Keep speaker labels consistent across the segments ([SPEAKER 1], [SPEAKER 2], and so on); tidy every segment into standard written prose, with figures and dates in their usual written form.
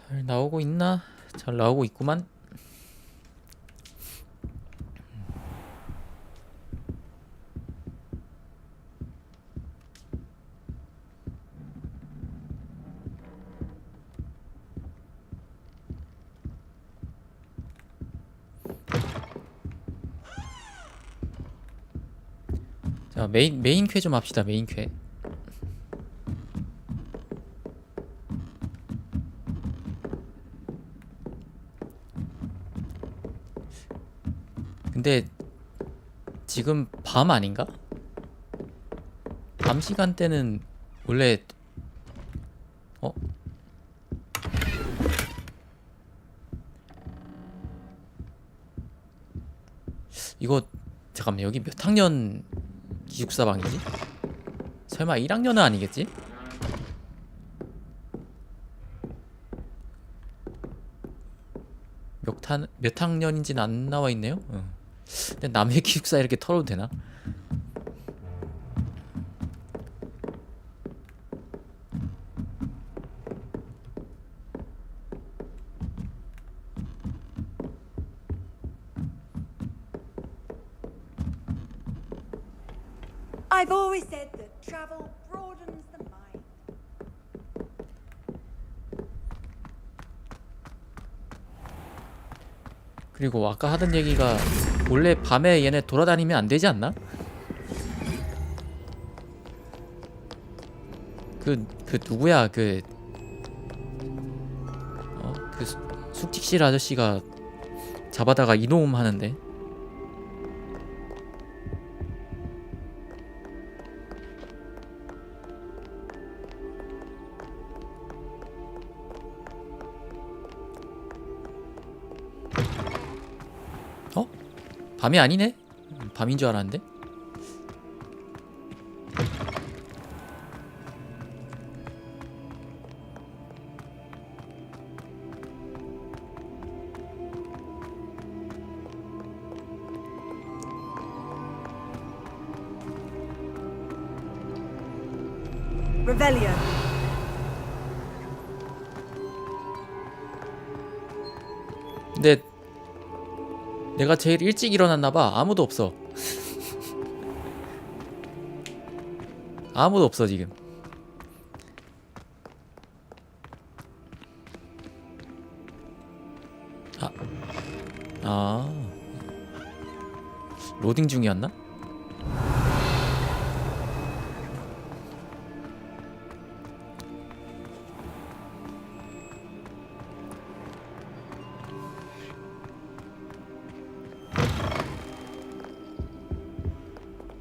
[SPEAKER 1] 잘 나오고 있나? 잘 나오고 있구만. 자, 메인 퀘 좀 합시다. 메인 퀘. 근데 지금 밤 아닌가? 밤 시간대는 원래 어? 이거 잠깐만, 여기 몇 학년 기숙사방이지? 설마 1학년은 아니겠지? 몇 학년인지는 안 나와 있네요. 근데 남의 기숙사 이렇게 털어도 되나?
[SPEAKER 2] I've always said that travel broadens the mind.
[SPEAKER 1] 그리고 아까 하던 얘기가 원래 밤에 얘네 돌아다니면 안 되지 않나? 그 누구야, 그 숙직실 아저씨가 잡아다가 이놈 하는데. 어? 밤이 아니네? 밤인 줄 알았는데?
[SPEAKER 2] Revelio.
[SPEAKER 1] 근데 내가 제일 일찍 일어났나봐. 아무도 없어. 아무도 없어 지금. 아 로딩 중이었나?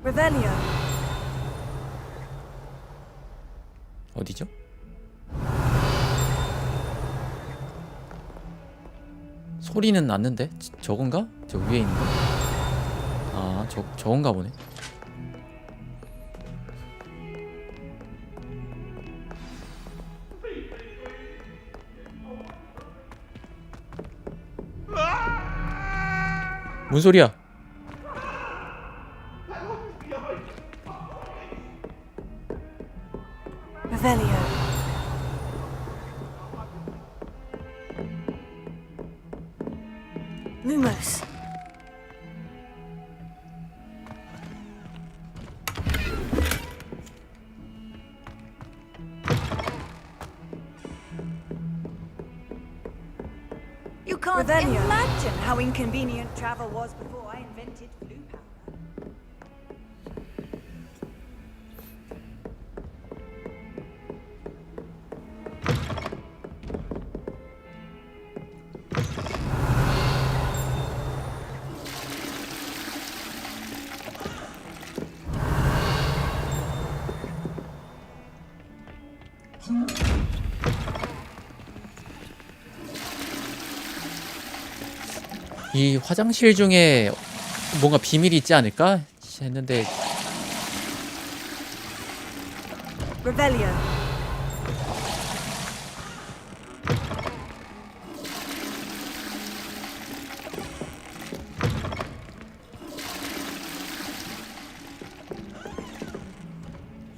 [SPEAKER 2] Revelio.
[SPEAKER 1] 어디죠? 소리는 났는데? 저건가? 저 위에 있는 거? 아, 저건가 보네. 뭔 소리야?
[SPEAKER 2] Revelio. Lumos. You can't imagine how inconvenient travel was before I invented blue powder.
[SPEAKER 1] 이 화장실 중에 뭔가 비밀이 있지 않을까 했는데.
[SPEAKER 2] Revelio.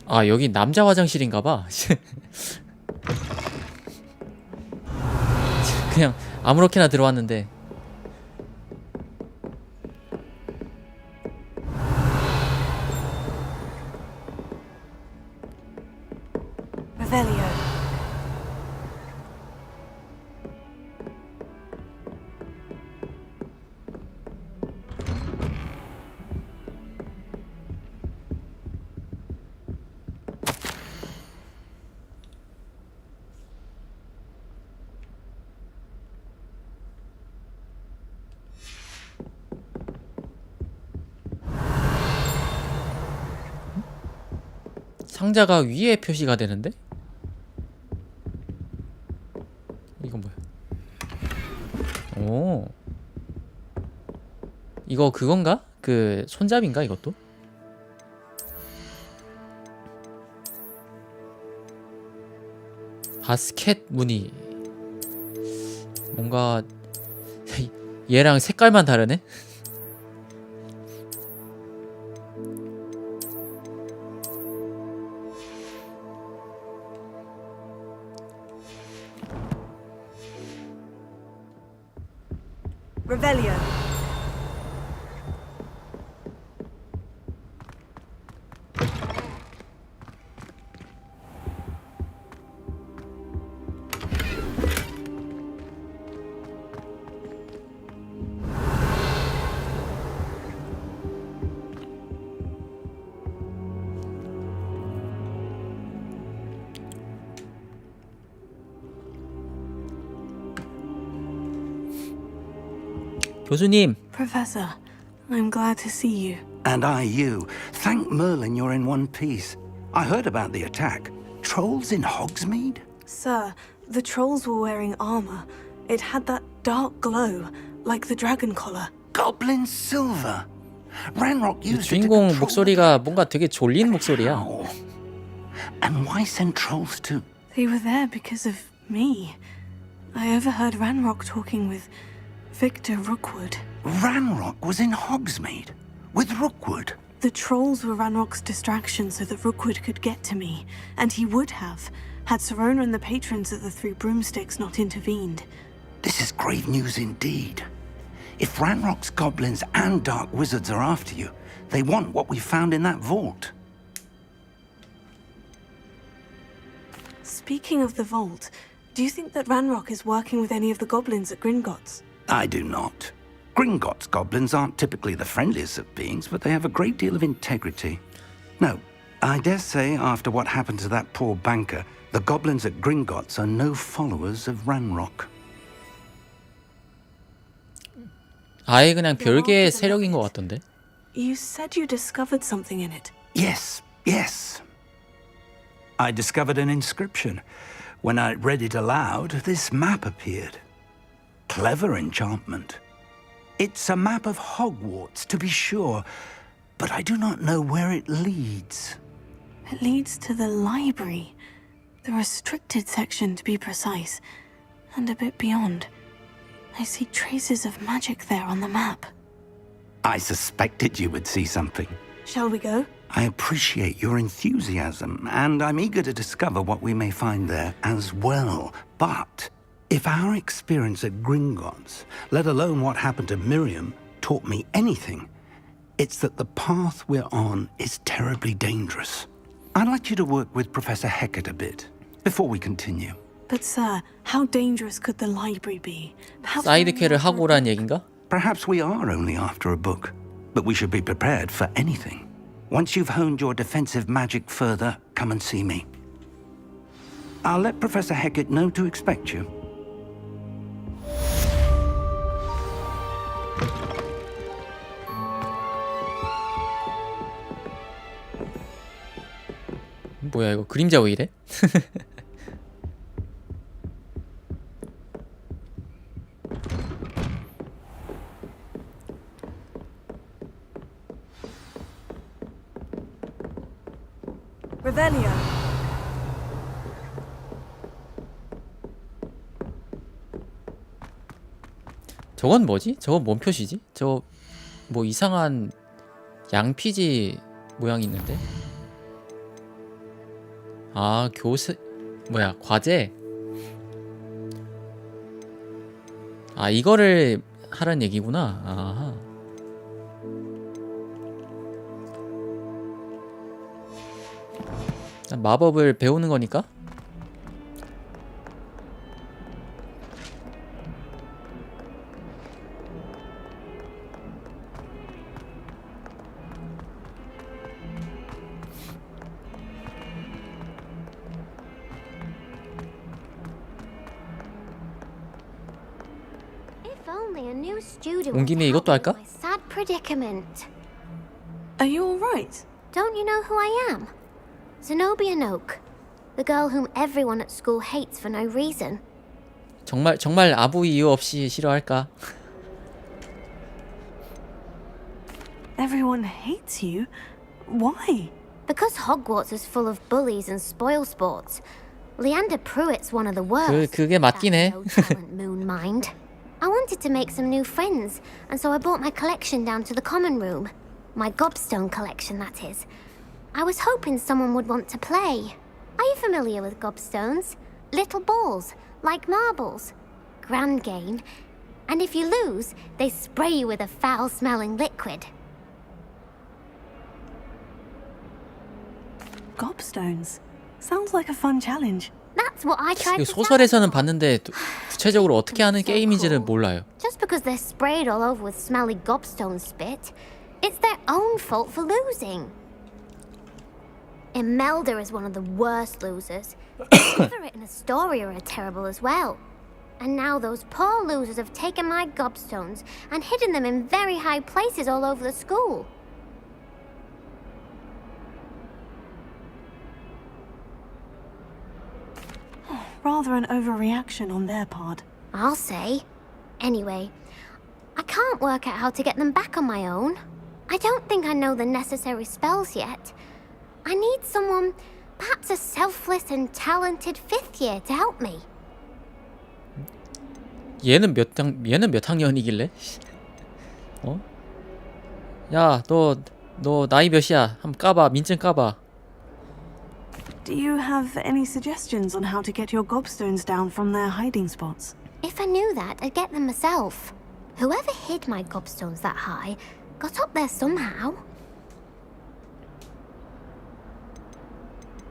[SPEAKER 1] 아, 여기 남자 화장실인가봐. 그냥 아무렇게나 들어왔는데.
[SPEAKER 2] Revelio.
[SPEAKER 1] 상자가 위에 표시가 되는데? 이건 뭐야? 오. 이거 그건가? 그 손잡이인가 이것도? 바스켓 무늬. 뭔가 얘랑 색깔만 다르네?
[SPEAKER 2] Revelio.
[SPEAKER 1] 교수님,
[SPEAKER 3] Professor, I'm glad to see you.
[SPEAKER 4] And I you. Thank Merlin you're in one piece. I heard about the attack. Trolls in Hogsmeade?
[SPEAKER 3] Sir, the trolls were wearing armor. It had that dark glow, like the dragon collar.
[SPEAKER 4] Goblin silver. Ranrock
[SPEAKER 1] 이
[SPEAKER 4] used it to
[SPEAKER 1] 주인공
[SPEAKER 4] control
[SPEAKER 1] 목소리가 뭔가 되게 졸린 목소리야.
[SPEAKER 4] How? And why send trolls to...
[SPEAKER 3] They were there because of me. I overheard Ranrock talking with Victor Rookwood.
[SPEAKER 4] Ranrock was in Hogsmeade with Rookwood.
[SPEAKER 3] The trolls were Ranrock's distraction so that Rookwood could get to me, and he would have, had Serona and the patrons of the Three Broomsticks not intervened.
[SPEAKER 4] This is grave news indeed. If Ranrock's goblins and dark wizards are after you, they want what we found in that vault.
[SPEAKER 3] Speaking of the vault, do you think that Ranrock is working with any of the goblins at Gringotts?
[SPEAKER 4] I do not. Gringotts goblins aren't typically the friendliest of beings, but they have a great deal of integrity. No, I dare say after what happened to that poor banker, the goblins at Gringotts are no followers of Ranrock.
[SPEAKER 1] 아예 그냥 별개의 세력인 것 같던데.
[SPEAKER 3] You said you discovered something in it.
[SPEAKER 4] Yes, yes. I discovered an inscription. When I read it aloud, this map appeared. Clever enchantment. It's a map of Hogwarts, to be sure, but I do not know where it leads.
[SPEAKER 3] It leads to the library. The restricted section, to be precise. And a bit beyond. I see traces of magic there on the map.
[SPEAKER 4] I suspected you would see something.
[SPEAKER 3] Shall we go?
[SPEAKER 4] I appreciate your enthusiasm, and I'm eager to discover what we may find there as well. But if our experience at Gringotts, let alone what happened to Miriam, taught me anything, it's that the path we're on is terribly dangerous. I'd like you to work with Professor Hecat a bit before we continue.
[SPEAKER 3] But sir, how dangerous could the library be? Perhaps
[SPEAKER 1] 사이드캐를 하고 오란 얘긴가?
[SPEAKER 4] Perhaps we are only after a book, but we should be prepared for anything. Once you've honed your defensive magic further, come and see me. I'll let Professor Hecat know to expect you.
[SPEAKER 1] 뭐야 이거 그림자 왜 이래?
[SPEAKER 2] Revelio.
[SPEAKER 1] 저건 뭐지? 저건 뭔 표시지? 저 뭐 이상한 양피지 모양이 있는데? 아 교수 뭐야 과제? 아 이거를 하라는 얘기구나. 아하. 마법을 배우는 거니까?
[SPEAKER 5] 온 김에 이것도 할까?
[SPEAKER 3] Are you alright?
[SPEAKER 5] Don't you know who I am? Zenobia Noak, the girl whom everyone at school hates for no reason.
[SPEAKER 1] 정말 아무 이유 없이 싫어할까?
[SPEAKER 3] Everyone hates you? Why?
[SPEAKER 5] Because Hogwarts is full of bullies and spoilsports. Leander Pruitt's one of the worst.
[SPEAKER 1] 그게 맞긴 해.
[SPEAKER 5] That no-talent moon mind. I wanted to make some new friends, and so I brought my collection down to the common room. My gobstone collection, that is. I was hoping someone would want to play. Are you familiar with gobstones? Little balls, like marbles. Grand game. And if you lose, they spray you with a foul-smelling liquid.
[SPEAKER 3] Gobstones. Sounds like a fun challenge.
[SPEAKER 5] That's what I tried
[SPEAKER 1] 이거
[SPEAKER 5] to tell
[SPEAKER 1] 소설에서는
[SPEAKER 5] you.
[SPEAKER 1] 봤는데 구체적으로 어떻게 하는
[SPEAKER 5] So
[SPEAKER 1] 게임인지는
[SPEAKER 5] cool.
[SPEAKER 1] 몰라요.
[SPEAKER 5] Just because they're sprayed all over with smelly gobstone spit, it's their own fault for losing. Imelda is one of the worst losers. Everett and Astoria are terrible as well. And now those poor losers have taken my gobstones and hidden them in very high places all over the school.
[SPEAKER 3] Rather an overreaction on their part.
[SPEAKER 5] I'll say. Anyway, I can't work out how to get them back on my own. I don't think I know the necessary spells yet. I need someone, perhaps a selfless and talented fifth year to help me.
[SPEAKER 1] 얘는 몇 학년이길래? 어? 야, 너 나이 몇이야? 한번 까봐. 민증 까봐.
[SPEAKER 3] Do you have any suggestions on how to get your gobstones down from their hiding spots?
[SPEAKER 5] If I knew that, I'd get them myself. Whoever hid my gobstones that high got up there somehow.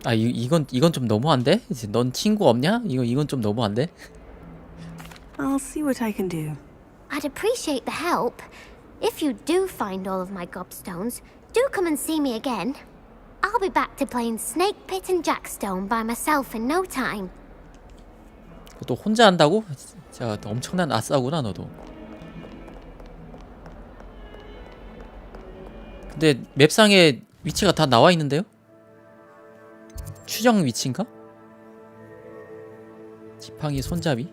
[SPEAKER 1] 아, 이건 좀 너무한데? 넌 친구 없냐? 이건 좀 너무한데?
[SPEAKER 3] I'll see what I can do.
[SPEAKER 5] I'd appreciate the help. If you do find all of my gobstones, do come and see me again. I'll be back to playing Snake Pit and Jackstone by myself in no time.
[SPEAKER 1] 또 혼자 한다고? 진짜 엄청난 아싸구나 너도. 근데 맵상에 위치가 다 나와 있는데요? 추정 위치인가? 지팡이 손잡이?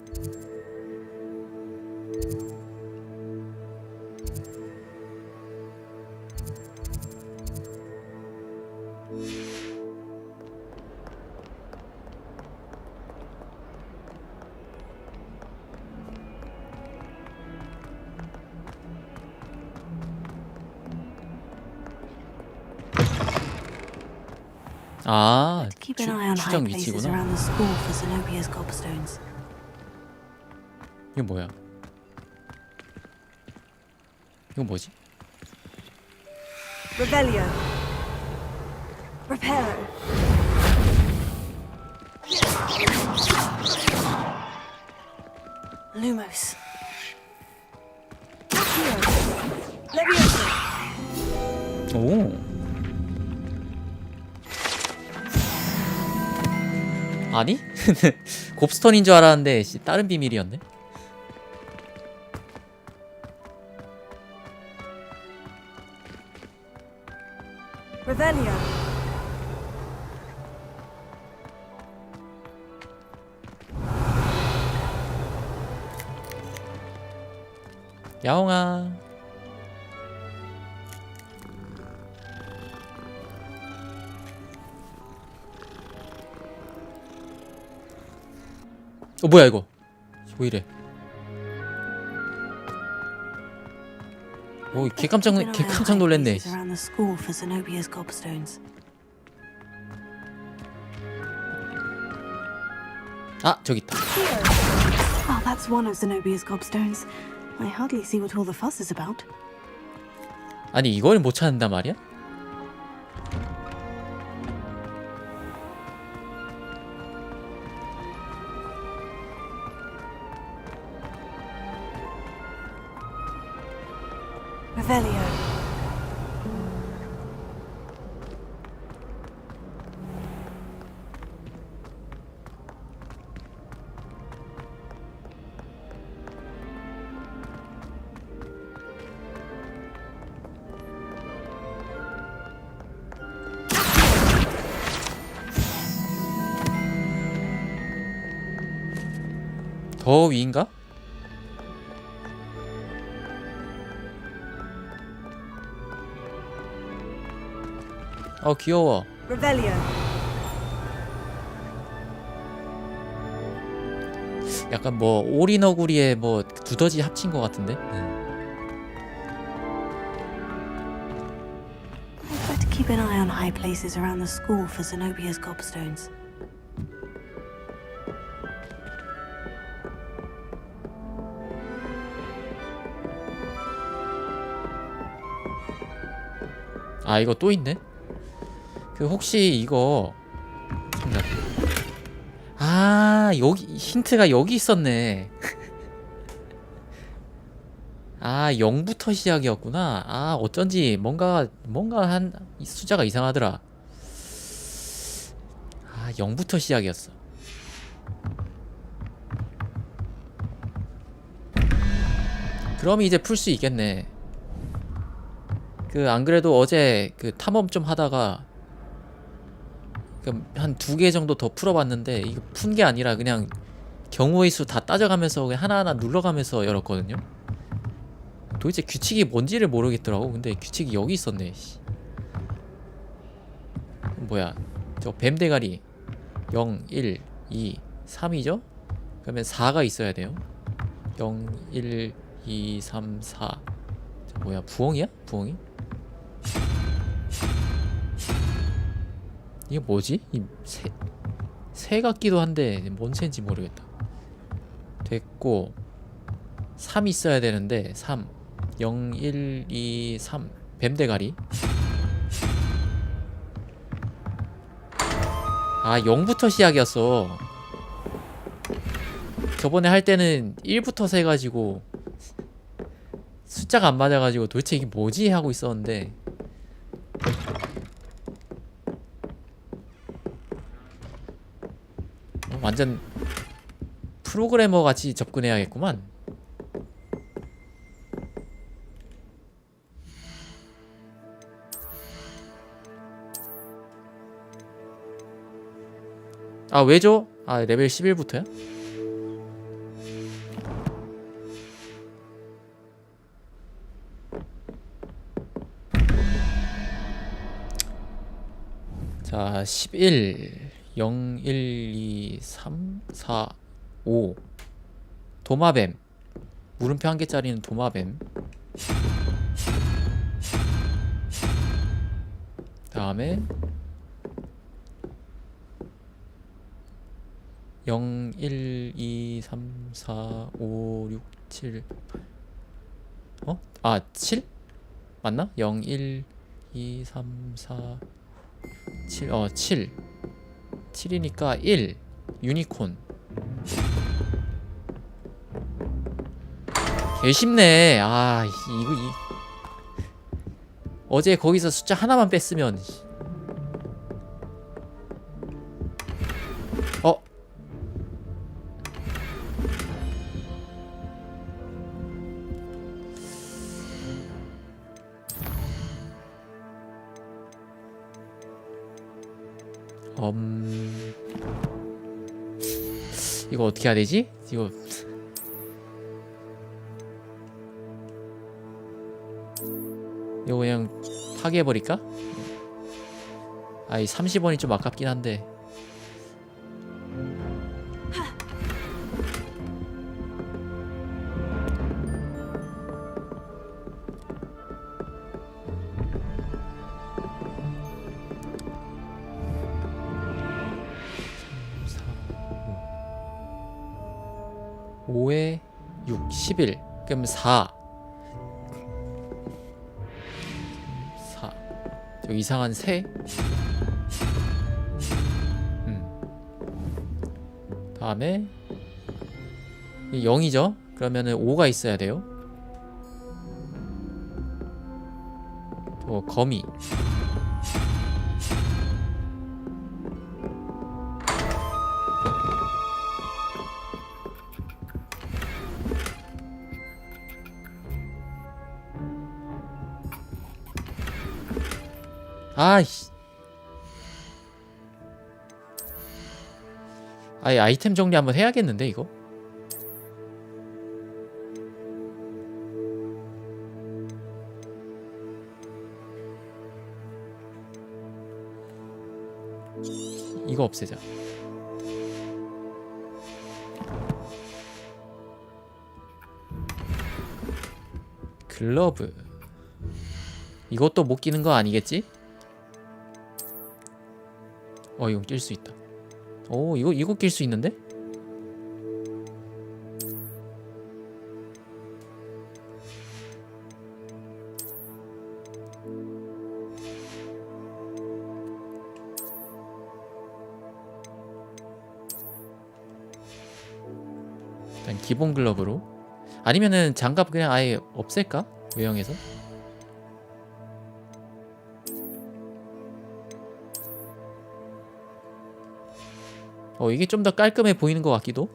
[SPEAKER 1] 아,
[SPEAKER 3] Keep an eye on high
[SPEAKER 1] 추정
[SPEAKER 3] places
[SPEAKER 1] 위치구나.
[SPEAKER 3] around the school for Zenobia's gobstones.
[SPEAKER 1] 이거 뭐야? 이건 뭐지?
[SPEAKER 2] Revelio. Reparo.
[SPEAKER 3] Lumos.
[SPEAKER 2] Leviosa.
[SPEAKER 1] 오. 아니? 곱스톤인 줄 알았는데 다른 비밀이었네.
[SPEAKER 2] Revelio.
[SPEAKER 1] 야옹아. 뭐야 이거? 왜 이래? 오, 개 깜짝 놀랐네.
[SPEAKER 3] Around the school for Zenobia's gobstones.
[SPEAKER 1] 아, 저기 있다.
[SPEAKER 3] Oh, that That's one of Zenobia's gobstones. I hardly see what all the fuss is about.
[SPEAKER 1] 아니 이걸 못 찾는단 말이야?
[SPEAKER 2] Revelio.
[SPEAKER 1] 더 위인가? 귀여워.
[SPEAKER 2] Revelio.
[SPEAKER 1] 약간 뭐 오리너구리에 뭐 두더지 합친 것 같은데?
[SPEAKER 3] I'd better keep an eye on high places around the school for Zenobia's gobstones.
[SPEAKER 1] 아 이거 또 있네? 그 혹시 이거 아 여기 힌트가 여기 있었네. 아 0부터 시작이었구나. 아 어쩐지 뭔가 한 숫자가 이상하더라. 아 0부터 시작이었어. 그럼 이제 풀 수 있겠네. 그 안 그래도 어제 그 탐험 좀 하다가 한 2개 정도 더 풀어봤는데 이거 푼 게 아니라 그냥 경우의 수 다 따져가면서 그냥 하나하나 눌러가면서 열었거든요. 도대체 규칙이 뭔지를 모르겠더라고. 근데 규칙이 여기 있었네. 뭐야 저 뱀대가리 0, 1, 2, 3이죠? 그러면 4가 있어야 돼요. 0, 1, 2, 3, 4. 저 뭐야 부엉이야? 부엉이? 이게 뭐지? 이 새 같기도 한데 뭔 새인지 모르겠다. 됐고 3 있어야 되는데 3 0 1 2 3 뱀대가리. 아 0부터 시작이었어. 저번에 할 때는 1부터 세가지고 숫자가 안 맞아가지고 도대체 이게 뭐지 하고 있었는데 완전 프로그래머 같이 접근해야겠구만. 아 왜죠? 아 레벨 11부터야? 자 11 0 1 2 3 4 5 도마뱀 물음표 1개짜리는 도마뱀. 다음에 0 1 2 3 4 5 6 7 아 7? 맞나? 0 1 2 3 4 7 7 7이니까 1 유니콘. 개 쉽네. 아 이거 어제 거기서 숫자 하나만 뺐으면 이거 어떻게 해야 되지? 이거 그냥 파괴해버릴까? 아이 30원이 좀 아깝긴 한데 5에 6, 11. 그럼 4. 4. 저 이상한 새. 다음에 0이죠? 그러면은 5가 있어야 돼요. 또 거미. 아이씨. 아예 아이템 정리 한번 해야겠는데 이거? 이거 없애자. 글러브. 이것도 못 끼는 거 아니겠지? 이거 낄 수 있다. 오, 이거 낄 수 있는데? 일단 기본 글러브로. 아니면은 장갑 그냥 아예 없앨까? 외형에서? 이게 좀 더 깔끔해 보이는 것 같기도.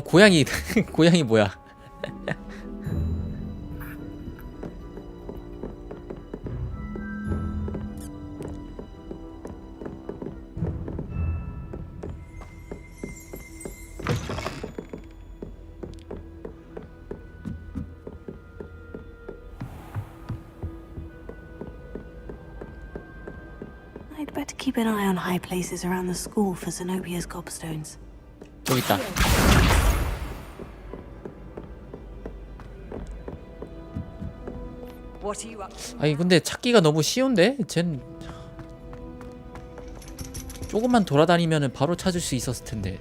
[SPEAKER 1] 고양이. 고양이 뭐야?
[SPEAKER 3] I'd better keep an eye on high places around the school for Zenobia's gobstones.
[SPEAKER 1] 저기 있다.
[SPEAKER 2] What are you up to?
[SPEAKER 1] 아니 근데 찾기가 너무 쉬운데? 쟨 조금만 돌아다니면은 바로 찾을 수 있었을 텐데.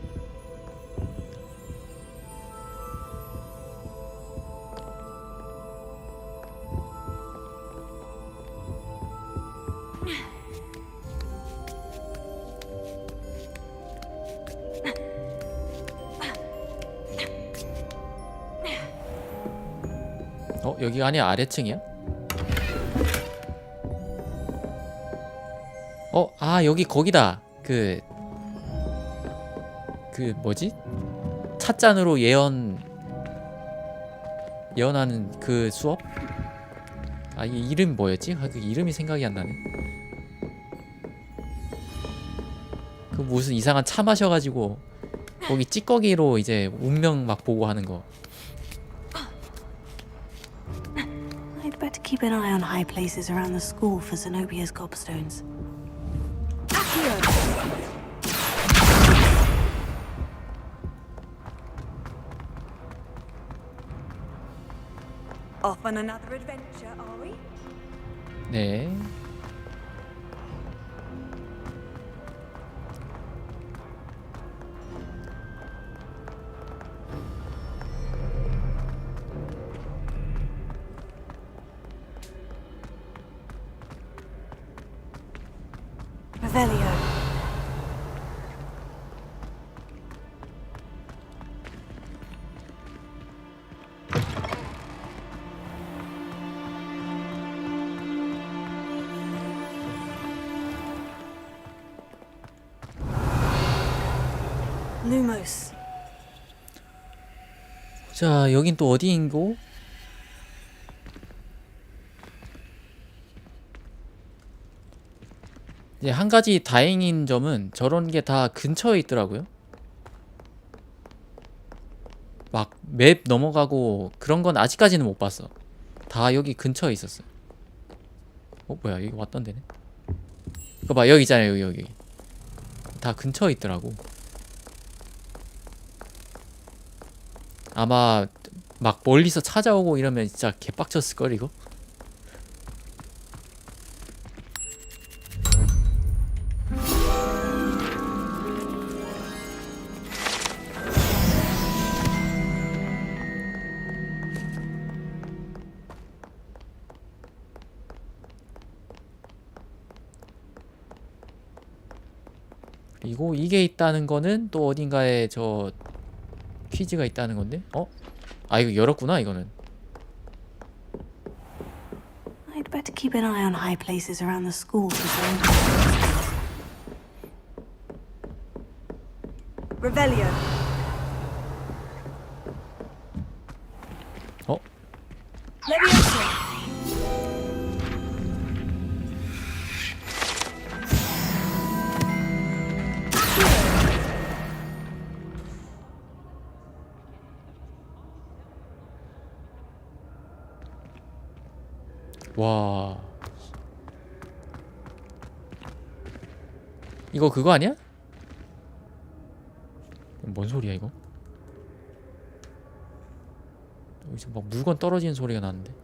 [SPEAKER 1] 여기가 아니야? 아래층이야? 여기 거기다. 그 뭐지? 찻잔으로 예언하는 그 수업? 이 이름 뭐였지? 그 이름이 생각이 안 나네. 그 무슨 이상한 차 마셔가지고 거기 찌꺼기로 이제 운명 막 보고 하는 거.
[SPEAKER 3] I'd better keep an eye on high places around the school for Zenobia's gobstones.
[SPEAKER 2] Off on another adventure, are we?
[SPEAKER 1] 네.
[SPEAKER 3] Revelio. Lumos.
[SPEAKER 1] 자, 여긴 또 어디인고? 이제 한 가지 다행인 점은 저런 게 다 근처에 있더라고요. 막 맵 넘어가고 그런 건 아직까지는 못 봤어. 다 여기 근처에 있었어. 뭐야, 여기 왔던 데네. 이거 봐, 여기 있잖아요. 여기. 다 근처에 있더라고. 아마 막 멀리서 찾아오고 이러면 진짜 개빡쳤을걸 이거? 그리고 이게 있다는 거는 또 어딘가에 저 퀴즈가 있다는 건데? 어? 아 이거 열었구나 이거는.
[SPEAKER 3] I'd better keep an eye on high places around the school for some.
[SPEAKER 2] Revelio.
[SPEAKER 1] 어?
[SPEAKER 2] Leviosa.
[SPEAKER 1] 와 이거 그거 아니야? 뭔 소리야 이거? 여기서 막 물건 떨어지는 소리가 나는데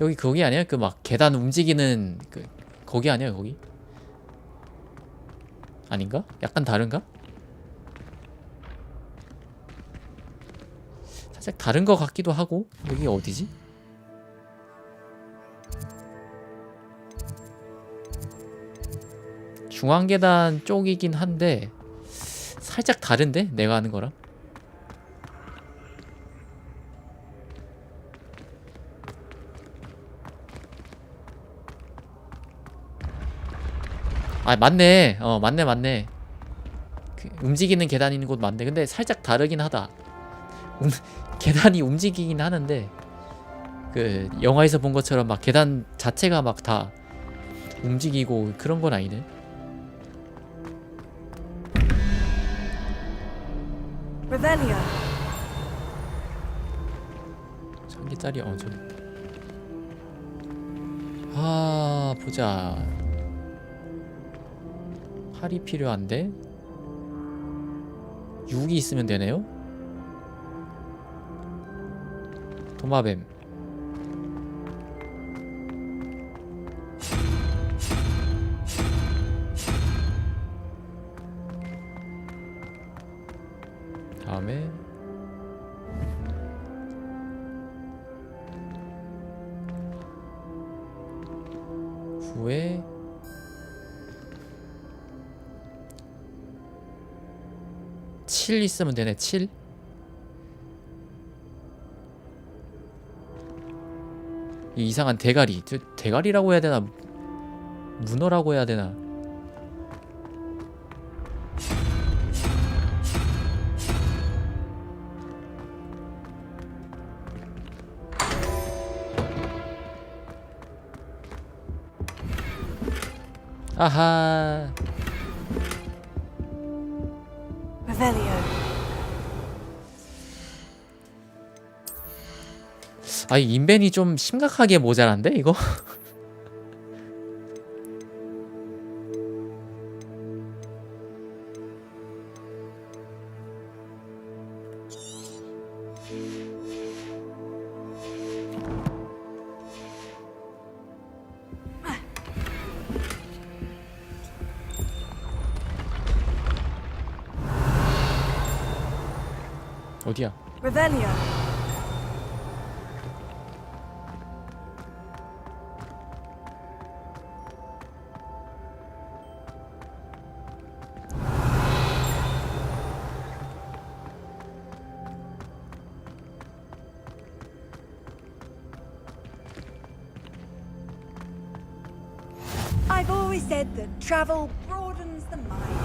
[SPEAKER 1] 여기 거기 아니야? 그 막 계단 움직이는 그 거기 아니야 거기? 아닌가? 약간 다른가? 살짝 다른 거 같기도 하고 여기 어디지? 중앙계단 쪽이긴 한데 살짝 다른데? 내가 하는 거랑? 아 맞네. 맞네. 그 움직이는 계단 있는 곳 맞네. 근데 살짝 다르긴 하다. 계단이 움직이긴 하는데 그 영화에서 본 것처럼 막 계단 자체가 막 다 움직이고 그런 건 아니네.
[SPEAKER 2] Revelio.
[SPEAKER 1] 3개짜리 저기. 아 보자. 팔이 필요한데 6이 있으면 되네요. 도마뱀. 다음에 후에 칠 있으면 되네. 7. 이 이상한 대가리. 대가리라고 해야 되나 문어라고 해야 되나. 아하.
[SPEAKER 2] Revelio.
[SPEAKER 1] 아, 이 인벤이 좀 심각하게 모자란데 이거? 어디야?
[SPEAKER 2] Revelio. I've always said that travel broadens the mind.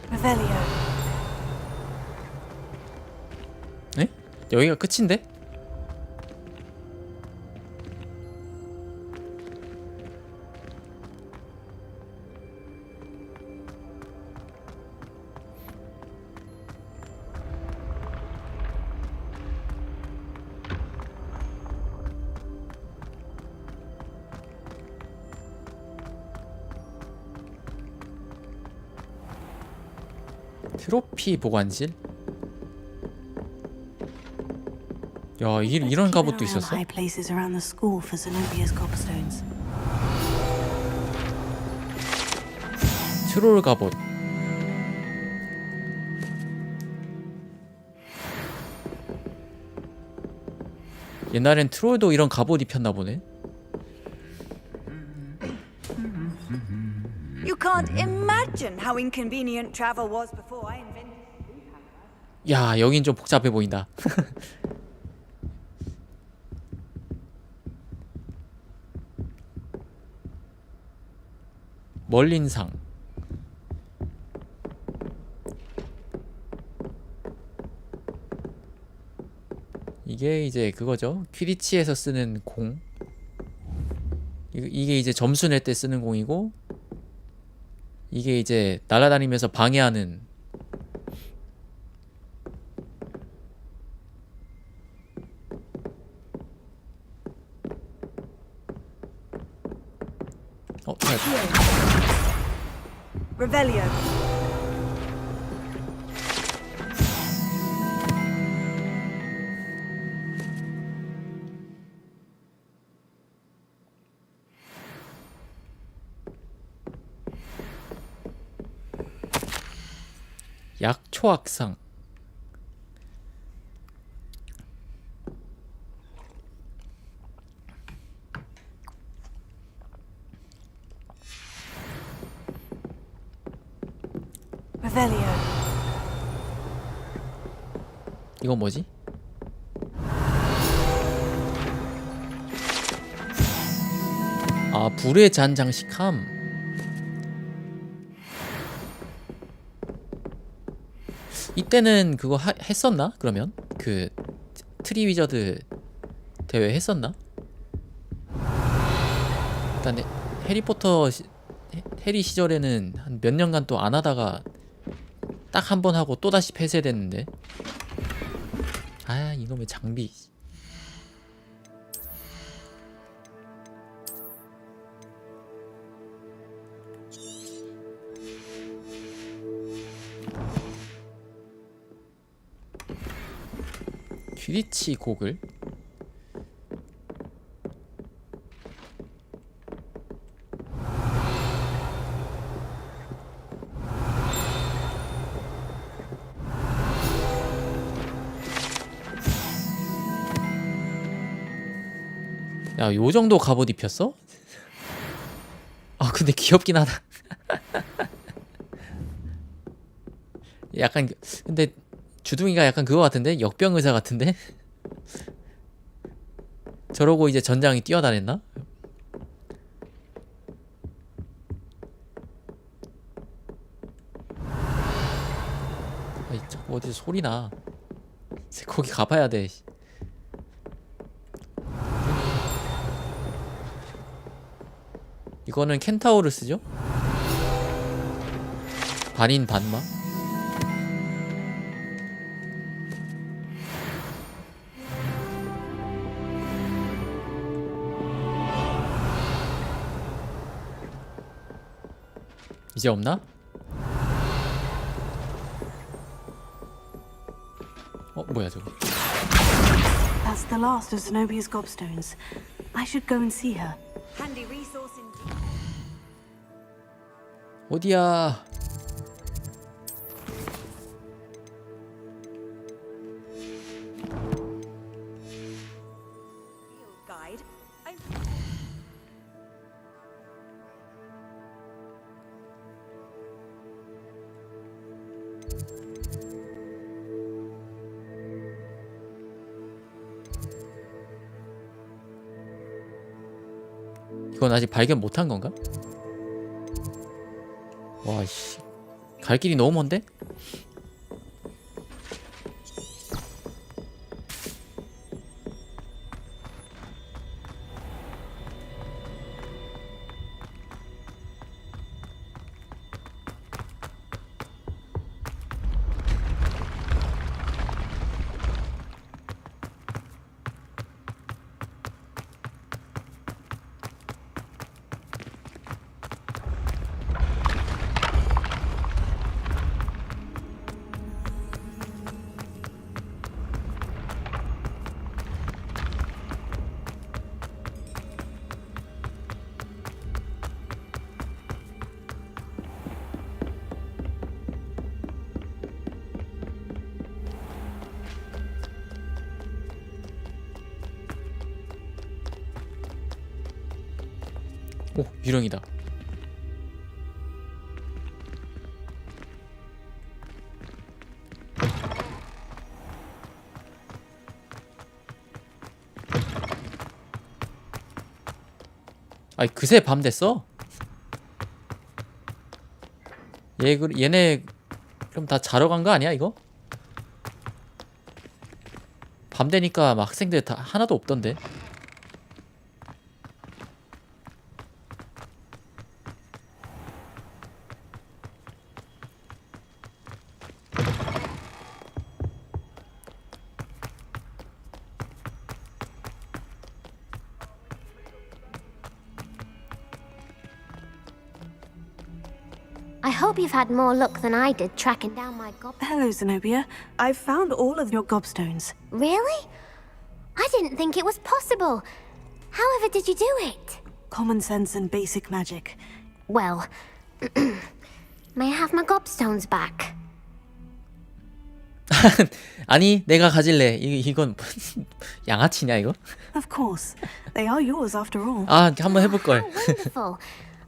[SPEAKER 2] Revelio.
[SPEAKER 1] 에? 여기가 끝인데? 트로피 보관실? 야, 이런 갑옷도
[SPEAKER 3] Keep an eye on
[SPEAKER 1] 있었어?
[SPEAKER 3] high places around the school for Zenobia's gobstones.
[SPEAKER 1] 트롤 갑옷. 옛날엔 트롤도 이런 갑옷 입혔나 보네.
[SPEAKER 2] You can't imagine how inconvenient travel was before I invented.
[SPEAKER 1] 야, 여긴 좀 복잡해 보인다. 멀린상. 이게 이제 그거죠. 퀴디치에서 쓰는 공. 이게 이제 점수 낼 때 쓰는 공이고, 이게 이제 날아다니면서 방해하는.
[SPEAKER 2] Revelio.
[SPEAKER 1] 약초학상.
[SPEAKER 2] Revelio.
[SPEAKER 1] 이건 뭐지? 아, 불의 잔 장식함. 이때는 그거 했었나? 그러면 그 트리 위저드 대회 했었나? 일단 해리포터 해리 시절에는 한 몇 년간 또 안 하다가 딱 한 번 하고 또 다시 폐쇄됐는데. 아, 이놈의 장비. 퀴디치 고글. 야, 요 정도 갑옷 입혔어? 아, 근데 귀엽긴 하다. 약간 근데 주둥이가 약간 그거 같은데? 역병 의사 같은데? 저러고 이제 전장이 뛰어다녔나? 아이, 자꾸 어디서 소리 나. 거기 가봐야 돼. 이거는 켄타우르스죠? 반인 반마? 이제 없나? 뭐야 저거?
[SPEAKER 3] That's the last of Zenobia's gobstones. I should go and see her.
[SPEAKER 2] Handy resource indeed.
[SPEAKER 1] 어디야?
[SPEAKER 2] Guide.
[SPEAKER 1] 이건 아직 발견 못한 건가? 와, 씨. 갈 길이 너무 먼데? 오, 유령이다. 아이, 그새 밤 됐어? 얘네 그럼 다 자러 간 거 아니야 이거? 밤 되니까 막 학생들 다 하나도 없던데.
[SPEAKER 5] I hope you've had more luck than I did tracking down my gob.
[SPEAKER 3] Hello, Zenobia. I've found all of your gobstones.
[SPEAKER 5] Really? I didn't think it was possible. However did you do it?
[SPEAKER 3] Common sense and basic magic.
[SPEAKER 5] Well, may I have my gobstones back?
[SPEAKER 1] 아니, 내가 가질래. 이건 양아치냐 이거?
[SPEAKER 3] Of course. They are yours after all.
[SPEAKER 1] 아, 한번 해볼 걸.
[SPEAKER 5] Wonderful.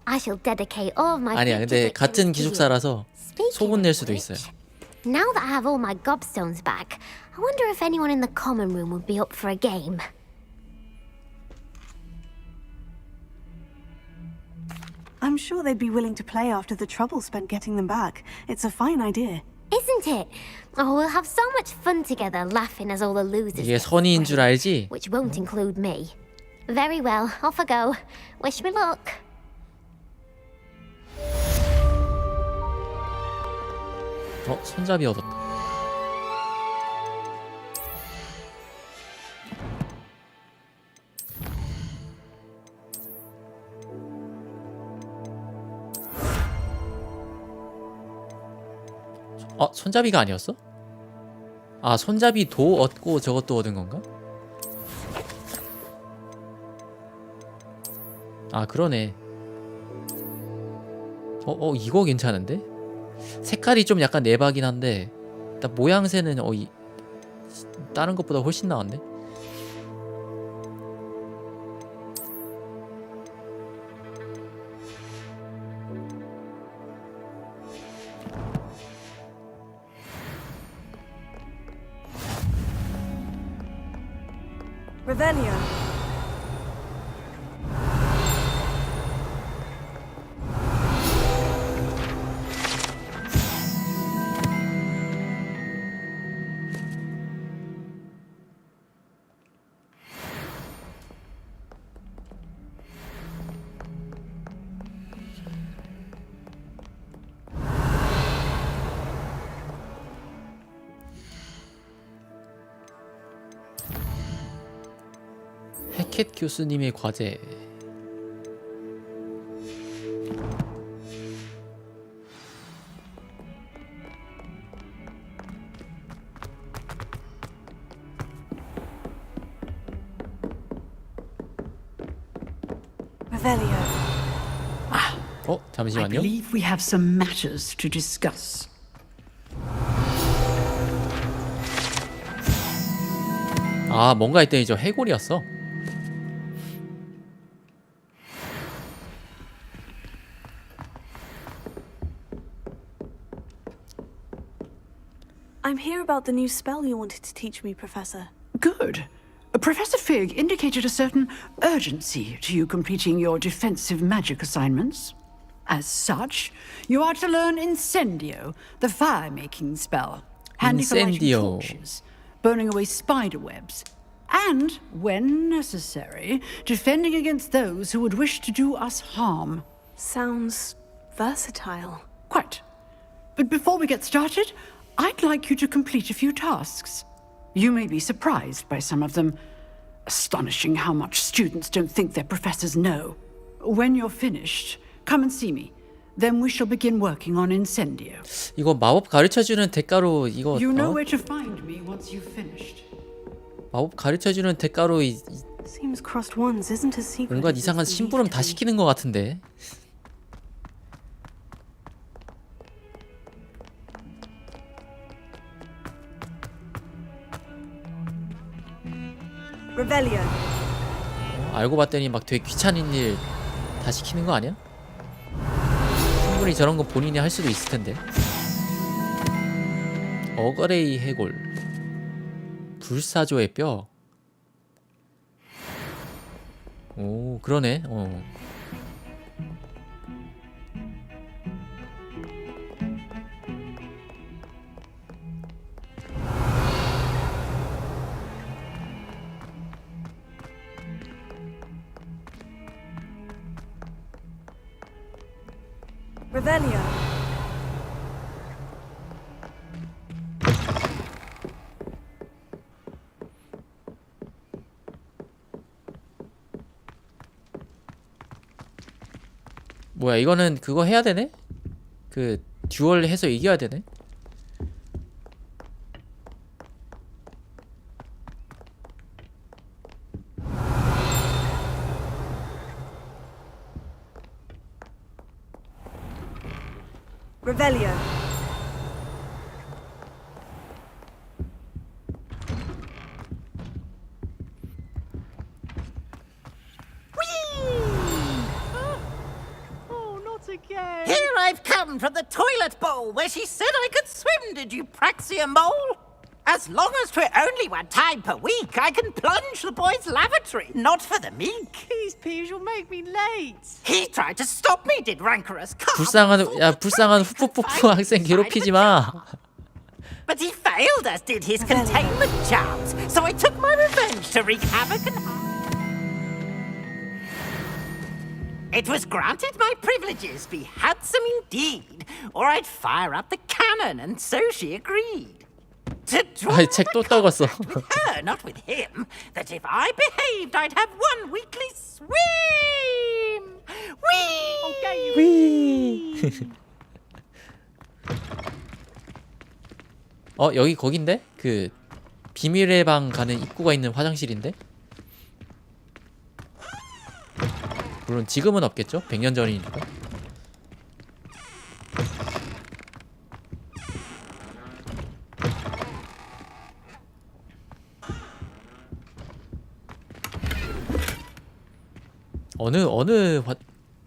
[SPEAKER 5] I shall dedicate all of my
[SPEAKER 1] 아니야, 근데 같은 기숙사라서 소문 낼 수도 있어요.
[SPEAKER 5] Now that I have all my gobstones back, I wonder if anyone in the common room would be up for a game.
[SPEAKER 3] I'm sure they'd be willing to play after the trouble spent getting them back. It's a fine idea.
[SPEAKER 5] Isn't it? Oh, we'll have so much fun together laughing as all the losers
[SPEAKER 1] 이게
[SPEAKER 5] get
[SPEAKER 1] 선의인 줄 알지?
[SPEAKER 5] which won't include me. Very well, off I go. Wish me luck.
[SPEAKER 1] 손잡이 얻었다. 손잡이가 아니었어? 아, 손잡이도 얻고 저것도 얻은 건가? 아, 그러네. 이거 괜찮은데? 색깔이 좀 약간 내박이긴 한데 일단 모양새는 다른 것보다 훨씬 나은데?
[SPEAKER 2] Revelio.
[SPEAKER 1] 해켓 교수님의 과제.
[SPEAKER 3] Revelio.
[SPEAKER 6] I
[SPEAKER 1] 잠시만요.
[SPEAKER 6] believe we have some matters to discuss.
[SPEAKER 1] 아, 뭔가 했더니 저 해골이었어.
[SPEAKER 3] I'm here about the new spell you wanted to teach me, Professor.
[SPEAKER 6] Good. Professor Fig indicated a certain urgency to you completing your defensive magic assignments. As such, you are to learn Incendio, the fire-making spell. Handy for lighting
[SPEAKER 1] Incendio.
[SPEAKER 6] torches, burning away spider webs, and, when necessary, defending against those who would wish to do us harm.
[SPEAKER 3] Sounds versatile.
[SPEAKER 6] Quite. But before we get started, I'd like you to complete a few tasks. You may be surprised by some of them. Astonishing how much students don't think their professors know. When you're finished, come and see me. Then we shall begin working on Incendio.
[SPEAKER 1] 이거 마법 가르쳐주는 대가로 이거
[SPEAKER 6] You know where to find me once you've finished.
[SPEAKER 1] 마법 가르쳐주는 대가로
[SPEAKER 3] Seems crossed wands isn't as secret.
[SPEAKER 1] 뭔가
[SPEAKER 3] as it's
[SPEAKER 1] 이상한
[SPEAKER 3] believed
[SPEAKER 1] 심부름
[SPEAKER 3] to
[SPEAKER 1] 다
[SPEAKER 3] be.
[SPEAKER 1] 시키는 것 같은데.
[SPEAKER 2] Revelio.
[SPEAKER 1] 알고 봤더니 막 되게 귀찮은 일 다 시키는 거 아니야? 충분히 저런 거 본인이 할 수도 있을 텐데. 어거레이 해골, 불사조의 뼈. 오, 그러네.
[SPEAKER 2] Revelio.
[SPEAKER 1] 뭐야, 이거는 그거 해야 되네? 그 듀얼 해서 이겨야 되네?
[SPEAKER 2] Revelio.
[SPEAKER 7] Here I've come from the toilet bowl where she said I could swim, did you praxia mole? As long as 'twere only one time per week, I can plunge the boy's lavatory, not for the meek.
[SPEAKER 2] Please, Peas, you'll make me late.
[SPEAKER 7] He tried to stop me, did rancorous cock.
[SPEAKER 1] 불쌍한 후푸푸푸 학생 괴롭히지 마.
[SPEAKER 7] But he failed us, did his containment charms, so I took my revenge to wreak havoc and harm. It was granted my privileges be handsome indeed, or I'd fire up the cannon, and so she agreed. To draw
[SPEAKER 1] 아이, 책 또 떠갔어.
[SPEAKER 7] with her, not with him, that if I behaved, I'd have one weekly swim. Whee!
[SPEAKER 1] 여기 거긴데? 그 비밀의 방 가는 입구가 있는 화장실인데? 물론 지금은 없겠죠? 100년 전이니까.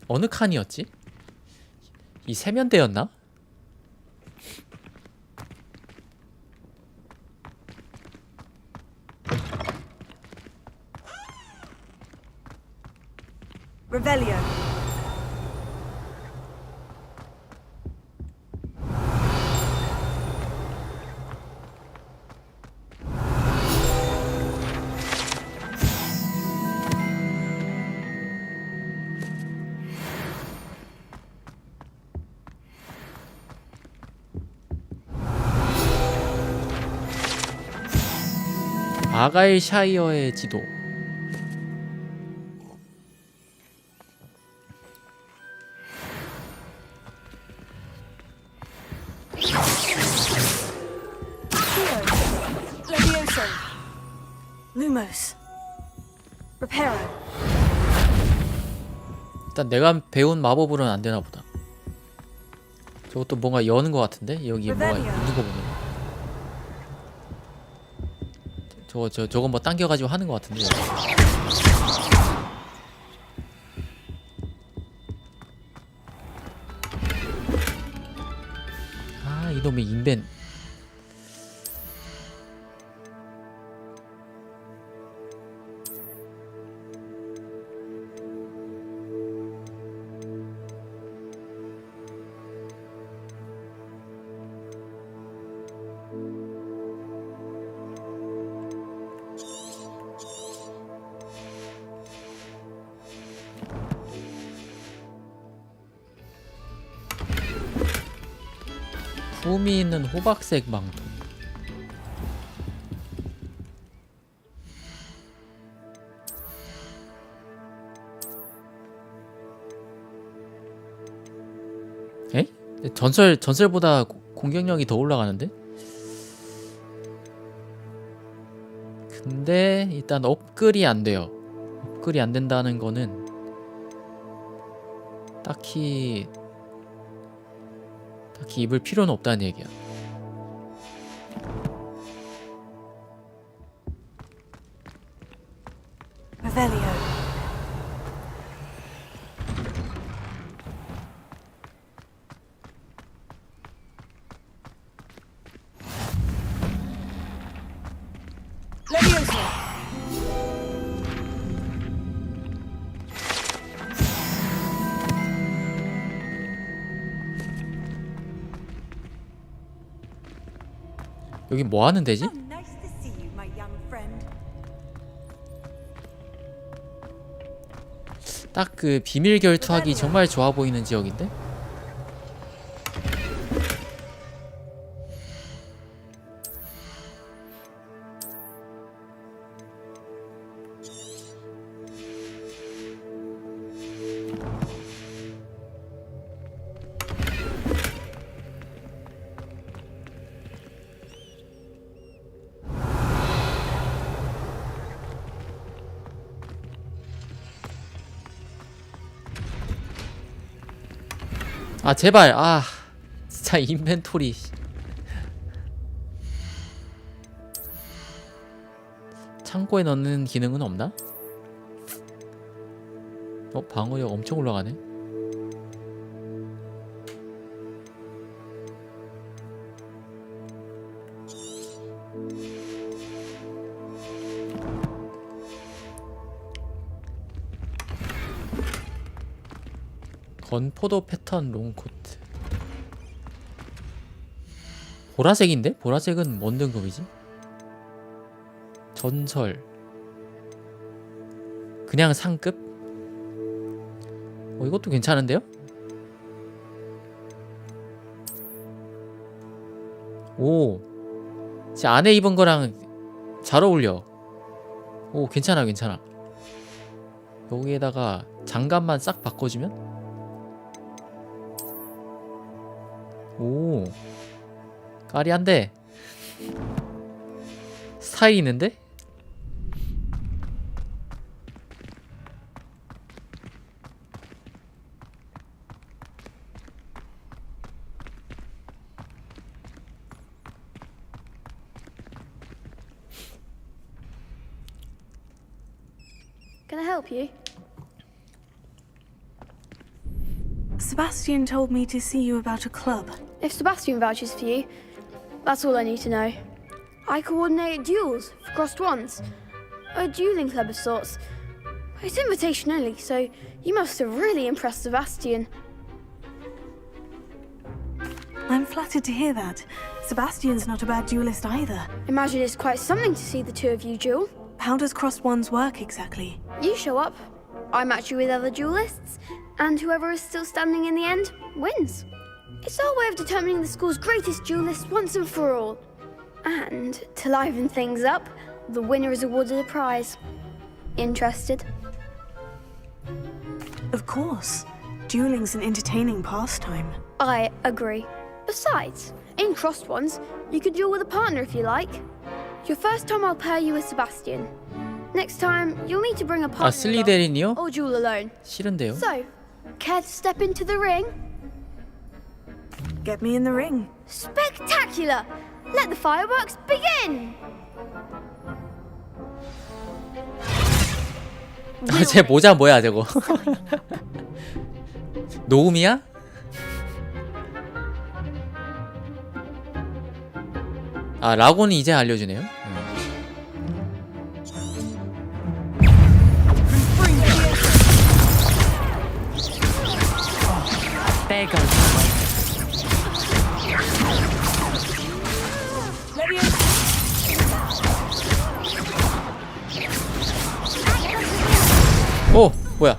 [SPEAKER 1] 어느 칸이었지? 이 세면대였나?
[SPEAKER 2] Revelio.
[SPEAKER 1] 아가일샤이어의 지도.
[SPEAKER 2] Levioso. Lumos. Reparo.
[SPEAKER 1] 일단 내가 배운 마법으로는 안 되나 보다. 저것도 뭔가 여는 것 같은데? 여기 뭐가 있는 거 보면. 저거 뭐 당겨가지고 하는 것 같은데. 아, 이놈의 인벤. 품이 있는 호박색 망토. 에? 전설보다 공격력이 더 올라가는데? 근데 일단 업글이 안 돼요. 업글이 안 된다는 거는 딱히 입을 필요는 없다는 얘기야.
[SPEAKER 2] Revelio.
[SPEAKER 1] 여기 뭐 하는 데지?
[SPEAKER 2] How nice to see you, my young friend.
[SPEAKER 1] 딱 그 비밀 결투하기 정말 좋아 보이는 지역인데? 아 제발. 아 진짜 인벤토리. 창고에 넣는 기능은 없나? 방어력 엄청 올라가네. 건포도 패턴 롱코트. 보라색인데? 보라색은 뭔 등급이지? 전설. 그냥 상급? 이것도 괜찮은데요? 오, 제 안에 입은 거랑 잘 어울려. 오, 괜찮아 괜찮아. 여기에다가 장갑만 싹 바꿔주면? 오, 까리한데? 스타일 있는데?
[SPEAKER 8] Can I help you?
[SPEAKER 3] Sebastian told me to see you about a club.
[SPEAKER 8] If Sebastian vouches for you, that's all I need to know. I coordinate duels for crossed ones. A dueling club of sorts. It's invitation only, so you must have really impressed Sebastian.
[SPEAKER 3] I'm flattered to hear that. Sebastian's not a bad duelist either.
[SPEAKER 8] Imagine it's quite something to see the two of you duel.
[SPEAKER 3] How does crossed wands work exactly?
[SPEAKER 8] You show up, I match you with other duelists, and whoever is still standing in the end wins. It's our way of determining the school's greatest duelist once and for all. And to liven things up, the winner is awarded a prize. Interested?
[SPEAKER 3] Of course. Dueling's an entertaining pastime.
[SPEAKER 8] I agree. Besides, in crossed ones, you could duel with a partner if you like. Your first time I'll pair you with Sebastian. Next time, you'll need to bring a partner
[SPEAKER 1] 슬리데린이요?
[SPEAKER 8] or duel alone.
[SPEAKER 1] 싫은데요?
[SPEAKER 8] So, care to step into the ring?
[SPEAKER 3] Get me in the ring.
[SPEAKER 8] Spectacular! Let the fireworks begin!
[SPEAKER 1] 제 모자 뭐야 저거? 녹음이야? 아 라곤이 이제 알려주네요. 오 뭐야?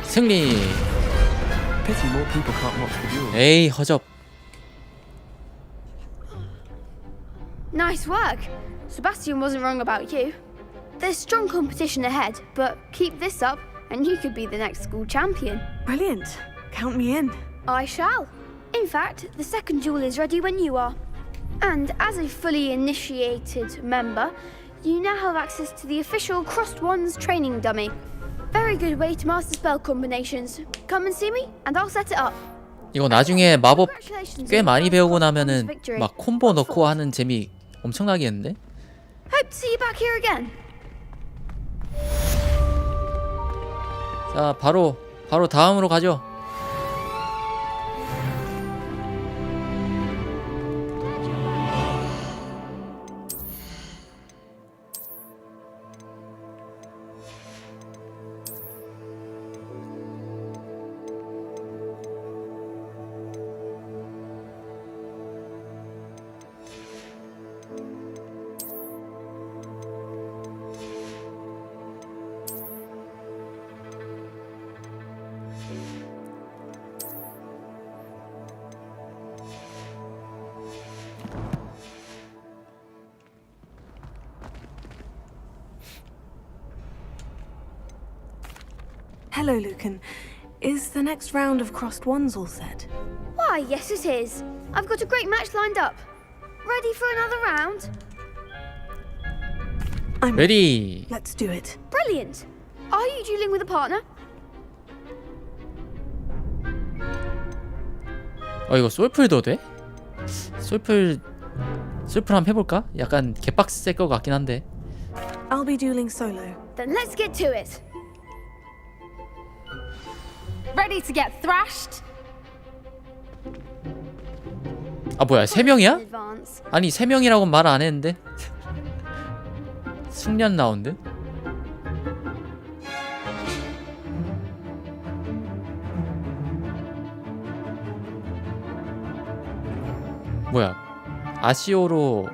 [SPEAKER 1] 승리.
[SPEAKER 9] Pity more people can't watch the duel.
[SPEAKER 1] 에이 허접.
[SPEAKER 8] Nice work. Sebastian wasn't wrong about you. There's strong competition ahead, but keep this up and you could be the next school champion.
[SPEAKER 3] Brilliant. Count me in.
[SPEAKER 8] I shall. In fact, the second duel is ready when you are. And as a fully initiated member, you now have access to the official Crossed Wands training dummy. Very good way to master spell combinations. Come and see me, and I'll set it up.
[SPEAKER 1] 이거 나중에 마법
[SPEAKER 8] Congratulations
[SPEAKER 1] 꽤
[SPEAKER 8] on
[SPEAKER 1] 많이
[SPEAKER 8] your
[SPEAKER 1] 배우고
[SPEAKER 8] Crossed
[SPEAKER 1] 나면은
[SPEAKER 8] Wands victory.
[SPEAKER 1] 막 콤보 넣고 하는 재미 엄청나겠는데?
[SPEAKER 8] Hope to see you back here again.
[SPEAKER 1] 자 바로 다음으로 가죠.
[SPEAKER 3] Hello, Lucan. Is the next round of crossed wands all set?
[SPEAKER 8] Why, yes it is. I've got a great match lined up. Ready for another round?
[SPEAKER 3] I'm
[SPEAKER 1] 레디.
[SPEAKER 3] Let's do it.
[SPEAKER 8] Brilliant. Are you dueling with a partner?
[SPEAKER 1] 이거 솔플도 돼? 솔플 한번 해볼까? 약간 개빡셀 것 같긴 한데.
[SPEAKER 3] I'll be dueling solo.
[SPEAKER 8] Then let's get to it.
[SPEAKER 10] Ready to get thrashed?
[SPEAKER 1] 아 뭐야 3명이야?
[SPEAKER 8] Advance.
[SPEAKER 1] 아니 3명이라고 말 안 했는데. 숙련 라운드? 뭐야 아시오로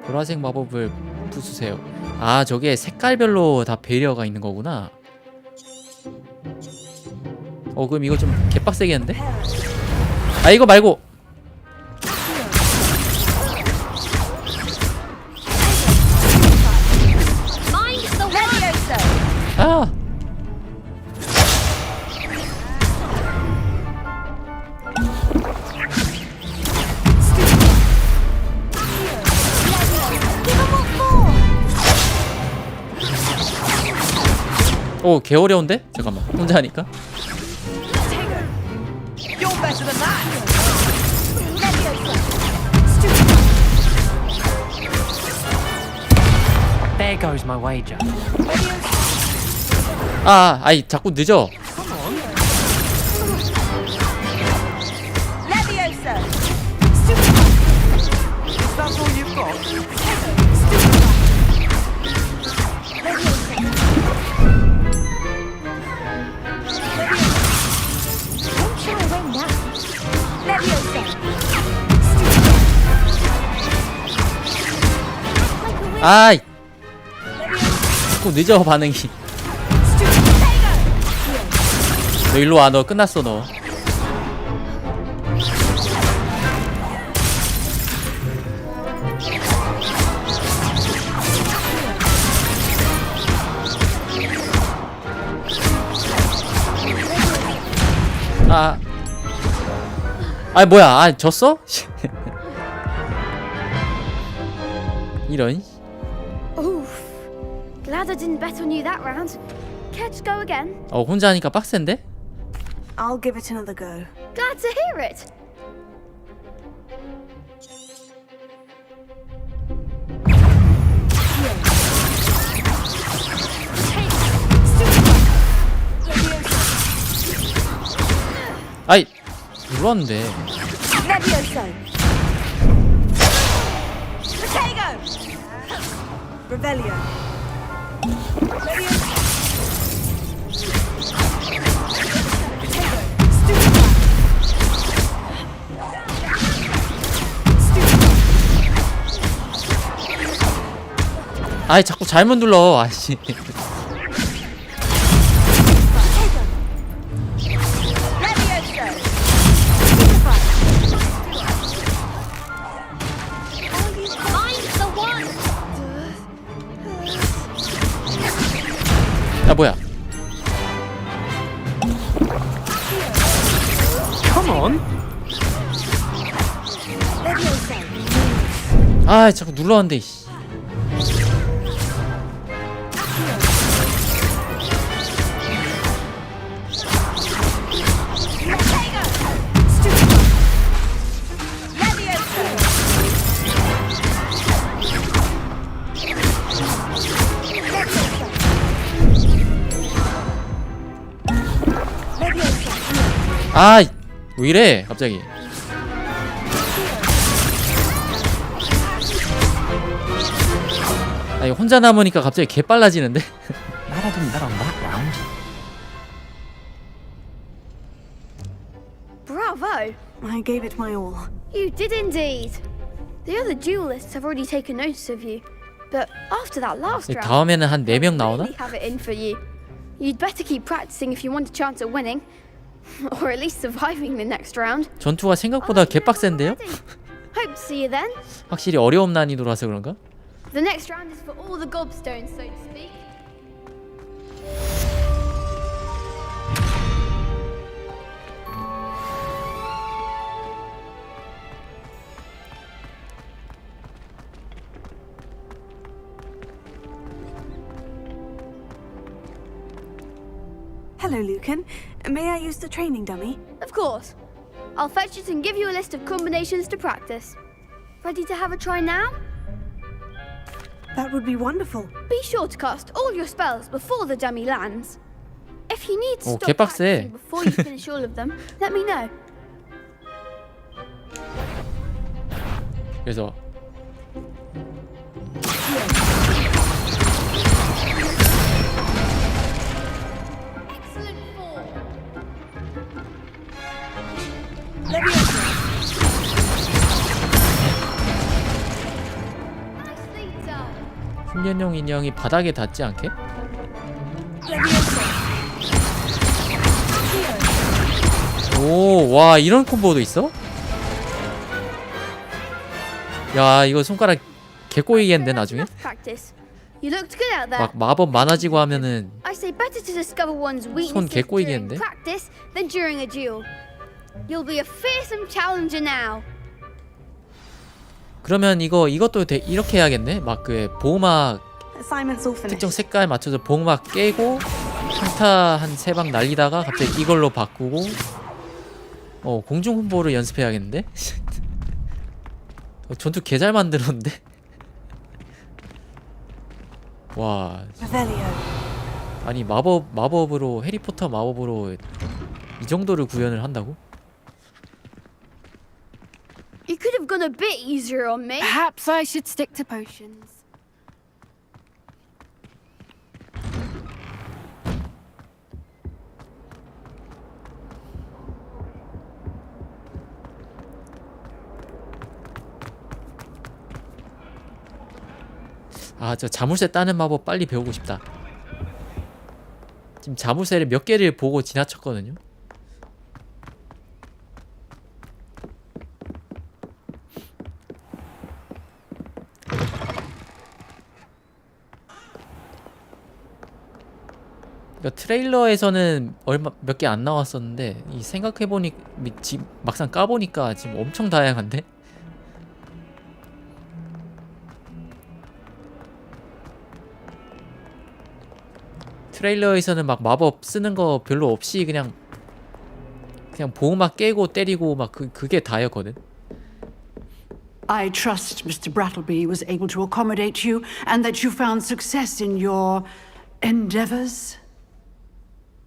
[SPEAKER 1] 보라색 마법을 부수세요. 아 저게 색깔별로 다 배리어가 있는 거구나. 그럼 이거 좀 개빡세겠는데? 아 이거 말고 아 오, 개 어려운데? 잠깐만, 혼자 하니까.
[SPEAKER 7] You're better than that.
[SPEAKER 9] There goes my wager.
[SPEAKER 1] 아이 자꾸 늦어.
[SPEAKER 7] Leviosa. Is that all you've got?
[SPEAKER 1] 아이 자꾸 늦어 반응이. 너 일로 와. 너 끝났어 너. 뭐야 졌어? 이런.
[SPEAKER 8] Oof. Glad I didn't bet on you that round. Care to go again?
[SPEAKER 1] 혼자 하니까 빡센데?
[SPEAKER 3] I'll give it another go.
[SPEAKER 8] Glad to hear it.
[SPEAKER 1] 아이 눌렀는데.
[SPEAKER 2] Levioso. Protego. Revelio.
[SPEAKER 1] 아이 자꾸 잘못 눌러. 아씨. 야 뭐야?
[SPEAKER 9] Come on.
[SPEAKER 1] 아 자꾸 눌렀는데 이씨. 왜 이래 갑자기. 아니 혼자 남으니까 갑자기 개 빨라지는데.
[SPEAKER 9] Glad I didn't bet on that round.
[SPEAKER 8] Bravo.
[SPEAKER 3] I gave it my all.
[SPEAKER 8] You did indeed. The other duelists have already taken notice of you. But after that last round,
[SPEAKER 1] 다음에는 한 4명 나오나?
[SPEAKER 8] really have it in for you. You'd better keep practicing if you want a chance at winning. Or at least surviving the next round.
[SPEAKER 1] 전투가 생각보다 개빡센데요?
[SPEAKER 8] Hope to see you then.
[SPEAKER 1] 확실히 어려움 난이도라서 그런가?
[SPEAKER 8] The next round is for all the gobstones, so to speak.
[SPEAKER 3] Hello, Lucan. May I use the training dummy?
[SPEAKER 8] Of course. I'll fetch it and give you a list of combinations to practice. Ready to have a try now?
[SPEAKER 3] That would be wonderful.
[SPEAKER 8] Be sure to cast all your spells before the dummy lands. If you need to
[SPEAKER 1] 오,
[SPEAKER 8] stop
[SPEAKER 1] 개빡세.
[SPEAKER 8] practicing before you finish all of them, let me know.
[SPEAKER 1] 그래서
[SPEAKER 10] Excellent form.
[SPEAKER 8] Nicely done.
[SPEAKER 1] 훈련용 인형이 바닥에 닿지 않게? 오, 와, 이런 콤보도 있어? 야, 이거 손가락 개꼬이겠는데 나중에?
[SPEAKER 8] Practice. You looked good out there.
[SPEAKER 1] 막 마법 많아지고 하면은
[SPEAKER 8] I say better to discover one's
[SPEAKER 1] 손
[SPEAKER 8] weaknesses during
[SPEAKER 1] 개꼬이겠는데?
[SPEAKER 8] practice than during a duel. You'll be a fearsome challenger now.
[SPEAKER 1] 그러면 이것도 이렇게 해야겠네? 막 그 보호막
[SPEAKER 3] Assignment's all finished.
[SPEAKER 1] 특정 색깔 맞춰서 보호막 깨고 한타 한 3방 날리다가 갑자기 이걸로 바꾸고 공중 콤보를 연습해야겠는데? 전투 개 잘 만들었는데? 와,
[SPEAKER 3] Revelio.
[SPEAKER 1] 아니 마법으로 해리포터 마법으로 이 정도를 구현을 한다고?
[SPEAKER 8] You could have gone a bit easier on me.
[SPEAKER 10] Perhaps I should stick to potions.
[SPEAKER 1] 아, 저 자물쇠 따는 마법 빨리 배우고 싶다. 지금 자물쇠를 몇 개를 보고 지나쳤거든요. 그러니까 트레일러에서는 몇 개 안 나왔었는데 이 생각해보니 막상 까보니까 지금 엄청 다양한데? 트레일러에서는 막 마법 쓰는 거 별로 없이 그냥 보호막 깨고 때리고 막 그게 다였거든.
[SPEAKER 6] I trust Mr. Brattleby was able to accommodate you and that you found success in your endeavors.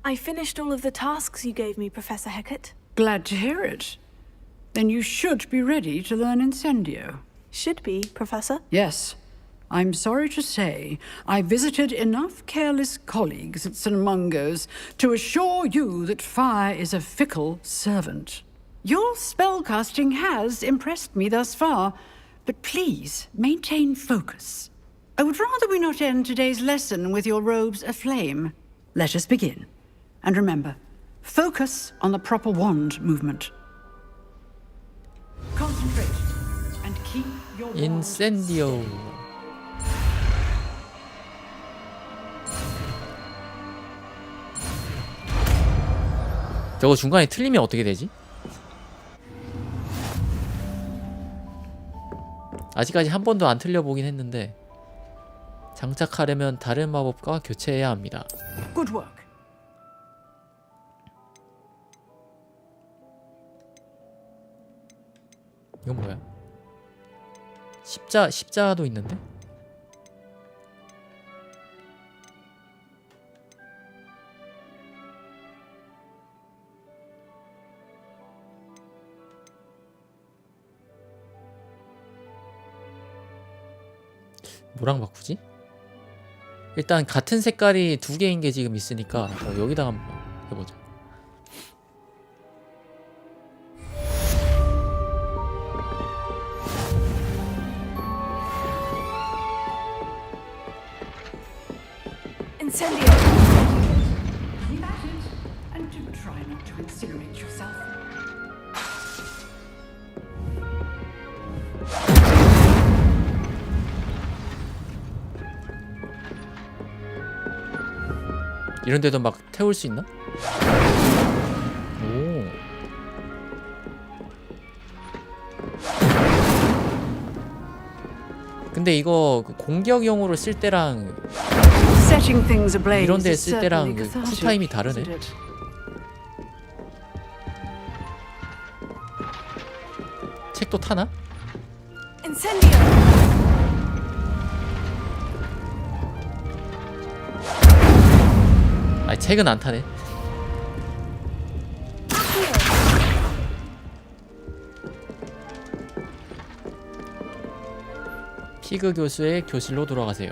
[SPEAKER 3] I finished all of the tasks you gave me, Professor Hecat.
[SPEAKER 6] Glad to hear it. Then you should be ready to learn Incendio.
[SPEAKER 3] Should be, Professor.
[SPEAKER 6] Yes. I'm sorry to say, I visited enough careless colleagues at St. Mungo's to assure you that fire is a fickle servant. Your spellcasting has impressed me thus far, but please maintain focus. I would rather we not end today's lesson with your robes aflame. Let us begin. And remember, focus on the proper wand movement. Concentrate and keep your wand
[SPEAKER 1] 인센디오. 저거 중간에 틀리면 어떻게 되지? 아직까지 한 번도 안 틀려보긴 했는데 장착하려면 다른 마법과 교체해야 합니다.
[SPEAKER 6] Good work.
[SPEAKER 1] 이건 뭐야? 십자도 있는데? 뭐랑 바꾸지? 일단 같은 색깔이 2개인 게 지금 있으니까 여기다가 한번 해보자.
[SPEAKER 3] Incendio.
[SPEAKER 6] Keep at it, and do try not to incinerate yourself.
[SPEAKER 1] 이런 데도 막 태울 수 있나? 오. 근데 이거 그 공격용으로 쓸 때랑
[SPEAKER 6] Setting things ablaze
[SPEAKER 1] 이런 데
[SPEAKER 6] is
[SPEAKER 1] 쓸 때랑
[SPEAKER 6] certainly
[SPEAKER 1] 그
[SPEAKER 6] cathartic,
[SPEAKER 1] 쿨타임이 다르네.
[SPEAKER 6] isn't it?
[SPEAKER 1] 책도 타나?
[SPEAKER 2] Incendio!
[SPEAKER 1] 아니 책은 안 타네. 피그 교수의 교실로 돌아가세요.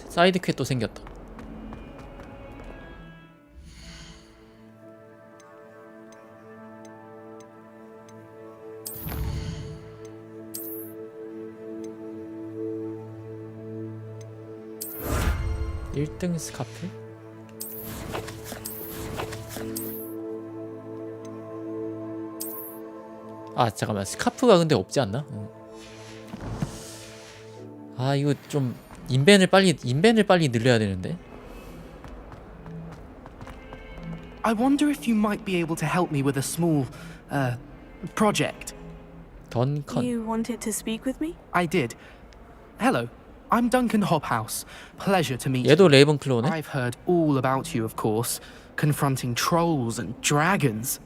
[SPEAKER 1] 사이드 퀘 또 생겼다. (1등) 스카프? 아 잠깐만, 스카프가 근데 없지 않나? 아 이거 좀 인벤을 빨리 늘려야 되는데.
[SPEAKER 11] I wonder if you might be able to help me with a small, project.
[SPEAKER 1] 던컨.
[SPEAKER 3] You wanted to speak with me?
[SPEAKER 11] I did. Hello, I'm Duncan Hobhouse. Pleasure to meet you.
[SPEAKER 1] 얘도 레이븐클로우네.
[SPEAKER 11] I've heard all about you, of course, confronting trolls and dragons.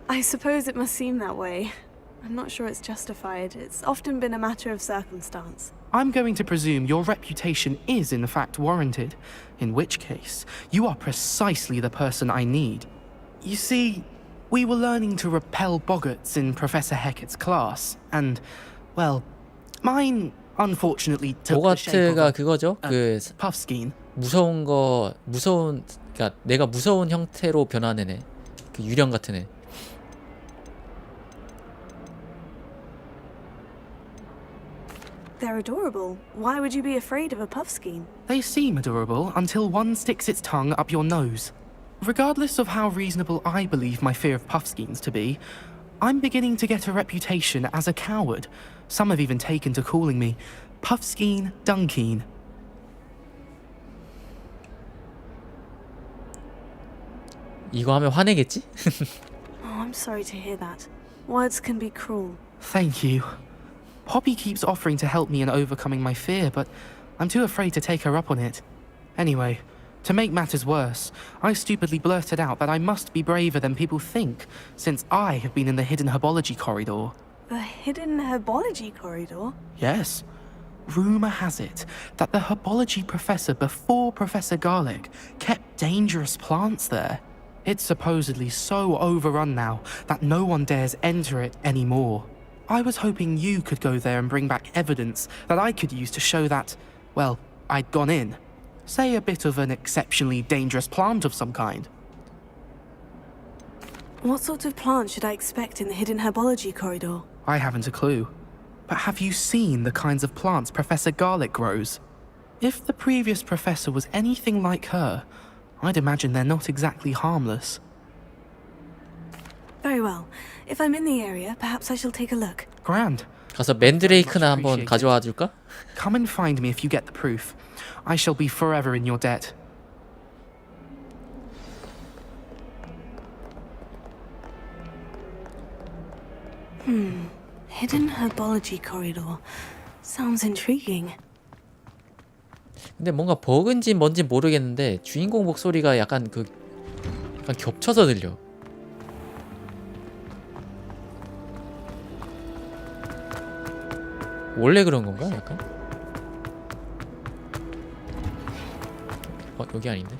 [SPEAKER 3] I suppose it must seem that way. I'm not sure it's justified. It's often been a matter of circumstance.
[SPEAKER 11] I'm going to presume your reputation is in fact warranted, in which case, you are precisely the person I need. You see, we were learning to repel boggarts in Professor Hecat's class, and, well, mine unfortunately took the shape
[SPEAKER 1] 호가트가
[SPEAKER 11] of
[SPEAKER 1] 그거죠. 그
[SPEAKER 11] puffskein.
[SPEAKER 1] 그러니까 내가 무서운 형태로 변하는 애. 그 유령 같은 애.
[SPEAKER 3] They're adorable. Why would you be afraid of a puffskein?
[SPEAKER 11] They seem adorable until one sticks its tongue up your nose. Regardless of how reasonable I believe my fear of puffskeins to be, I'm beginning to get a reputation as a coward. Some have even taken to calling me Puffskein Dunkeen.
[SPEAKER 1] 이거 하면 화내겠지?
[SPEAKER 3] Oh, I'm sorry to hear that. Words can be cruel.
[SPEAKER 11] Thank you. Poppy keeps offering to help me in overcoming my fear, but I'm too afraid to take her up on it. Anyway, to make matters worse, I stupidly blurted out that I must be braver than people think, since I have been in the hidden herbology corridor.
[SPEAKER 3] The hidden herbology corridor?
[SPEAKER 11] Yes. Rumour has it that the herbology professor before Professor Garlic kept dangerous plants there. It's supposedly so overrun now that no one dares enter it anymore. I was hoping you could go there and bring back evidence that I could use to show that, well, I'd gone in. Say a bit of an exceptionally dangerous plant of some kind.
[SPEAKER 3] What sort of plant should I expect in the hidden herbology corridor?
[SPEAKER 11] I haven't a clue. But have you seen the kinds of plants Professor Garlic grows? If the previous professor was anything like her, I'd imagine they're not exactly harmless.
[SPEAKER 3] Very well. If I'm in the area, perhaps I shall take a look.
[SPEAKER 11] Grand.
[SPEAKER 1] 가서 맨드레이크나 한번 가져와 줄까?
[SPEAKER 11] Come and find me if you get the proof. I shall be forever in your debt.
[SPEAKER 3] Hidden herbology corridor. Sounds intriguing.
[SPEAKER 1] 근데 뭔가 버그인지 뭔지 모르겠는데 주인공 목소리가 약간 겹쳐서 들려. 원래 그런 건가? 약간? 여기 아닌데?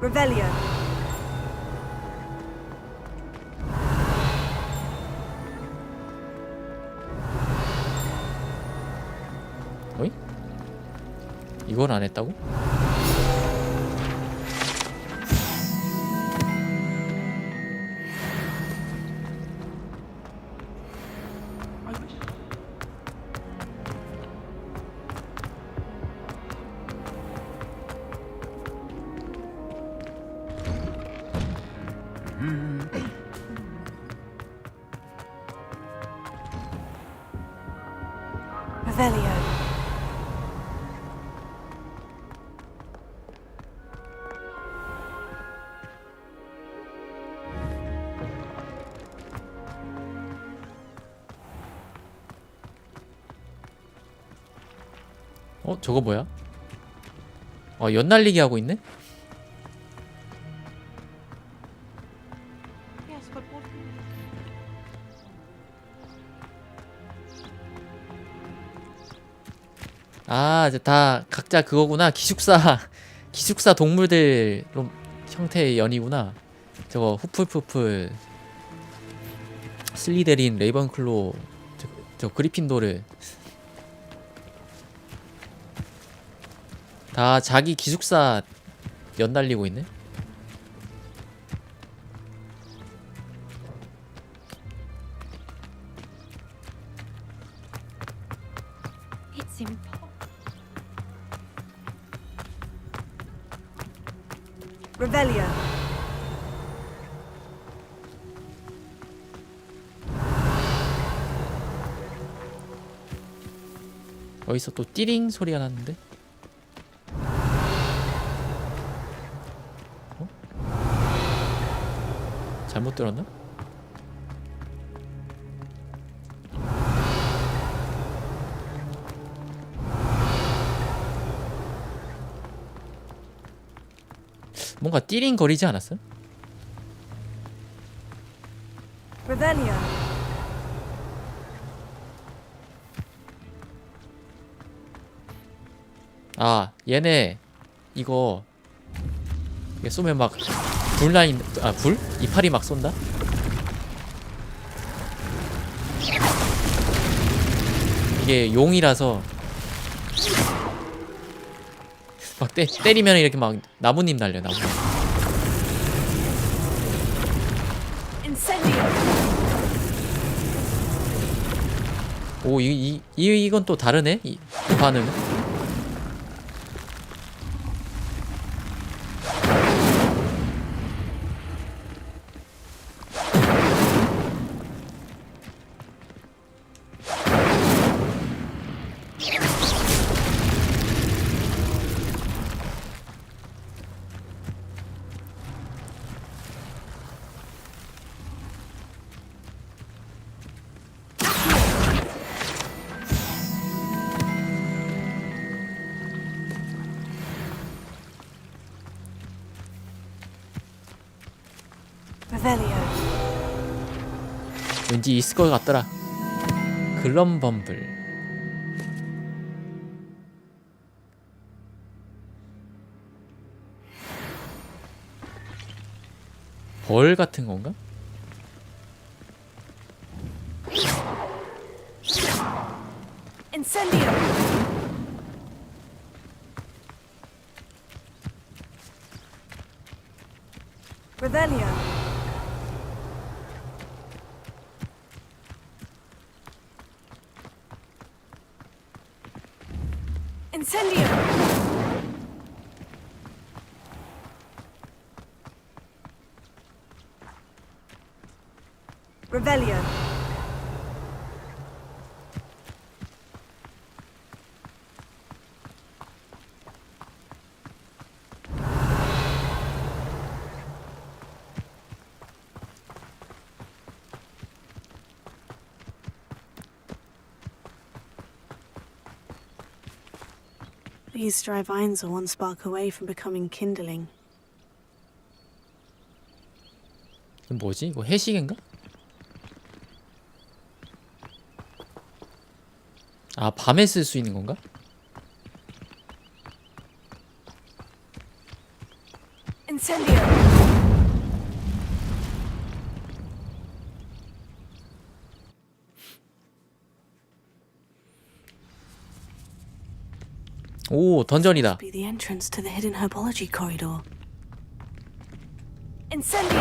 [SPEAKER 2] Revelio.
[SPEAKER 1] 어이? 이걸 안 했다고?
[SPEAKER 3] Revelio.
[SPEAKER 1] 저거 뭐야? 연날리기 하고 있네? 이제 다 각자 그거구나. 기숙사 동물들 형태의 연이구나. 저거 후플푸플, 슬리데린, 레이번클로, 저 그리핀도르 다 자기 기숙사 연달리고 있네.
[SPEAKER 10] It's impossible.
[SPEAKER 2] Revelio.
[SPEAKER 1] 어디서 또 띠링 소리가 났는데? 잘못 들었나? 뭔가 띠링 거리지 않았어?
[SPEAKER 2] Revelio.
[SPEAKER 1] 얘네 이거 쏘면 막 불라인 불? 이파리 막 쏜다? 이게 용이라서 막 때리면 이렇게 막 나뭇잎 날려. 나뭇잎.
[SPEAKER 2] Incendio.
[SPEAKER 1] 이건 또 다르네. 이 반응.
[SPEAKER 2] Revelio.
[SPEAKER 1] 왠지 있을 것 같더라. 글럼범블. 벌 같은 건가?
[SPEAKER 2] Incendio. Revelio. Incendio. Revelio.
[SPEAKER 3] These dry vines are one spark away from becoming kindling.
[SPEAKER 1] 이거 뭐지? 이거 해시계인가? 밤에 쓸 수 있는 건가?
[SPEAKER 2] Incendio.
[SPEAKER 1] 오, 던전이다.
[SPEAKER 3] Be the entrance to the hidden herbology corridor.
[SPEAKER 2] Incendio.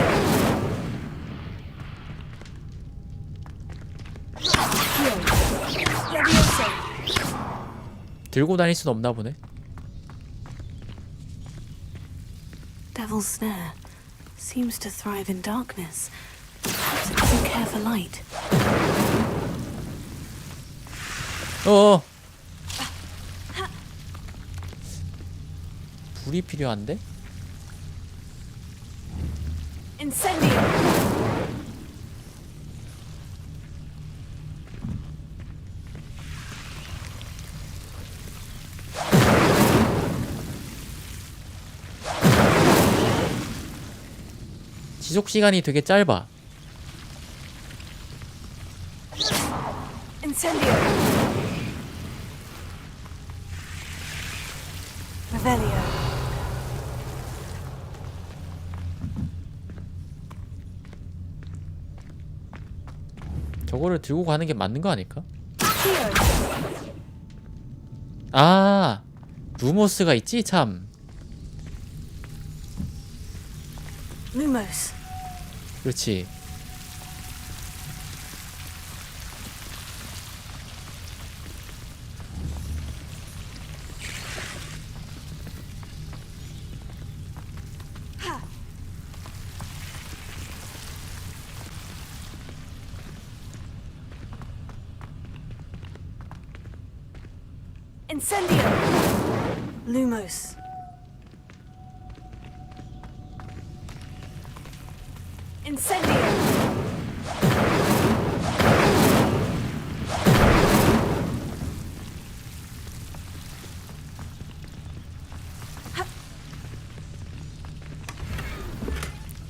[SPEAKER 2] Levioso.
[SPEAKER 1] 들고 다닐 순 없나 보네.
[SPEAKER 3] Devil's snare seems to thrive in darkness. Perhaps it doesn't care for light.
[SPEAKER 1] 불이 필요한데?
[SPEAKER 2] Incendio.
[SPEAKER 1] 지속 시간이 되게 짧아.
[SPEAKER 2] Incendio. Revelio.
[SPEAKER 1] 저거를 들고 가는 게 맞는 거 아닐까?
[SPEAKER 2] Accio.
[SPEAKER 1] 아, 루모스가 있지 참.
[SPEAKER 2] Lumos.
[SPEAKER 1] 그렇지.
[SPEAKER 2] Incendio. Lumos. Incendio.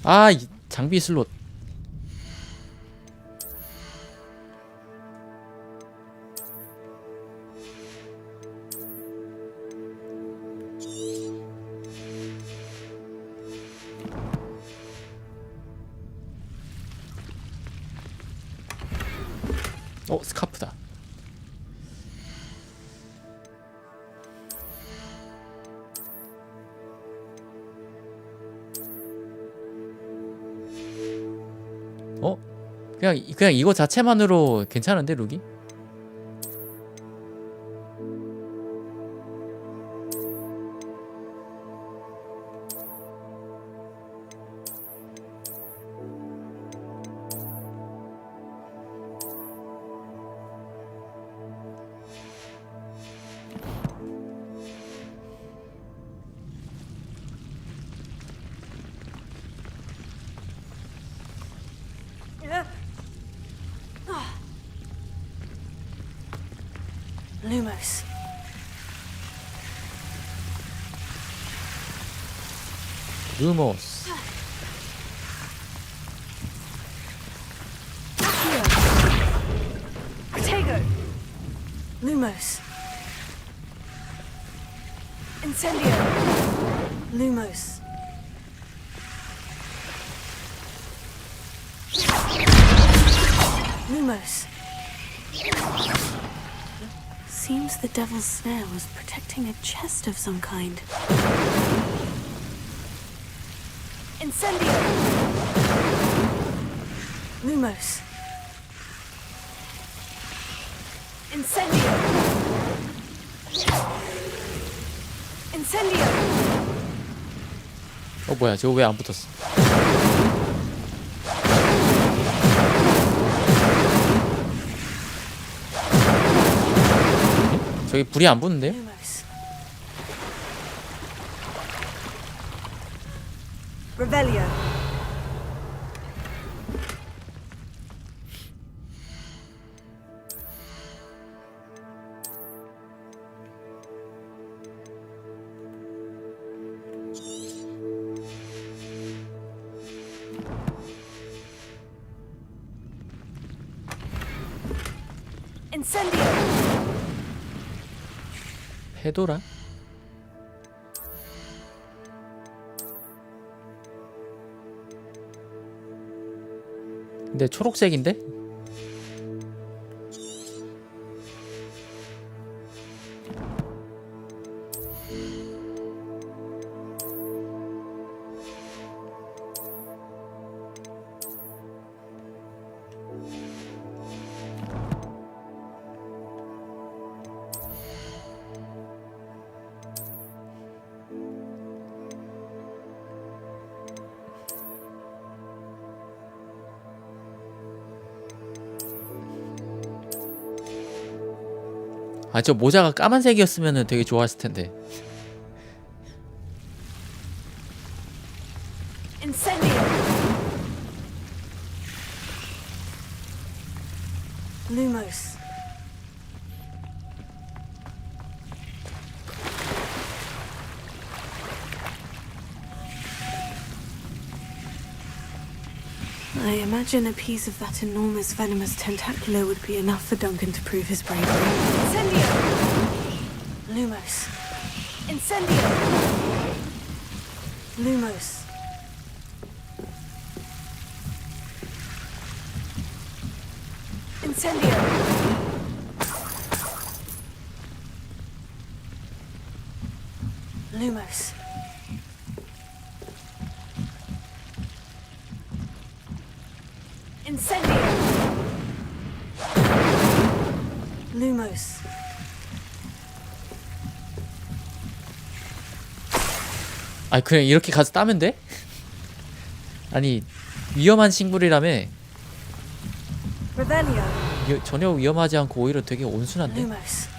[SPEAKER 1] 아, 이 장비 슬롯. 스카프다. 그냥 이거 자체만으로 괜찮은데 룩이?
[SPEAKER 2] Lumos.
[SPEAKER 1] 루모스.
[SPEAKER 2] Protego. Lumos. Incendio. Lumos. Lumos.
[SPEAKER 3] Seems the devil's snare was protecting a chest of some kind.
[SPEAKER 2] Incendio. Lumos. Incendio. Incendio.
[SPEAKER 1] 뭐야, 저거 왜 안 붙었어? 저기 불이 안 붙는데요?
[SPEAKER 2] Lumos. Revelio. Incendio.
[SPEAKER 1] 페도라? 근데 초록색인데? 아, 저 모자가 까만색이었으면 되게 좋아했을 텐데.
[SPEAKER 2] Incendio. Lumos.
[SPEAKER 3] I imagine a piece of that enormous venomous tentacula would be enough for Duncan to prove his bravery.
[SPEAKER 2] Incendio!
[SPEAKER 3] Lumos.
[SPEAKER 2] Incendio!
[SPEAKER 3] Lumos.
[SPEAKER 2] Incendio!
[SPEAKER 3] Lumos.
[SPEAKER 2] Incendio!
[SPEAKER 3] Lumos.
[SPEAKER 1] 아니 그냥 이렇게 가서 따면 돼? 아니 위험한 식물이라며.
[SPEAKER 2] Revelio!
[SPEAKER 1] 전혀 위험하지 않고 오히려 되게 온순한데?
[SPEAKER 3] Lumos.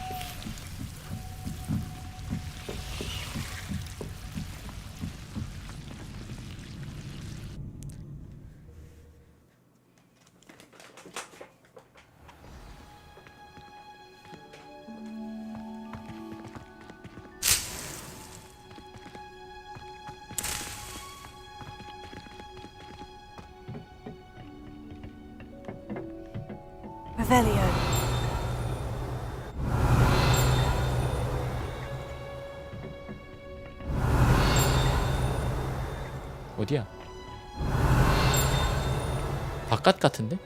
[SPEAKER 2] Revelio!
[SPEAKER 1] 어디야? 바깥 같은데?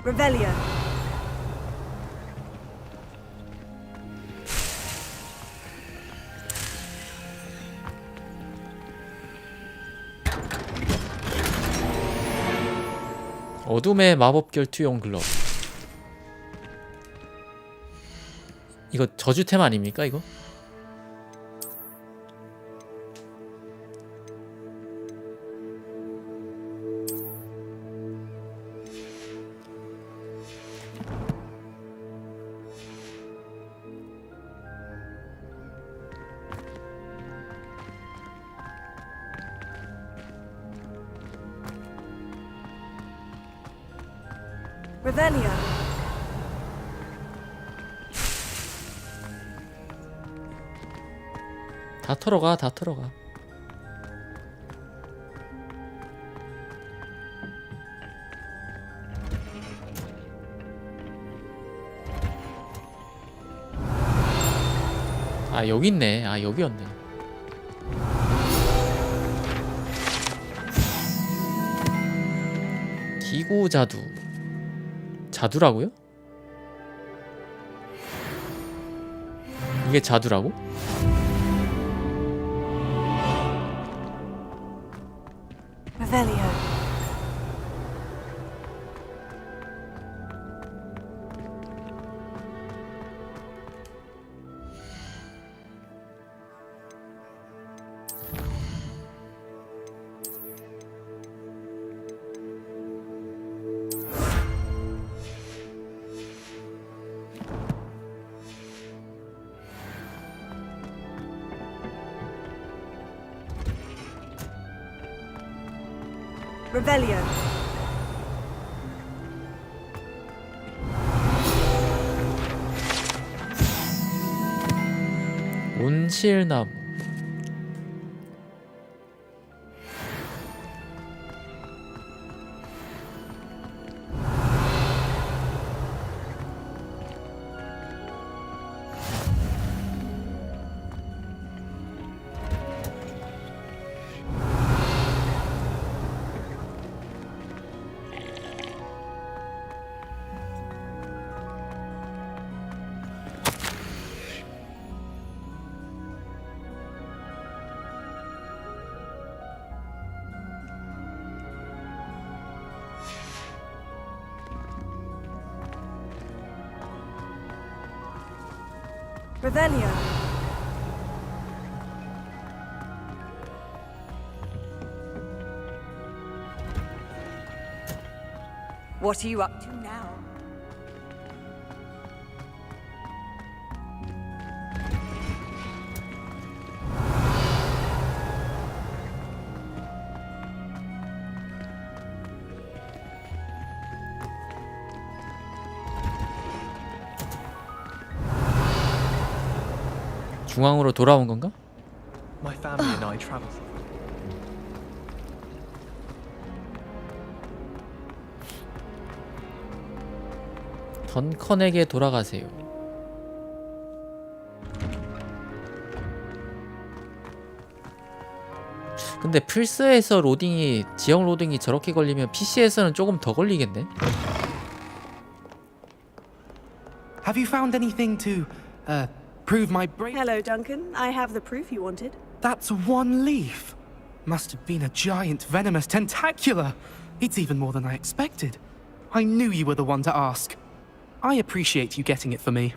[SPEAKER 2] Revelio!
[SPEAKER 1] 어둠의 마법 결투용 글러브. 이거 저주템 아닙니까 이거?
[SPEAKER 2] Revelio!
[SPEAKER 1] 다 털어가, 다 털어가. 아 여기 있네. 아 여기였네. 기구 자두. 자두라고요? 이게 자두라고?
[SPEAKER 2] Revelio! Revelio!
[SPEAKER 1] 온실나무.
[SPEAKER 2] Revelio! What are you up to now?
[SPEAKER 1] 중앙으로 돌아온 건가?
[SPEAKER 9] My family and I travel.
[SPEAKER 1] 던컨에게 돌아가세요. 근데 플스에서 로딩이 지역 로딩이 저렇게 걸리면 PC에서는 조금 더 걸리겠네.
[SPEAKER 11] Have you found anything to, prove my brain?
[SPEAKER 2] Hello, Duncan. I have the proof you wanted.
[SPEAKER 11] That's one leaf. Must have been a giant venomous tentacula. It's even more than I expected. I knew you were the one to ask. I appreciate you getting it for me.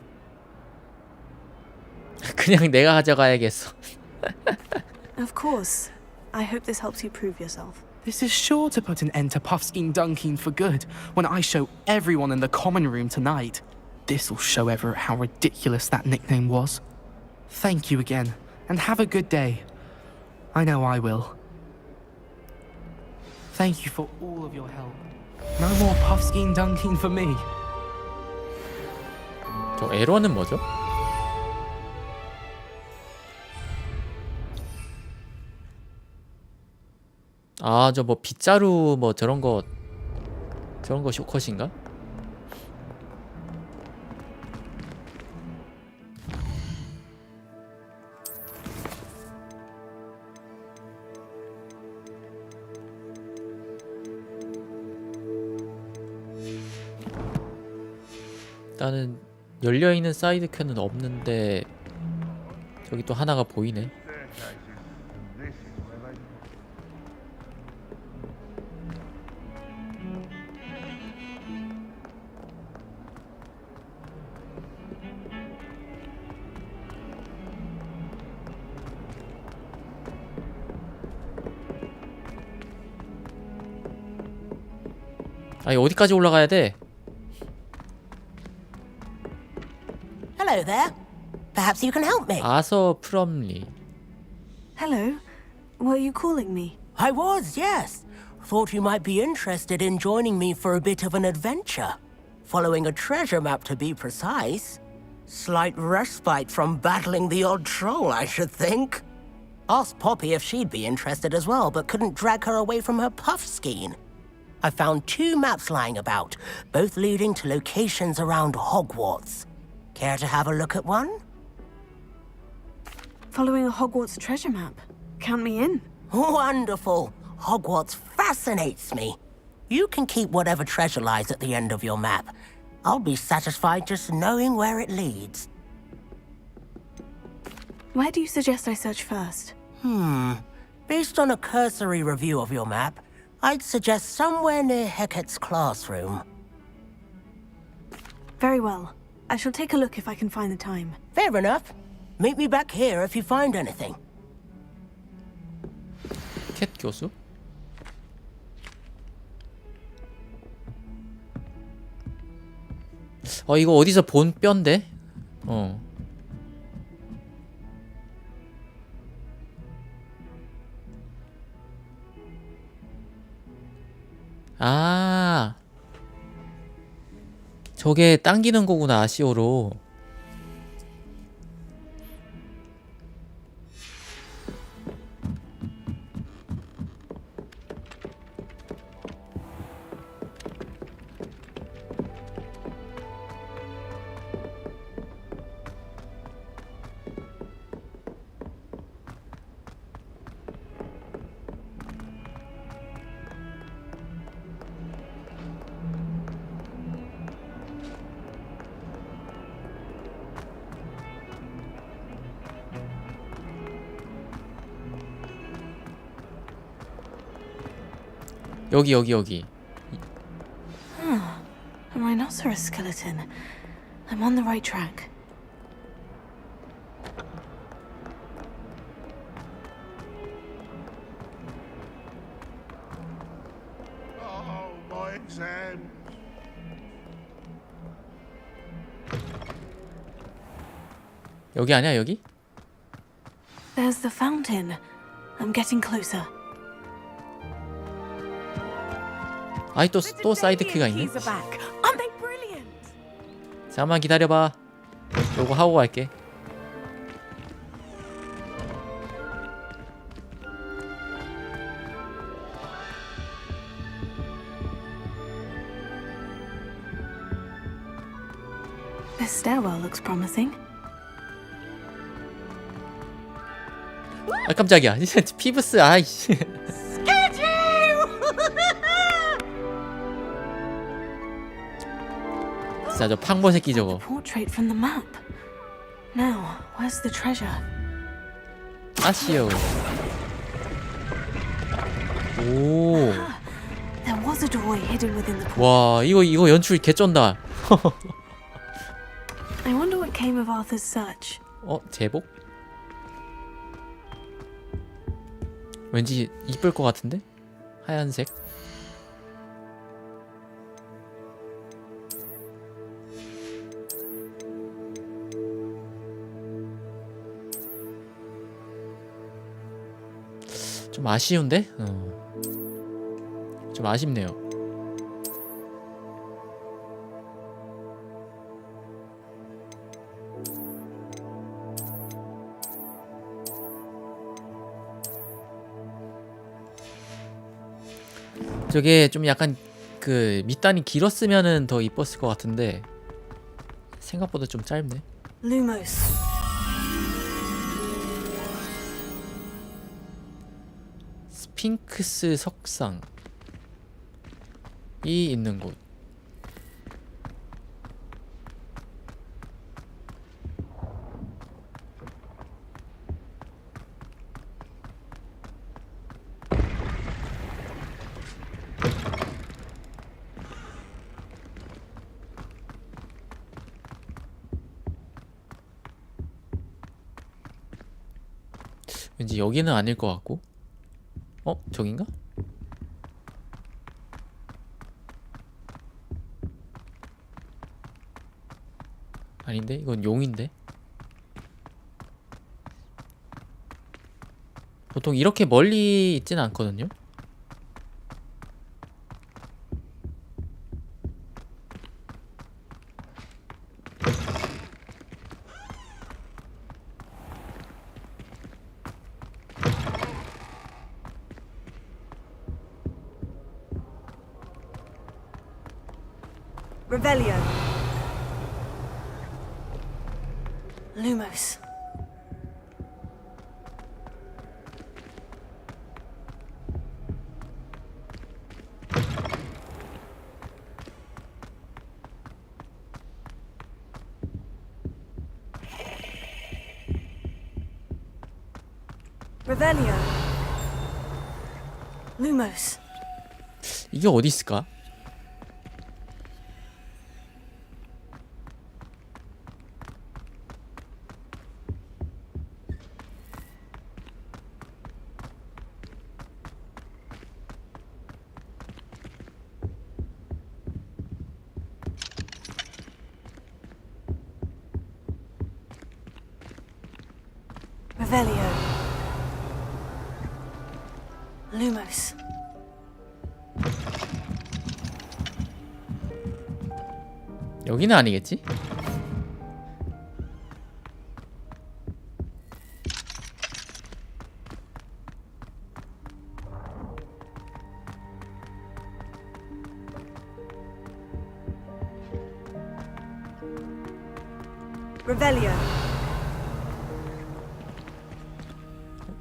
[SPEAKER 1] 그냥 내가 가져가야겠어.
[SPEAKER 3] Of course. I hope this helps you prove yourself.
[SPEAKER 11] This is sure to put an end to Puffskein Dunkin for good when I show everyone in the common room tonight. This'll show Everett how ridiculous that nickname was. Thank you again, and have a good day. I know I will. Thank you for all of your help. No more Puffskein Dunkin for me.
[SPEAKER 1] 저 에러는 뭐죠? 아, 저 뭐 빗자루 뭐 저런 거 쇼컷인가? 일단은 열려있는 사이드 큐는 없는데 저기 또 하나가 보이네. 아니 어디까지 올라가야 돼?
[SPEAKER 7] Hello there. Perhaps you can help me.
[SPEAKER 1] 아서 프롬리.
[SPEAKER 3] Hello. Were you calling me?
[SPEAKER 7] I was, yes. Thought you might be interested in joining me for a bit of an adventure. Following a treasure map, to be precise. Slight respite from battling the odd troll, I should think. Asked Poppy if she'd be interested as well, but couldn't drag her away from her puff skein. I found 2 maps lying about, both leading to locations around Hogwarts. Care to have a look at one?
[SPEAKER 3] Following a Hogwarts treasure map. Count me in.
[SPEAKER 7] Wonderful. Hogwarts fascinates me. You can keep whatever treasure lies at the end of your map. I'll be satisfied just knowing where it leads.
[SPEAKER 3] Where do you suggest I search first?
[SPEAKER 7] Based on a cursory review of your map, I'd suggest somewhere near Hecat's classroom.
[SPEAKER 3] Very well. I shall take a look if I can find the time.
[SPEAKER 7] Fair enough. Meet me back here if you find anything.
[SPEAKER 1] 캣 교수? 이거 어디서 본 뼈인데? 아, 저게 당기는 거구나, 아시오로. 여기.
[SPEAKER 3] A rhinoceros skeleton. I'm on the right track.
[SPEAKER 12] Oh, my exams.
[SPEAKER 1] 여기 아니야, 여기?
[SPEAKER 3] There's the fountain. I'm getting closer.
[SPEAKER 1] 아이, 또 사이드키가 있네.
[SPEAKER 2] Keys are back. Aren't they brilliant?
[SPEAKER 1] 잠깐만 기다려봐. 요거 하고 갈게.
[SPEAKER 3] This stairwell looks promising.
[SPEAKER 1] 아 깜짝이야. 피브스 아이씨.
[SPEAKER 7] Scared you!
[SPEAKER 1] 진짜 저 팡보 새끼 저거.
[SPEAKER 3] Portrait from the map. Now, where's the treasure?
[SPEAKER 1] 아시오. 오.
[SPEAKER 3] There was a doorway hidden within the portal.
[SPEAKER 1] 와 이거 연출 개쩐다.
[SPEAKER 3] I wonder what came of Arthur's search.
[SPEAKER 1] 제복? 왠지 이쁠 것 같은데? 하얀색. 좀 아쉬운데? 좀 아쉽네요. 저게 좀 약간 그 밑단이 길었으면은 더 이뻤을 것 같은데 생각보다 좀 짧네.
[SPEAKER 2] Lumos.
[SPEAKER 1] 스핑크스 석상이 있는 곳. 왠지 여기는 아닐 것 같고. 저긴가? 아닌데? 이건 용인데? 보통 이렇게 멀리 있진 않거든요?
[SPEAKER 2] Revelio. Lumos. Revelio. Lumos.
[SPEAKER 1] 이게 어디 있을까?
[SPEAKER 2] Revelio. Lumos.
[SPEAKER 1] 여기는 아니겠지?
[SPEAKER 2] Revelio.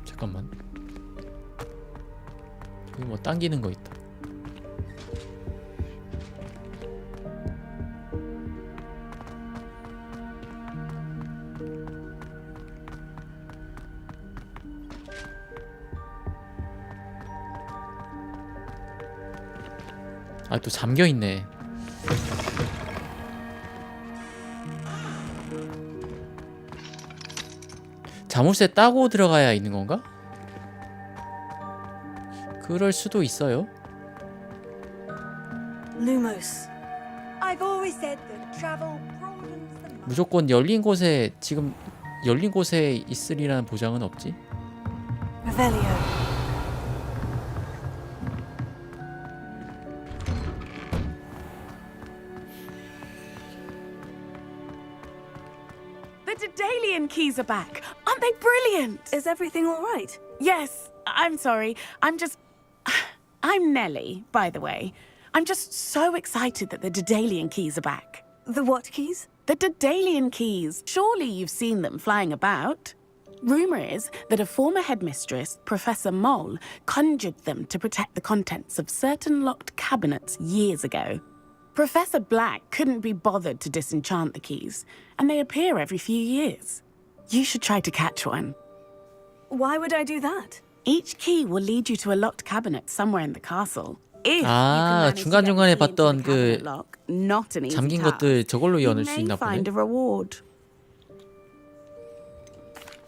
[SPEAKER 1] 잠깐만. 여기 뭐 당기는 거 있다. 아, 또 잠겨 있네. 자물쇠 따고 들어가야 있는 건가? 그럴 수도 있어요.
[SPEAKER 2] Lumos. I've always said that travel broadens the mind.
[SPEAKER 1] 무조건 열린 곳에 지금 열린 곳에 있으리라는 보장은 없지.
[SPEAKER 2] Revelio.
[SPEAKER 13] The Daedalian keys are back. Aren't they brilliant?
[SPEAKER 2] Is everything all right?
[SPEAKER 13] Yes, I'm sorry. I'm Nellie, by the way. I'm just so excited that the Daedalian keys are back.
[SPEAKER 2] The what keys?
[SPEAKER 13] The Daedalian keys. Surely you've seen them flying about. Rumor is that a former headmistress, Professor Mole, conjured them to protect the contents of certain locked cabinets years ago. Professor Black couldn't be bothered to disenchant the keys, and they appear every few years. You should try to catch one.
[SPEAKER 2] Why would I do that?
[SPEAKER 13] Each key will lead you to a locked cabinet somewhere in the castle. If
[SPEAKER 1] 아, 중간중간에 봤던 그
[SPEAKER 13] not an easy
[SPEAKER 1] 잠긴
[SPEAKER 13] task,
[SPEAKER 1] 것들 저걸로
[SPEAKER 13] you
[SPEAKER 1] 연을 수
[SPEAKER 13] may
[SPEAKER 1] 있나 보네.
[SPEAKER 13] find a reward.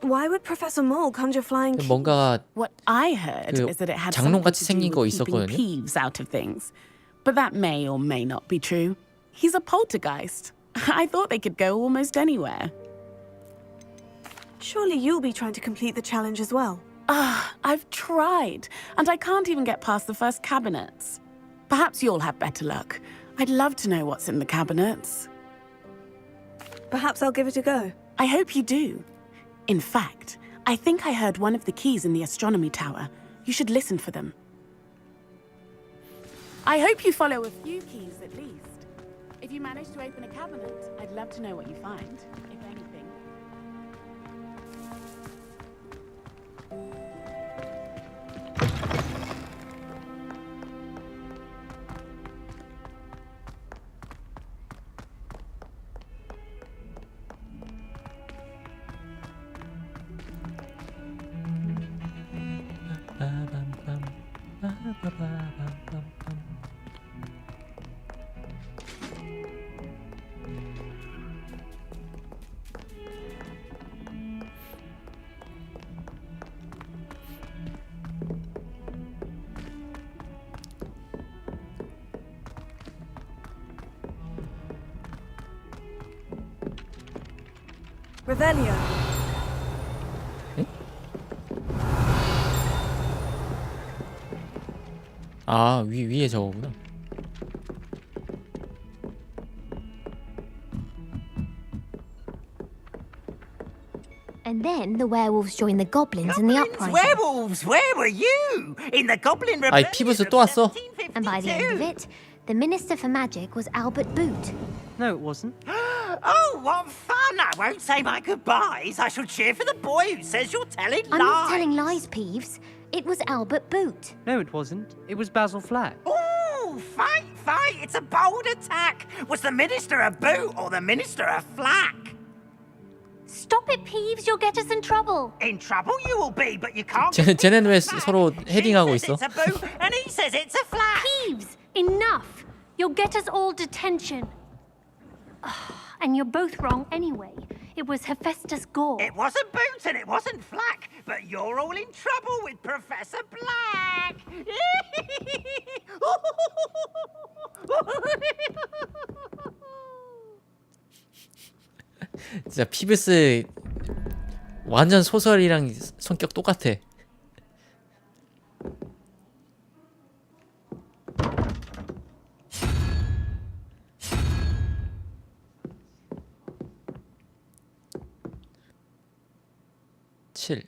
[SPEAKER 2] Why would Professor Mole conjure flying keys?
[SPEAKER 1] 뭔가
[SPEAKER 13] What I heard
[SPEAKER 1] 그
[SPEAKER 13] is that it had
[SPEAKER 1] 장롱같이
[SPEAKER 13] something
[SPEAKER 1] 생긴
[SPEAKER 13] to
[SPEAKER 1] 거
[SPEAKER 13] do with keeping
[SPEAKER 1] 있었거든요.
[SPEAKER 13] peeves out of things. But that may or may not be true. He's a poltergeist. I thought they could go almost anywhere.
[SPEAKER 2] Surely you'll be trying to complete the challenge as well.
[SPEAKER 13] I've tried, and I can't even get past the first cabinets. Perhaps you'll have better luck. I'd love to know what's in the cabinets.
[SPEAKER 2] Perhaps I'll give it a go.
[SPEAKER 13] I hope you do. In fact, I think I heard one of the keys in the astronomy tower. You should listen for them. I hope you follow a few keys at least. If you manage to open a cabinet, I'd love to know what you find, if anything.
[SPEAKER 2] Revelio.
[SPEAKER 1] 아, 위에 저거구나.
[SPEAKER 5] And then the werewolves joined the goblins in the uprising.
[SPEAKER 7] Werewolves, where were you? In the Goblin
[SPEAKER 1] 아이,
[SPEAKER 7] Rebellion
[SPEAKER 1] 피부스
[SPEAKER 7] of
[SPEAKER 1] 또 왔어.
[SPEAKER 7] 1752.
[SPEAKER 5] And by the end of it, the Minister for Magic was Albert Boot.
[SPEAKER 9] No, it wasn't.
[SPEAKER 7] Oh, what fun! I won't say my goodbyes. I shall cheer for the boy who says you're telling
[SPEAKER 5] I'm
[SPEAKER 7] lies.
[SPEAKER 5] not telling lies, Peeves. It was Albert Boot.
[SPEAKER 9] No, it wasn't. It was Basil Flack.
[SPEAKER 7] Ooh, fight! It's a bold attack. Was the Minister a boot or the Minister a flack?
[SPEAKER 5] Stop it, Peeves. You'll get us in trouble.
[SPEAKER 7] In trouble you will be, but you can't.
[SPEAKER 1] 쟤는 왜 서로 헤딩하고 있어?
[SPEAKER 7] He says it's a boot and he says it's a flack.
[SPEAKER 5] Peeves, enough. You'll get us all detention. And you're both wrong anyway. It was Hephaestus Gore.
[SPEAKER 7] It wasn't boot and it wasn't flack, but you're all in trouble with Professor Black.
[SPEAKER 1] 진짜 피브스 완전 소설이랑 성격 똑같아. 칠.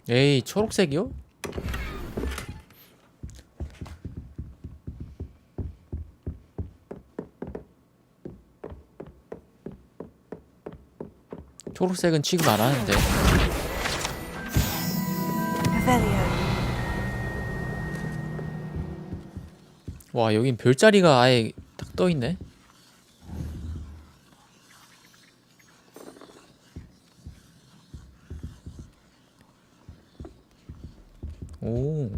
[SPEAKER 1] 에이, 초록색이요? 초록색은 취급 안 하는데.
[SPEAKER 2] Revelio.
[SPEAKER 1] 와, 여긴 별자리가 아예 딱 떠있네. 오.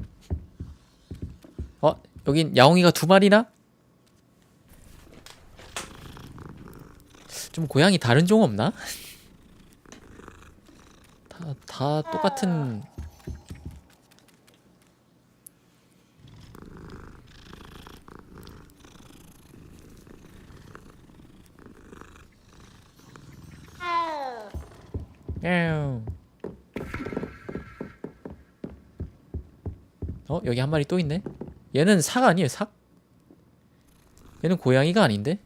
[SPEAKER 1] 여긴 야옹이가 2마리나? 좀 고양이 다른 종 없나? 다 똑같은. 야옹. 여기 한 마리 또 있네. 얘는 삭 아니에요, 삭? 얘는 고양이가 아닌데?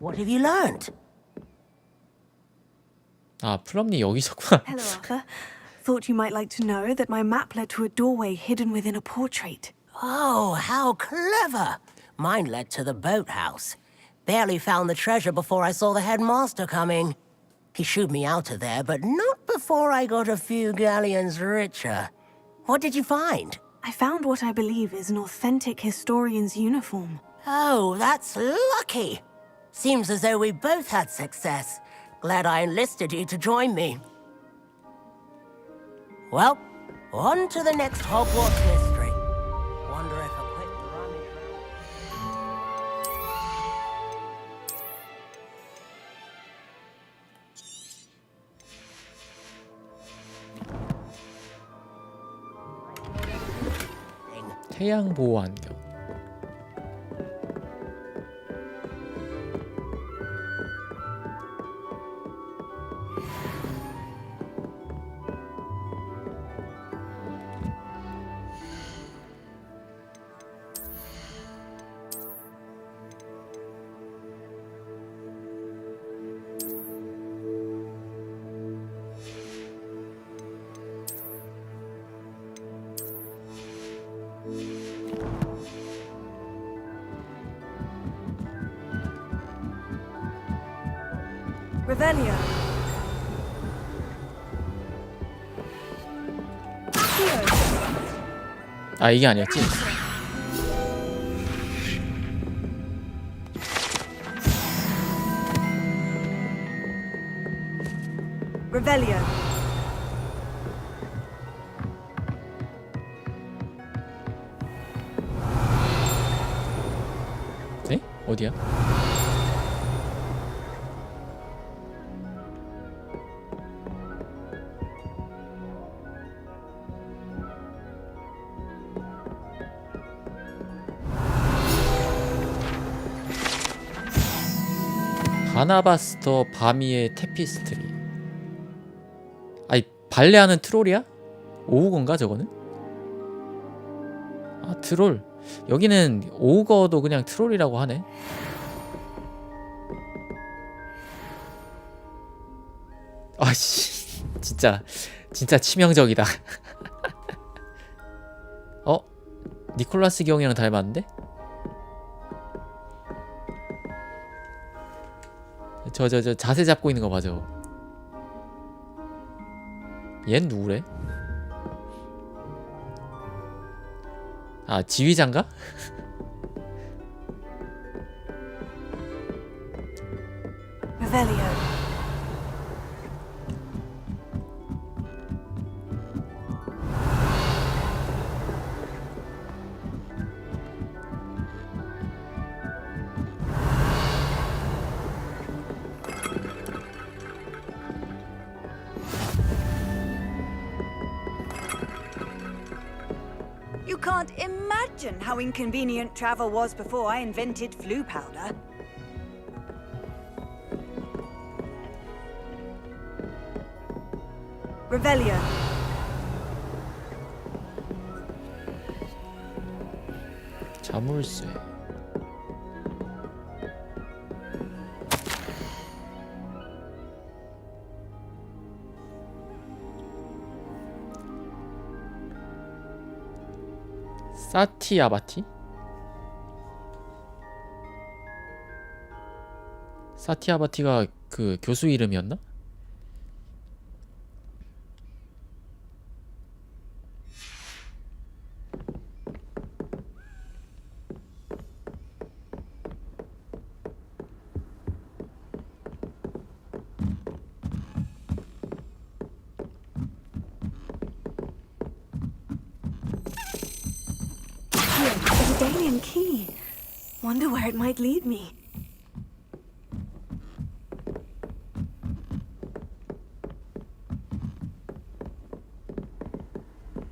[SPEAKER 7] What have you learned?
[SPEAKER 1] 아, 플럼니 여기 있었구나.
[SPEAKER 3] Hello, Arthur. Thought you might like to know that my map led to a doorway hidden within a portrait.
[SPEAKER 7] Oh, how clever! Mine led to the boathouse. Barely found the treasure before I saw the headmaster coming. He shooed me out of there, but not before I got a few galleons richer. What did you find?
[SPEAKER 3] I found what I believe is an authentic historian's uniform.
[SPEAKER 7] Oh, that's lucky. Seems as though we both had success. Glad I enlisted you to join me. Well, on to the next Hogwarts mystery. Wonder if a quick rummage...
[SPEAKER 1] 태양 보호 안경.
[SPEAKER 2] Revelio.
[SPEAKER 1] 아, 이게 아니었지?
[SPEAKER 2] Revelio.
[SPEAKER 1] 네? 어디야? 바나바스터 바미의 테피스트리. 아니, 발레하는 트롤이야? 오우건가 저거는? 아, 트롤. 여기는 오우거도 그냥 트롤이라고 하네. 아씨, 진짜 치명적이다. 니콜라스 경이랑 닮았는데? 저 자세 잡고 있는 거 봐, 저거. 얜 누구래? 아, 지휘자인가?
[SPEAKER 3] Revelio.
[SPEAKER 2] You can't imagine how inconvenient travel was before I invented flu powder. Revelio.
[SPEAKER 1] 자물쇠. 사티아바티? 사티아바티가 그 교수 이름이었나?
[SPEAKER 3] A Daedalian key. Wonder where it might lead me.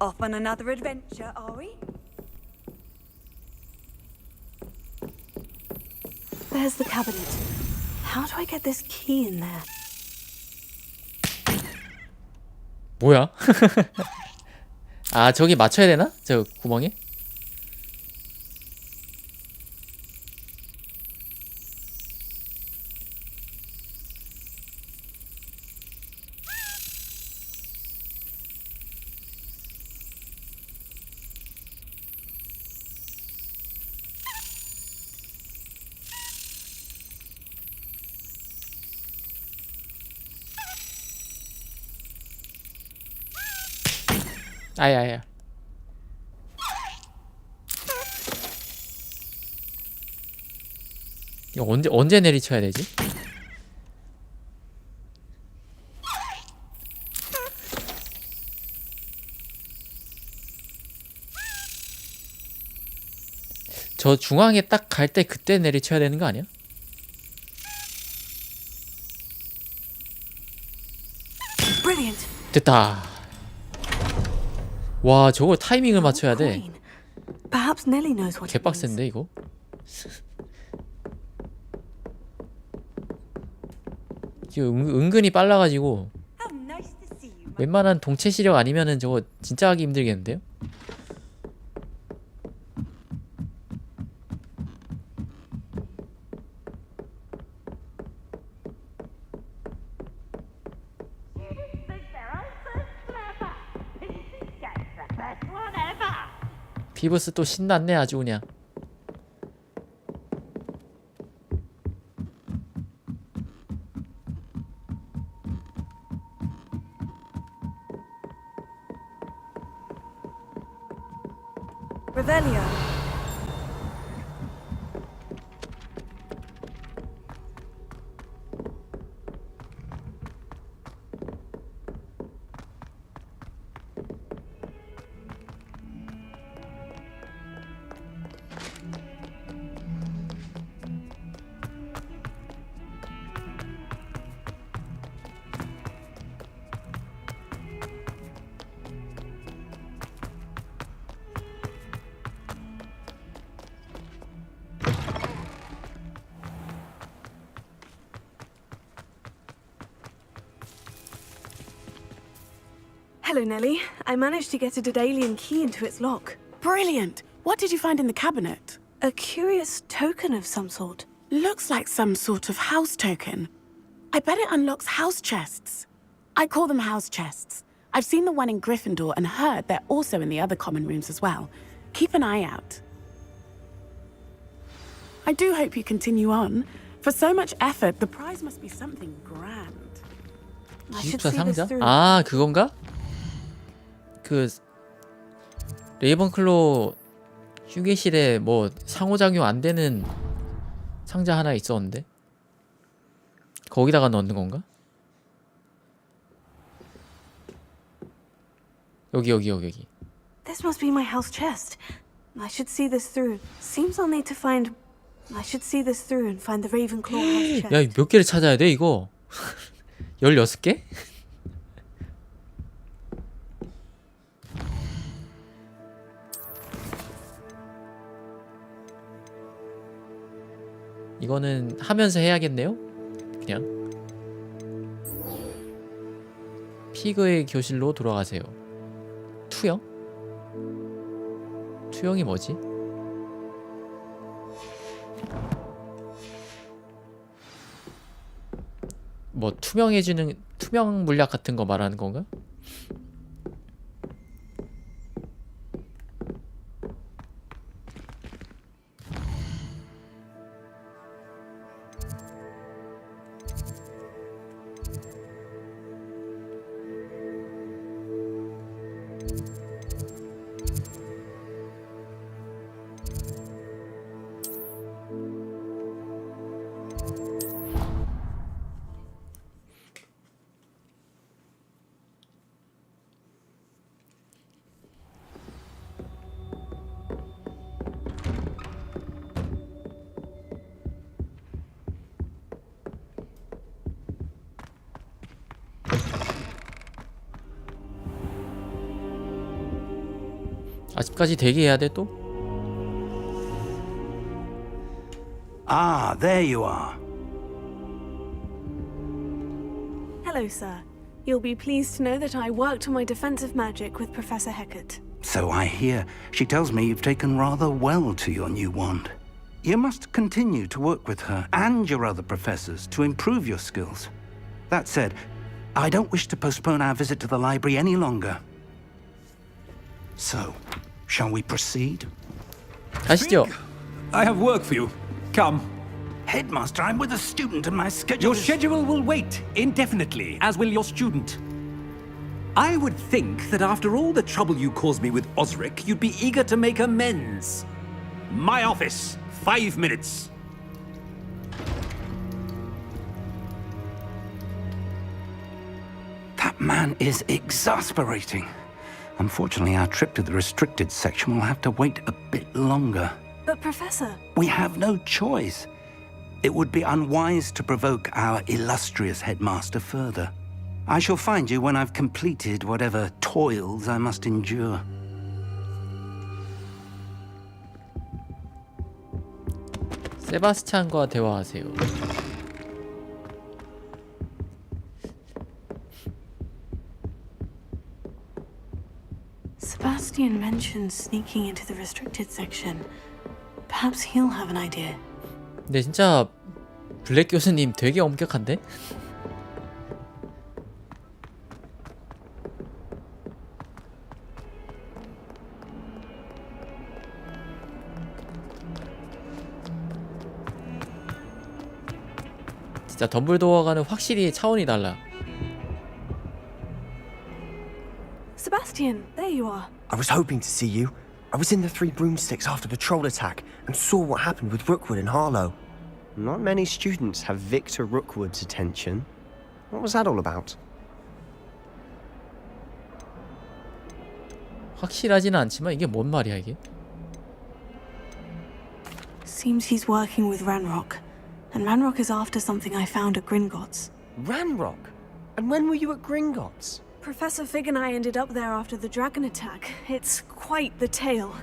[SPEAKER 2] Off on another adventure, are we?
[SPEAKER 3] There's the cabinet. How do I get this key in there?
[SPEAKER 1] 뭐야? 아, 저기 맞춰야 되나? 저 구멍에? 아야야. 이거 언제 내리쳐야 되지? 저 중앙에 딱 갈 때 그때 내리쳐야 되는 거 아니야?
[SPEAKER 3] Brilliant.
[SPEAKER 1] 됐다. 와, 저거 타이밍을 맞춰야 돼.
[SPEAKER 3] Coin. Perhaps Nellie knows what it means.
[SPEAKER 1] 개빡센데 이거? 지금 은근히 빨라가지고
[SPEAKER 2] How nice to see you.
[SPEAKER 1] 웬만한 동체 시력 아니면은 저거 진짜 하기 힘들겠는데요? 피브스 또 신났네 아주 그냥.
[SPEAKER 2] Revelio.
[SPEAKER 3] Hello, Nellie. I managed to get a Daedalian key into its lock.
[SPEAKER 13] Brilliant! What did you find in the cabinet?
[SPEAKER 3] A curious token of some sort.
[SPEAKER 13] Looks like some sort of house token. I bet it unlocks house chests. I call them house chests. I've seen the one in Gryffindor and heard they're also in the other common rooms as well. Keep an eye out. I do hope you continue on. For so much effort, the prize must be something grand.
[SPEAKER 3] I should
[SPEAKER 1] 기숙사
[SPEAKER 3] see this
[SPEAKER 1] 상자?
[SPEAKER 3] through.
[SPEAKER 1] 아, 그건가? 그 레이븐클로우 휴게실에 뭐 상호작용 안 되는 상자 하나 있었는데 거기다가 넣는 건가? 여기.
[SPEAKER 3] This must be my house chest. I should see this through. Seems I'll need to find. I should see this through and find the Ravenclaw house chest.
[SPEAKER 1] 야, 몇 개를 찾아야 돼 이거? 16개? 이거는 하면서 해야겠네요? 그냥 피그의 교실로 돌아가세요. 투영? 투영이 뭐지? 뭐 투명해지는 투명 물약 같은 거 말하는 건가? 아직까지 대기해야 돼 또?
[SPEAKER 4] Ah, there you are.
[SPEAKER 3] Hello, sir. You'll be pleased to know that I worked on my defensive magic with Professor Hecat.
[SPEAKER 4] So I hear. She tells me you've taken rather well to your new wand. You must continue to work with her and your other professors to improve your skills. That said, I don't wish to postpone our visit to the library any longer. So, shall we proceed?
[SPEAKER 1] 가시죠.
[SPEAKER 14] I have work for you. Come.
[SPEAKER 4] Headmaster, I'm with a student and my schedule
[SPEAKER 14] Your schedule will wait indefinitely, as will your student. I would think that after all the trouble you caused me with Osric, you'd be eager to make amends. My office, 5 minutes.
[SPEAKER 4] That man is exasperating. Unfortunately, our trip to the restricted section will have to wait a bit longer.
[SPEAKER 3] But Professor...
[SPEAKER 4] We have no choice. It would be unwise to provoke our illustrious headmaster further. I shall find you when I've completed whatever toils I must endure.
[SPEAKER 1] 세바스찬과 대화하세요.
[SPEAKER 3] Sebastian mentioned sneaking into the restricted section. Perhaps he'll have an idea.
[SPEAKER 1] 근데 진짜 블랙 교수님 되게 엄격한데? 진짜 덤블도어가는 확실히 차원이 달라.
[SPEAKER 3] Sebastian, there you are.
[SPEAKER 15] I was hoping to see you. I was in the Three Broomsticks after the troll attack and saw what happened with Rookwood and Harlow. Not many students have Victor Rookwood's attention. What was that all about?
[SPEAKER 1] 확실하지는 않지만 이게 뭔 말이야 이게?
[SPEAKER 3] Seems he's working with Ranrock. And Ranrock is after something I found at Gringotts.
[SPEAKER 15] Ranrock? And when were you at Gringotts?
[SPEAKER 3] Professor Fig and I ended up there after the dragon attack. It's quite the tale.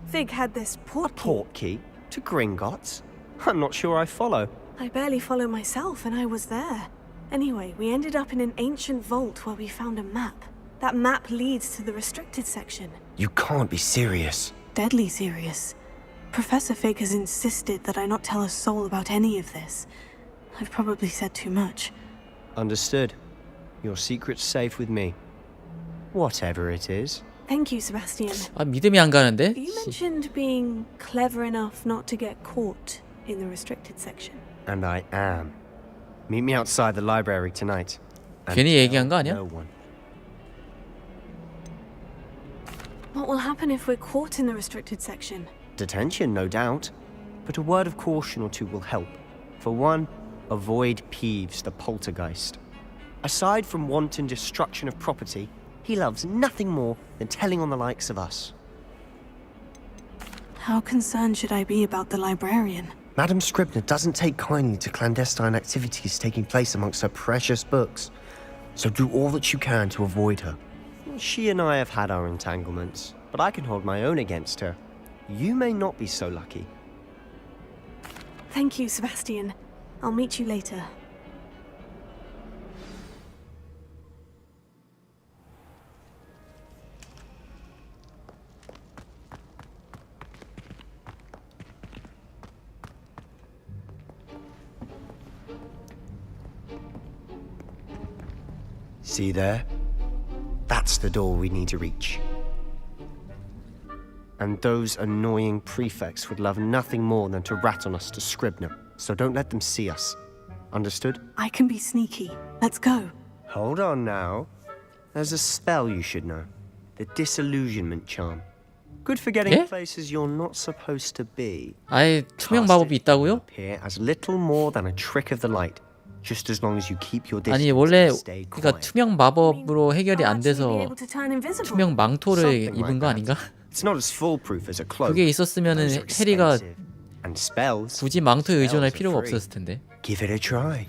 [SPEAKER 3] Fig had this port key.
[SPEAKER 15] Portkey? To Gringotts? I'm not sure I follow.
[SPEAKER 3] I barely follow myself, and I was there. Anyway, we ended up in an ancient vault where we found a map. That map leads to the restricted section.
[SPEAKER 15] You can't be serious.
[SPEAKER 3] Deadly serious. Professor Fig has insisted that I not tell a soul about any of this. I've probably said too much.
[SPEAKER 15] Understood. Your secret's safe with me. Whatever it is.
[SPEAKER 3] Thank you, Sebastian.
[SPEAKER 1] 아 믿음이 안 가는데?
[SPEAKER 3] You mentioned being clever enough not to get caught in the restricted section.
[SPEAKER 15] And I am. Meet me outside the library tonight. And
[SPEAKER 1] 괜히 얘기한 거
[SPEAKER 15] tell
[SPEAKER 1] 아니야?
[SPEAKER 15] no one.
[SPEAKER 3] What will happen if we're caught in the restricted section?
[SPEAKER 15] Detention, no doubt. But a word of caution or two will help. For one, avoid Peeves, the poltergeist. Aside from wanton destruction of property, he loves nothing more than telling on the likes of us.
[SPEAKER 3] How concerned should I be about the librarian?
[SPEAKER 15] Madam Scribner doesn't take kindly to clandestine activities taking place amongst her precious books. So do all that you can to avoid her. She and I have had our entanglements, but I can hold my own against her. You may not be so lucky.
[SPEAKER 3] Thank you, Sebastian. I'll meet you later.
[SPEAKER 15] See there? That's the door we need to reach. And those annoying prefects would love nothing more than to rat on us to Scribner, so don't let them see us. Understood?
[SPEAKER 3] I can be sneaky. Let's go.
[SPEAKER 15] Hold on now. There's a spell you should know. The Disillusionment Charm. Good for getting
[SPEAKER 1] 예?
[SPEAKER 15] places you're not supposed to be.
[SPEAKER 1] 아예 투명 마법이 있다고요?
[SPEAKER 15] Appear as little more than a trick of the light. Just as long as you keep your distance
[SPEAKER 1] 아니 원래
[SPEAKER 15] and stay
[SPEAKER 1] 그러니까
[SPEAKER 15] quiet.
[SPEAKER 1] 투명 마법으로 해결이 안 돼서
[SPEAKER 3] Able to turn invisible.
[SPEAKER 1] 투명 망토를
[SPEAKER 15] Something
[SPEAKER 1] 입은
[SPEAKER 15] like
[SPEAKER 1] 거
[SPEAKER 15] that.
[SPEAKER 1] 아닌가?
[SPEAKER 15] It's not as foolproof as a cloak.
[SPEAKER 1] 그게 있었으면은
[SPEAKER 15] Those are
[SPEAKER 1] 해리가
[SPEAKER 15] expensive. And spells.
[SPEAKER 1] 굳이 망토에 의존할
[SPEAKER 15] Spells are
[SPEAKER 1] 필요가
[SPEAKER 15] free.
[SPEAKER 1] 없었을 텐데.
[SPEAKER 15] Give it a try.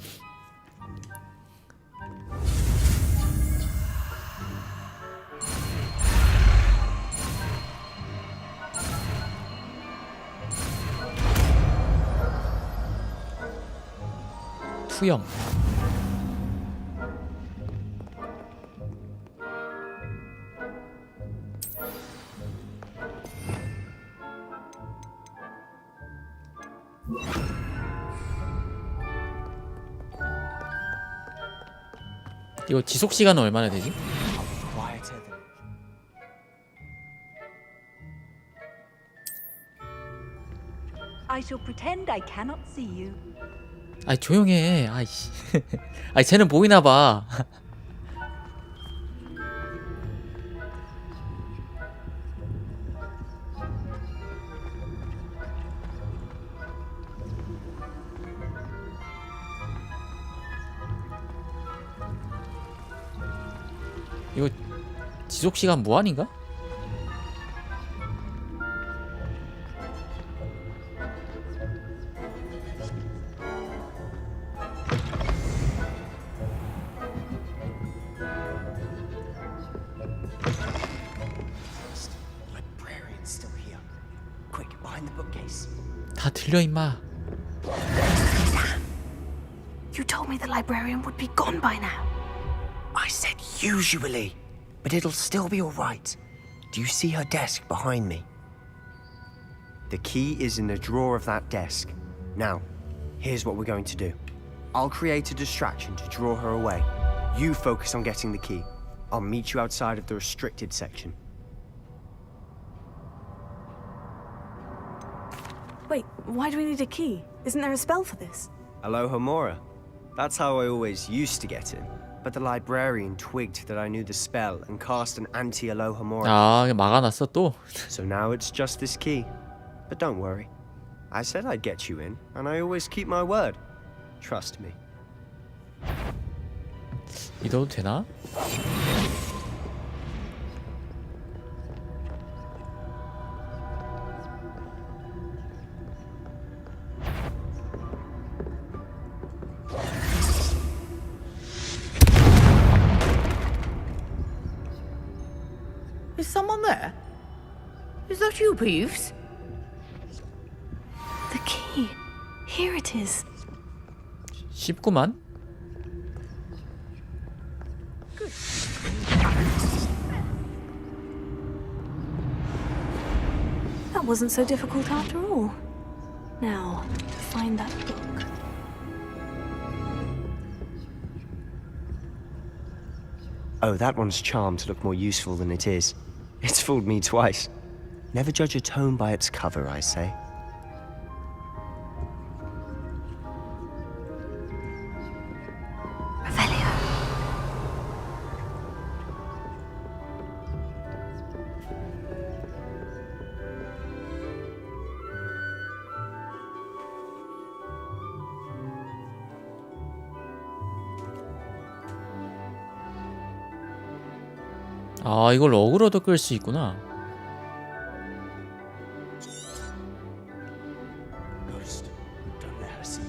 [SPEAKER 1] 투영. 이거 지속 시간은 얼마나 되지?
[SPEAKER 15] Quieter than
[SPEAKER 2] I shall pretend I cannot see you.
[SPEAKER 1] 아이 조용해. 아이씨. 아이 쟤는 보이나 봐. 이거 지속 시간 무한인가?
[SPEAKER 15] librarian's still here. Quick, behind the bookcase.
[SPEAKER 1] 다 들려 임마.
[SPEAKER 3] You told me the librarian would be gone by now.
[SPEAKER 15] I said usually, but it'll still be all right. Do you see her desk behind me? The key is in the drawer of that desk. Now, here's what we're going to do. I'll create a distraction to draw her away. You focus on getting the key. I'll meet you outside of the restricted section.
[SPEAKER 3] Wait, why do we need a key? Isn't there a spell for this?
[SPEAKER 15] Alohomora. That's how I always used to get in. But the librarian twigged that I knew the spell and cast an anti-Alohomora.
[SPEAKER 1] 아, 막아놨어 또.
[SPEAKER 15] So now it's just this key. But don't worry. I said I'd get you in, and I always keep my word. Trust me.
[SPEAKER 1] 믿어도 되나?
[SPEAKER 6] Is someone there? Is that you, Peeves?
[SPEAKER 3] The key. Here it is.
[SPEAKER 1] 쉽구만.
[SPEAKER 3] That wasn't so difficult after all. Now, to find that book.
[SPEAKER 15] Oh, that one's charmed to look more useful than it is. It's fooled me twice. Never judge a tome by its cover, I say.
[SPEAKER 1] 아, 이걸 어그로도 끌 수 있구나.
[SPEAKER 15] Ghost, don't let her see.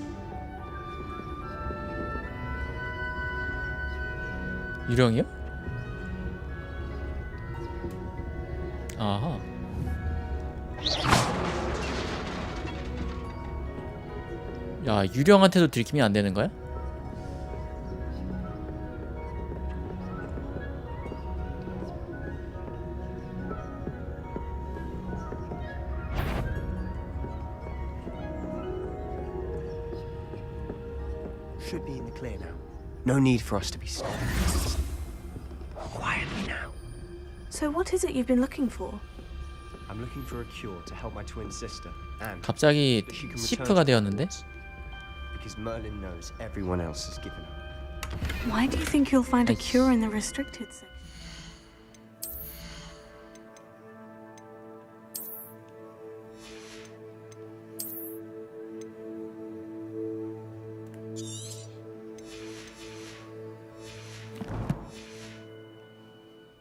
[SPEAKER 1] 유령이요? 아하. 야, 유령한테도 들키면 안 되는 거야?
[SPEAKER 15] Should be in the clear now. No need for us to be stopped. Quietly now.
[SPEAKER 3] So what is it you've been looking for?
[SPEAKER 15] I'm looking for a cure to help my twin sister, and
[SPEAKER 1] 갑자기
[SPEAKER 15] that she can return
[SPEAKER 1] 시프가
[SPEAKER 15] to
[SPEAKER 1] 되었는데?
[SPEAKER 15] Hogwarts. Because Merlin knows everyone else has given up.
[SPEAKER 3] Why do you think you'll find a cure in the restricted section?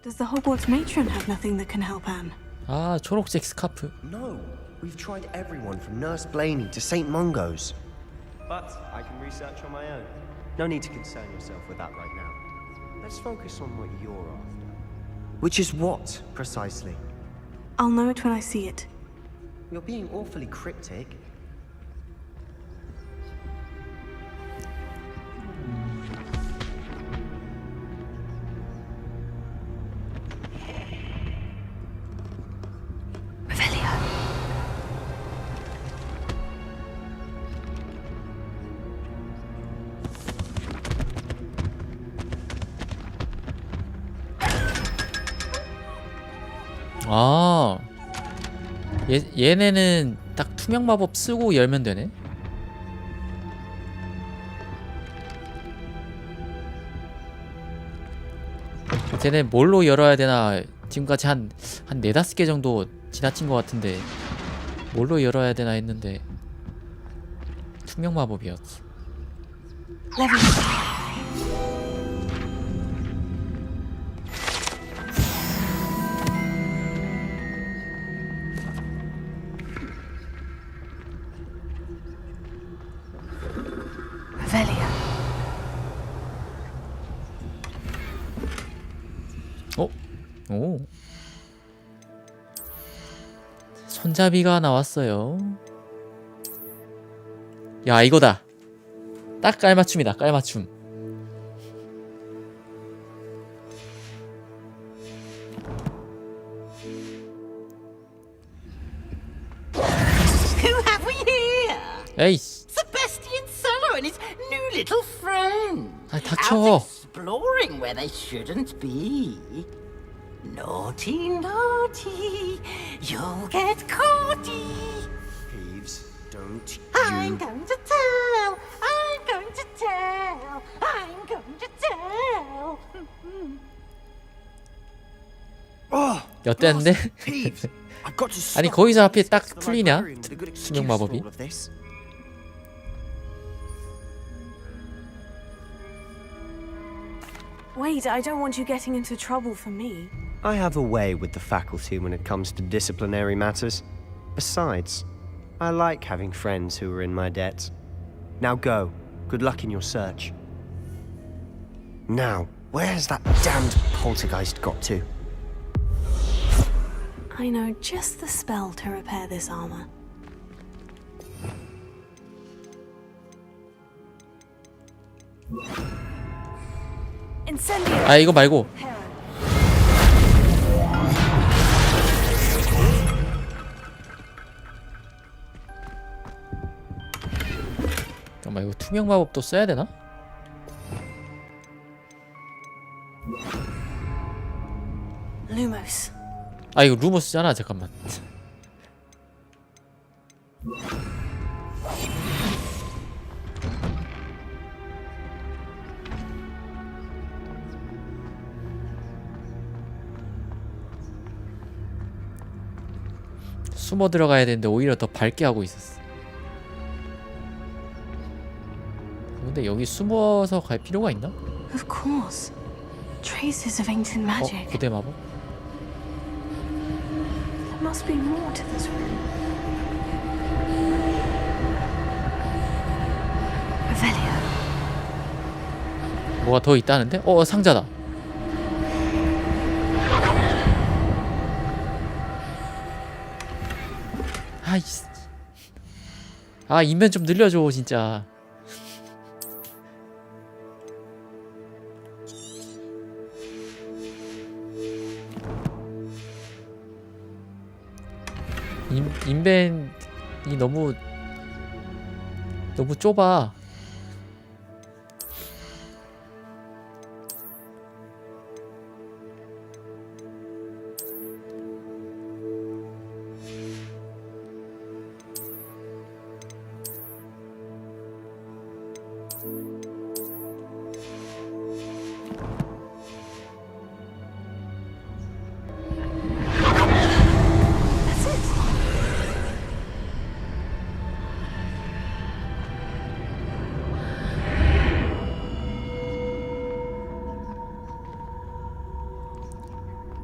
[SPEAKER 3] Does the Hogwarts matron have nothing that can help Anne?
[SPEAKER 1] 아, 초록색 스카프.
[SPEAKER 15] No, we've tried everyone from Nurse Blaney to St. Mungo's. But I can research on my own. No need to concern yourself with that right now. Let's focus on what you're after. Which is what, precisely?
[SPEAKER 3] I'll know it when I see it.
[SPEAKER 15] You're being awfully cryptic.
[SPEAKER 1] 아, 얘네는 딱 투명 마법 쓰고 열면 되네. 쟤네 뭘로 열어야 되나 지금까지 한 4-5개 정도 지나친 것 같은데 뭘로 열어야 되나 했는데 투명 마법이었어. 오. 손잡이가 나왔어요. 야, 이거다. 딱 깔맞춤이다. 깔맞춤.
[SPEAKER 7] Who have we here?
[SPEAKER 1] 에이.
[SPEAKER 7] Sebastian Sallow and his new little friend.
[SPEAKER 1] 아, 닥쳐.
[SPEAKER 7] Exploring where they shouldn't be. Naughty, naughty, you'll get caughty.
[SPEAKER 15] Peeves, don't
[SPEAKER 7] I'm going to tell. I'm going to tell. I'm going to tell.
[SPEAKER 15] Oh,
[SPEAKER 1] 엿대는데?
[SPEAKER 15] Peeves, I've got to
[SPEAKER 1] 아니
[SPEAKER 15] stop.
[SPEAKER 1] 거기서 하필 딱
[SPEAKER 15] It's the
[SPEAKER 1] 풀리냐?
[SPEAKER 15] librarian with a good excuse
[SPEAKER 1] 투명
[SPEAKER 15] for
[SPEAKER 1] 마법이?
[SPEAKER 15] all of this.
[SPEAKER 3] Wait, I don't want you getting into trouble for me.
[SPEAKER 15] I have a way with the faculty when it comes to disciplinary matters. Besides, I like having friends who are in my debt. Now go. Good luck in your search. Now, where's that damned poltergeist got to?
[SPEAKER 3] I know just the spell to repair this armor.
[SPEAKER 2] Incendiary.
[SPEAKER 1] 아, 이거 말고. 잠깐만, 이거 투명 마법도 써야 되나?
[SPEAKER 3] Lumos.
[SPEAKER 1] 아, 이거 루머스잖아. 잠깐만. 숨어 들어가야 되는데 오히려 더 밝게 하고 있었어. 근데 여기 숨어서 갈 필요가 있나?
[SPEAKER 3] Of course. Traces of ancient magic.
[SPEAKER 1] 고대 마법?
[SPEAKER 3] There must be more to this room. Revelio.
[SPEAKER 1] 뭐가 더 있다는데? 상자다. 아이씨. 아, 인벤 좀 늘려줘 진짜. 인벤이 너무 좁아.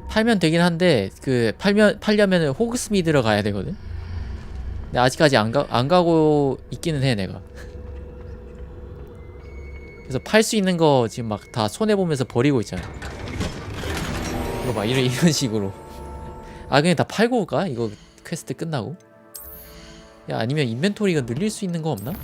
[SPEAKER 1] 팔면 되긴 한데 그 팔려면은 호그스미드로 가야 되거든. 근데 아직까지 안 가고 있기는 해 내가. 그래서 팔 수 있는 거 지금 막 다 손해 보면서 버리고 있잖아. 이거 막 이런 식으로. 아, 그냥 다 팔고 올까? 이거 퀘스트 끝나고. 야, 아니면 인벤토리가 늘릴 수 있는 거 없나?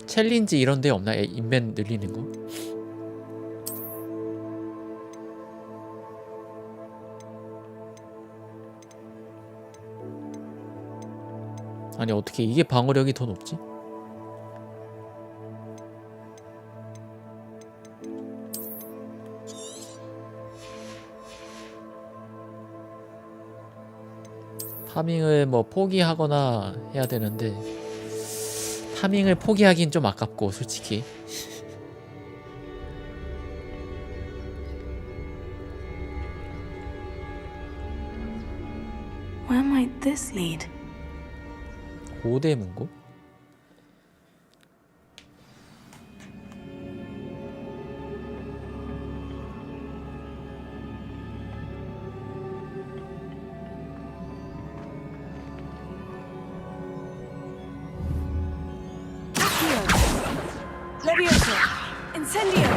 [SPEAKER 1] 챌린지 이런 데 없나? 인벤 늘리는 거? 아니, 어떻게 이게 방어력이 더 높지? 파밍을 뭐 포기하거나 해야 되는데 파밍을 포기하긴 좀 아깝고 솔직히.
[SPEAKER 3] Where might this lead?
[SPEAKER 1] 고대 문고?
[SPEAKER 2] Levioso! Incendio!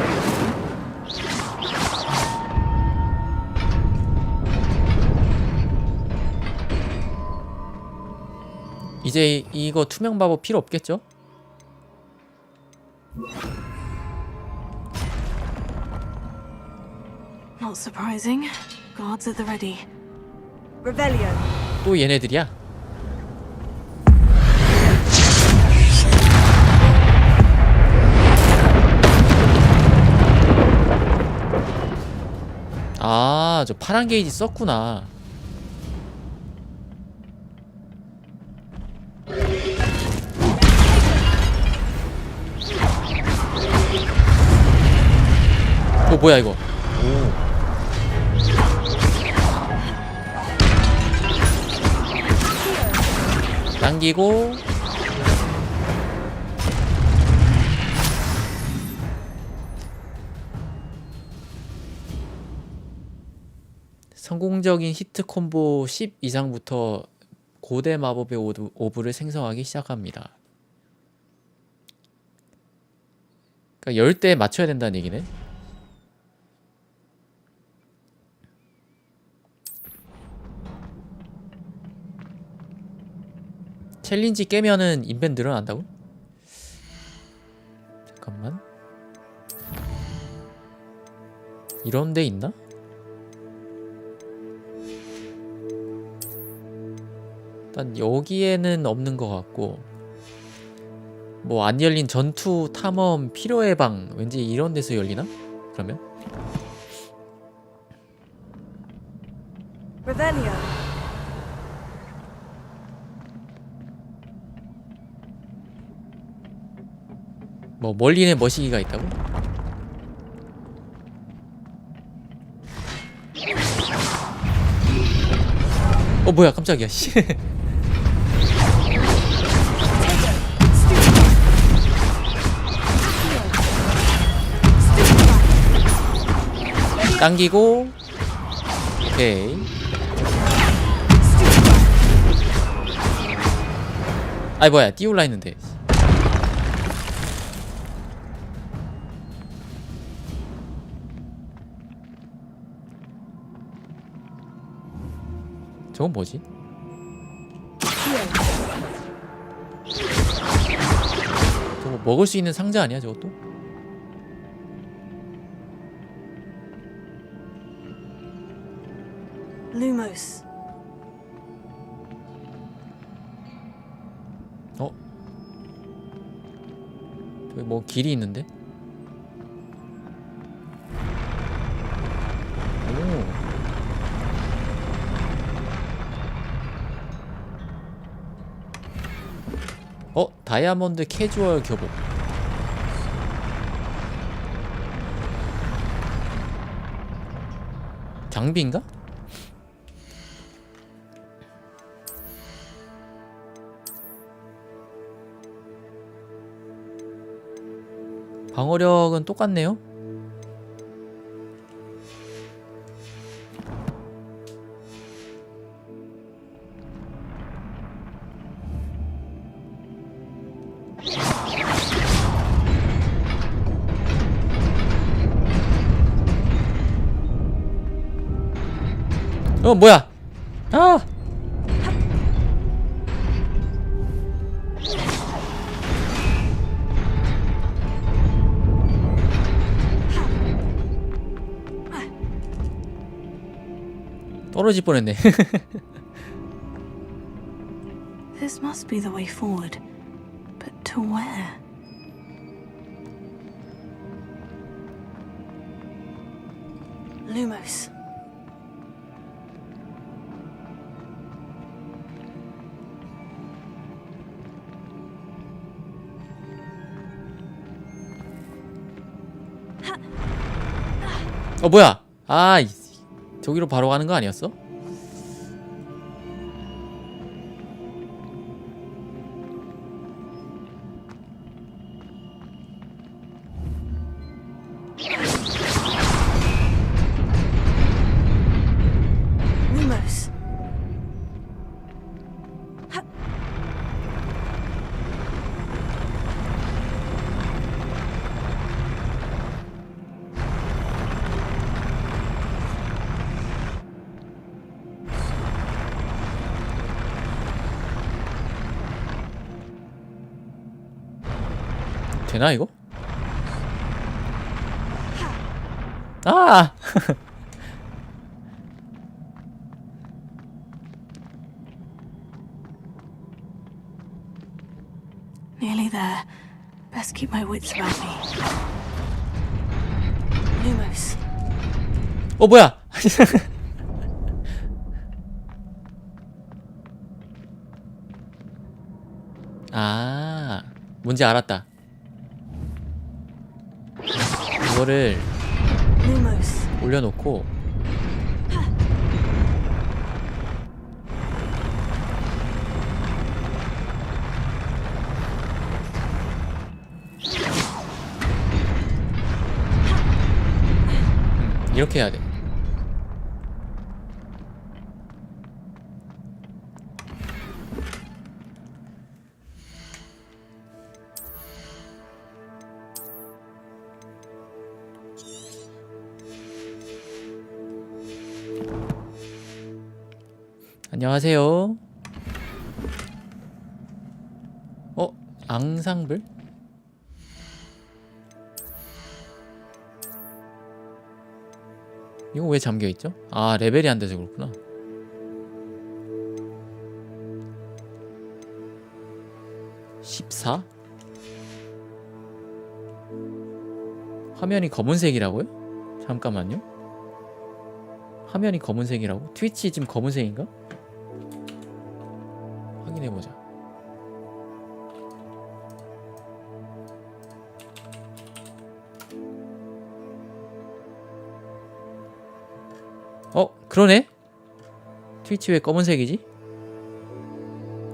[SPEAKER 1] 이제 이거 투명 마법 필요 없겠죠?
[SPEAKER 3] Not surprising. Guards at the ready.
[SPEAKER 2] Revelio.
[SPEAKER 1] 또 얘네들이야? 아, 저 파란 게이지 썼구나. 뭐야 이거. 오. 당기고 성공적인 히트 콤보 10 이상부터 고대 마법의 오브를 생성하기 시작합니다. 그러니까 10대에 맞춰야 된다는 얘기네. 챌린지 깨면은 인벤 늘어난다고? 잠깐만. 이런 데 있나? 일단 여기에는 없는 것 같고, 뭐 안 열린 전투 탐험 필요의 방 왠지 이런 데서 열리나? 그러면?
[SPEAKER 2] Revelio.
[SPEAKER 1] 뭐 멀리는 머시기가 있다고? 뭐야 깜짝이야. 씨. 당기고. 오케이. 아이 뭐야 띄울라 했는데. 저건 뭐지? 저거 먹을 수 있는 상자 아니야 저것도?
[SPEAKER 2] Lumos.
[SPEAKER 1] 저기 뭐 길이 있는데? 다이아몬드 캐주얼 교복. 장비인가? 방어력은 똑같네요. 뭐야? 아! 떨어질 뻔했네.
[SPEAKER 3] This must be the way forward. But to where?
[SPEAKER 2] Lumos.
[SPEAKER 1] 뭐야? 저기로 바로 가는 거 아니었어?
[SPEAKER 3] Lumos.
[SPEAKER 1] 되나 이거? 아!
[SPEAKER 3] Nearly there. Best keep my wits about me. Lumos.
[SPEAKER 1] 뭐야? 뭔지 알았다. 이거를
[SPEAKER 3] Lumos.
[SPEAKER 1] 올려놓고 이렇게 해야 돼. 안녕하세요. 앙상블? 이거 왜 잠겨있죠? 레벨이 안 돼서 그렇구나. (14) 화면이 검은색이라고요? 잠깐만요. 화면이 검은색이라고? 트위치 지금 검은색인가? 확인해보자. 그러네? 트위치 왜 검은색이지?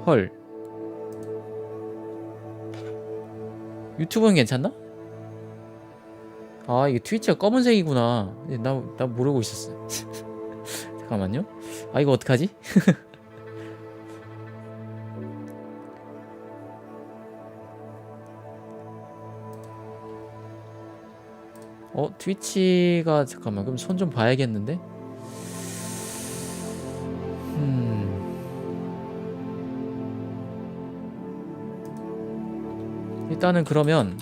[SPEAKER 1] 헐. 유튜브는 괜찮나? 이게 트위치가 검은색이구나. 나 모르고 있었어. 잠깐만요. 이거 어떡하지? 트위치가 잠깐만 그럼 손 좀 봐야겠는데? 일단은 그러면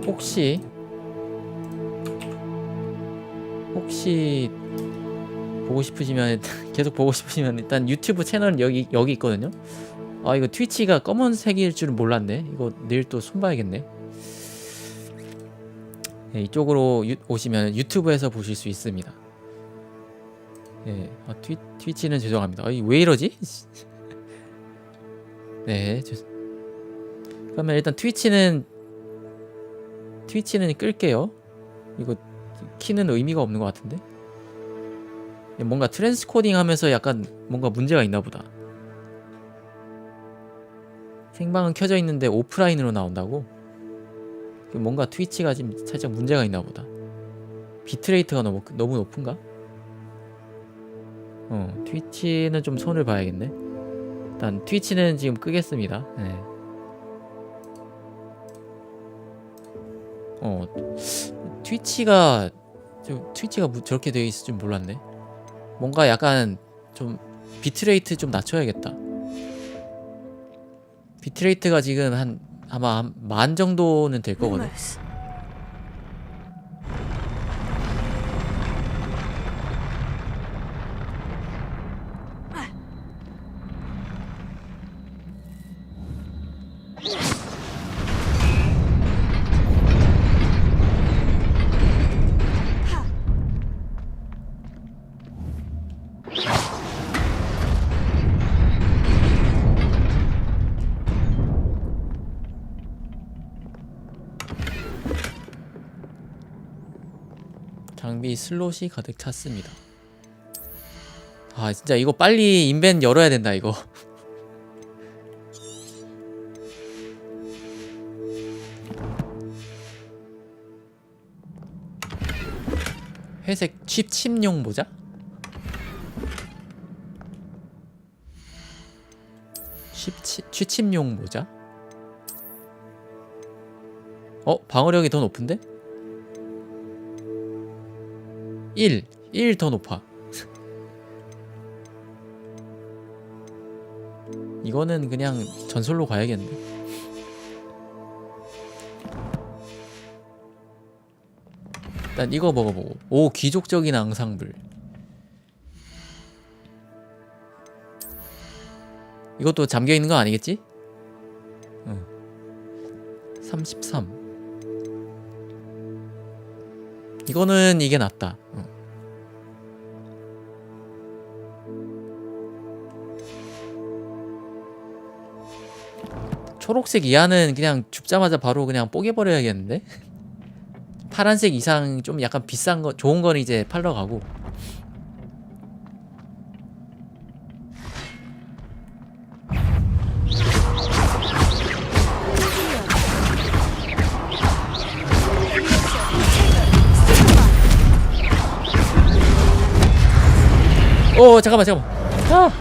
[SPEAKER 1] 혹시 보고 싶으시면 계속 보고 싶으시면 일단 유튜브 채널은 여기 있거든요. 이거 트위치가 검은색일 줄은 몰랐네. 이거 내일 또 손 봐야겠네. 네, 이쪽으로 오시면 유튜브에서 보실 수 있습니다. 네, 트위치는 죄송합니다. 왜 이러지? 네, 그러면 일단 트위치는 끌게요. 이거 키는 의미가 없는 것 같은데? 뭔가 트랜스코딩 하면서 약간 뭔가 문제가 있나 보다. 생방은 켜져 있는데 오프라인으로 나온다고? 뭔가 트위치가 지금 살짝 문제가 있나 보다. 비트레이트가 너무 높은가? 트위치는 좀 손을 봐야겠네. 일단 트위치는 지금 끄겠습니다. 네. 트위치가 저렇게 되어 있을 줄 몰랐네. 뭔가 약간 좀 비트레이트 좀 낮춰야겠다. 비트레이트가 지금 아마 한 10,000 정도는 될 거거든. 장비 슬롯이 가득 찼습니다. 아 진짜 이거 빨리 인벤 열어야 된다 이거. 회색 취침용 모자? 취침용 모자? 방어력이 더 높은데? 1 더 높아. 이거는 그냥 전설로 가야겠는데. 일단 이거 먹어보고. 오, 귀족적인 앙상블. 이것도 잠겨있는 거 아니겠지? 33. 이거는 이게 낫다. 초록색 이하는 그냥 줍자마자 바로 그냥 뽀개버려야겠는데? 파란색 이상 좀 약간 비싼 거, 좋은 건 이제 팔러 가고. 오, 잠깐만. 아!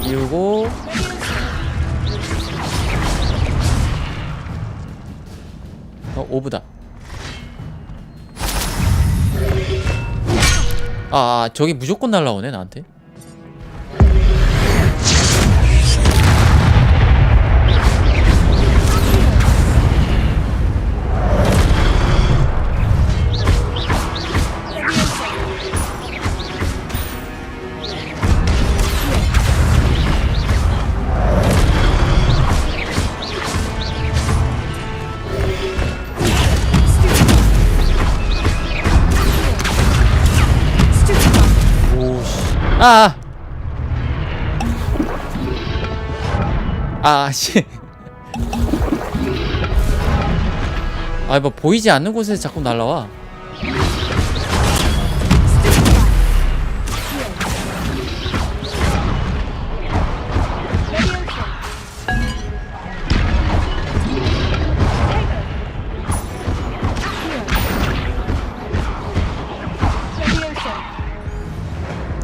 [SPEAKER 1] 비우고 오브다. 저기 무조건 날라오네 나한테. 씨. 뭐 보이지 않는 곳에서 자꾸 날라와.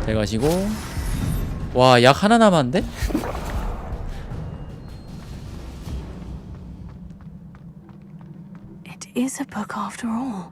[SPEAKER 1] 잘 가시고. 와, 약 하나 남았는데?
[SPEAKER 3] It is a book after all.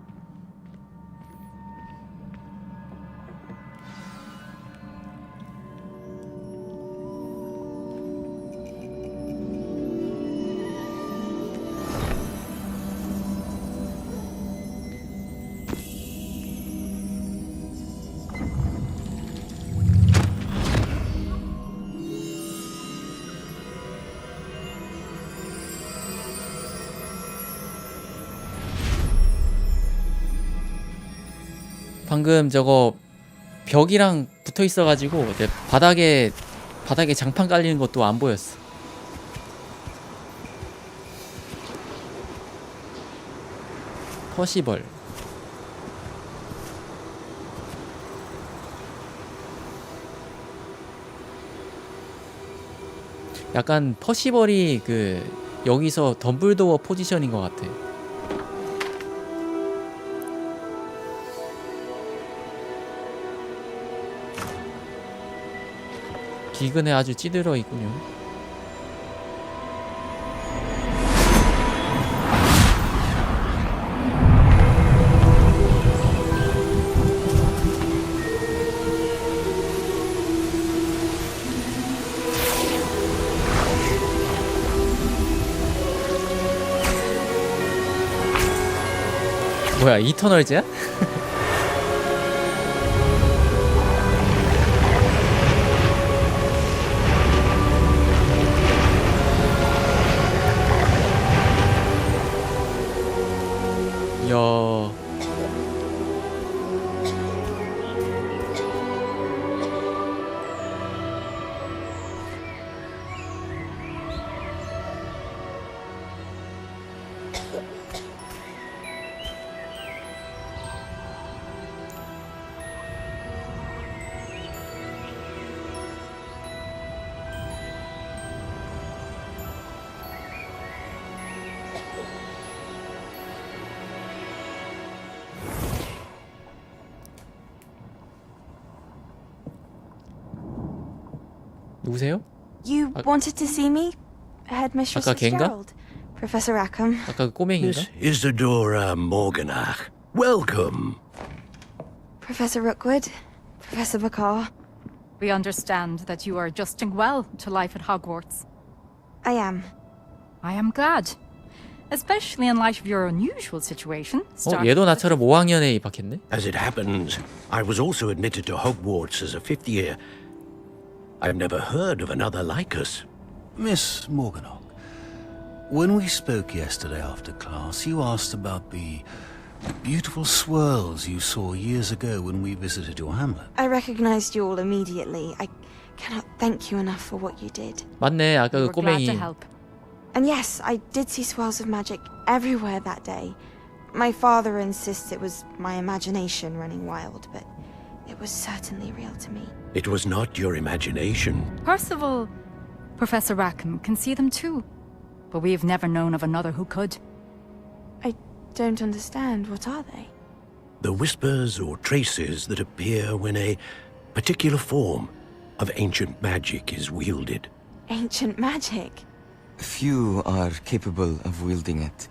[SPEAKER 1] 방금 저거 벽이랑 붙어 있어가지고 바닥에 장판 깔리는 것도 안 보였어. 퍼시벌. 약간 퍼시벌이 여기서 덤블도어 포지션인 것 같아. 기근에 아주 찌들어 있군요. 뭐야, 이터널즈야? 야. 누구세요?
[SPEAKER 16] You wanted to see me? Headmistress
[SPEAKER 1] 아까 걔인가?
[SPEAKER 16] Fitzgerald. Professor Rackham.
[SPEAKER 1] 아까 그 꼬맹이인가?
[SPEAKER 12] Miss Isadora Morganach. Welcome.
[SPEAKER 16] Professor Rookwood. Professor Bakar.
[SPEAKER 10] We understand that you are adjusting well to life at Hogwarts.
[SPEAKER 16] I am.
[SPEAKER 10] I am glad. Especially in light of your unusual situation.
[SPEAKER 1] 얘도 나처럼 5학년에 입학했네?
[SPEAKER 12] As it happens, I was also admitted to Hogwarts as a fifth year. I've never heard of another like us.
[SPEAKER 17] Miss Morganach, when we spoke yesterday after class, you asked about the beautiful swirls you saw years ago when we visited your hamlet.
[SPEAKER 16] I recognized you all immediately. I cannot thank you enough for what you did.
[SPEAKER 1] 맞네, 아까 그 꼬맹이.
[SPEAKER 16] And yes, I did see swirls of magic everywhere that day. My father insists it was my imagination running wild, but it was certainly real to me.
[SPEAKER 12] It was not your imagination.
[SPEAKER 10] Percival, Professor Rackham can see them too. But we've never known of another who could.
[SPEAKER 16] I don't understand. What are they?
[SPEAKER 12] The whispers or traces that appear when a particular form of ancient magic is wielded.
[SPEAKER 16] Ancient magic?
[SPEAKER 18] Few are capable of wielding it.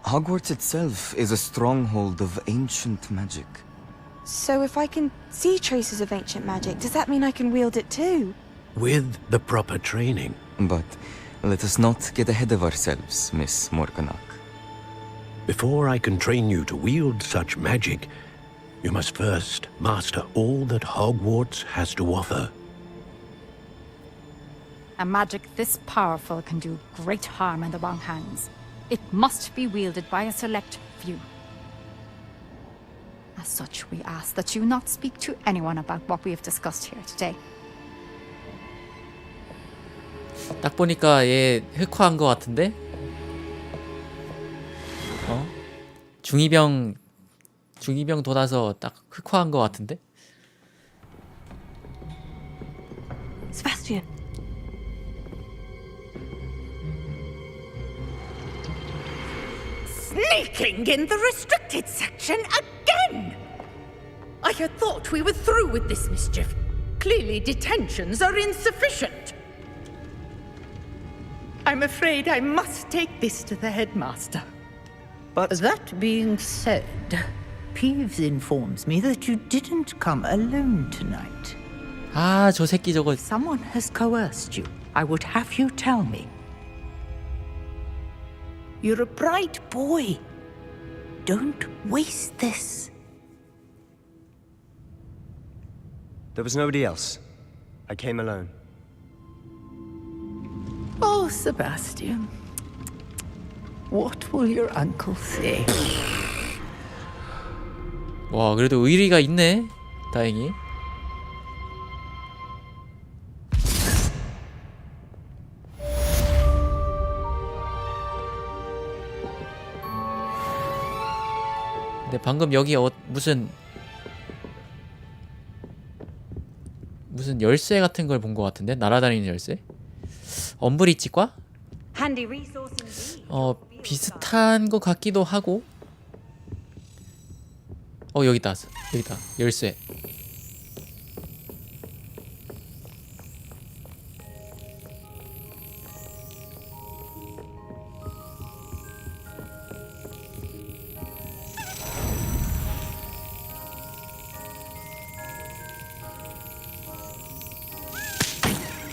[SPEAKER 18] Hogwarts itself is a stronghold of ancient magic.
[SPEAKER 16] So if I can see traces of ancient magic, does that mean I can wield it too?
[SPEAKER 12] With the proper training.
[SPEAKER 18] But let us not get ahead of ourselves, Miss Morganach.
[SPEAKER 12] Before I can train you to wield such magic, you must first master all that Hogwarts has to offer.
[SPEAKER 10] A magic this powerful can do great harm in the wrong hands. It must be wielded by a select few. As such, we ask that you not speak to anyone about what we have discussed here today.
[SPEAKER 1] 딱 보니까 얘 흑화한 거 같은데? 중이병 돋아서 딱 흑화한 거 같은데?
[SPEAKER 3] Sebastian.
[SPEAKER 7] Sneaking in the restricted section again! I had thought we were through with this mischief. Clearly detentions are insufficient. I'm afraid I must take this to the headmaster.
[SPEAKER 19] But that being said, Peeves informs me that you didn't come alone tonight.
[SPEAKER 1] 아, 저 새끼 저거.
[SPEAKER 19] Someone has coerced you. I would have you tell me. You're a bright boy. Don't waste this.
[SPEAKER 15] There was nobody else. I came alone.
[SPEAKER 19] Oh, Sebastian. What will your uncle say?
[SPEAKER 1] 와, 그래도 의리가 있네. 다행히. 근데 방금 여기 무슨 열쇠 같은 걸 본 것 같은데? 날아다니는 열쇠? 엄브리치과?
[SPEAKER 2] Handy resource indeed.
[SPEAKER 1] 비슷한 것 같기도 하고. 여기다 열쇠.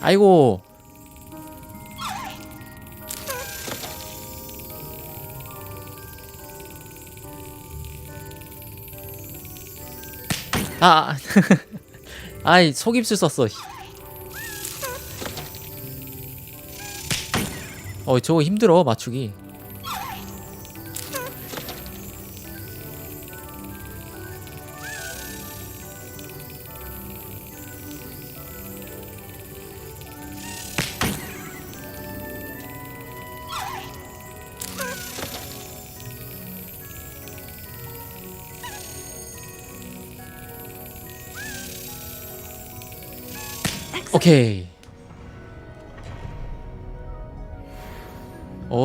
[SPEAKER 1] 아이고. 아이, 속임수 썼어. 저거 힘들어 맞추기. 오케이.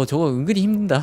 [SPEAKER 1] 저거 은근히 힘든다.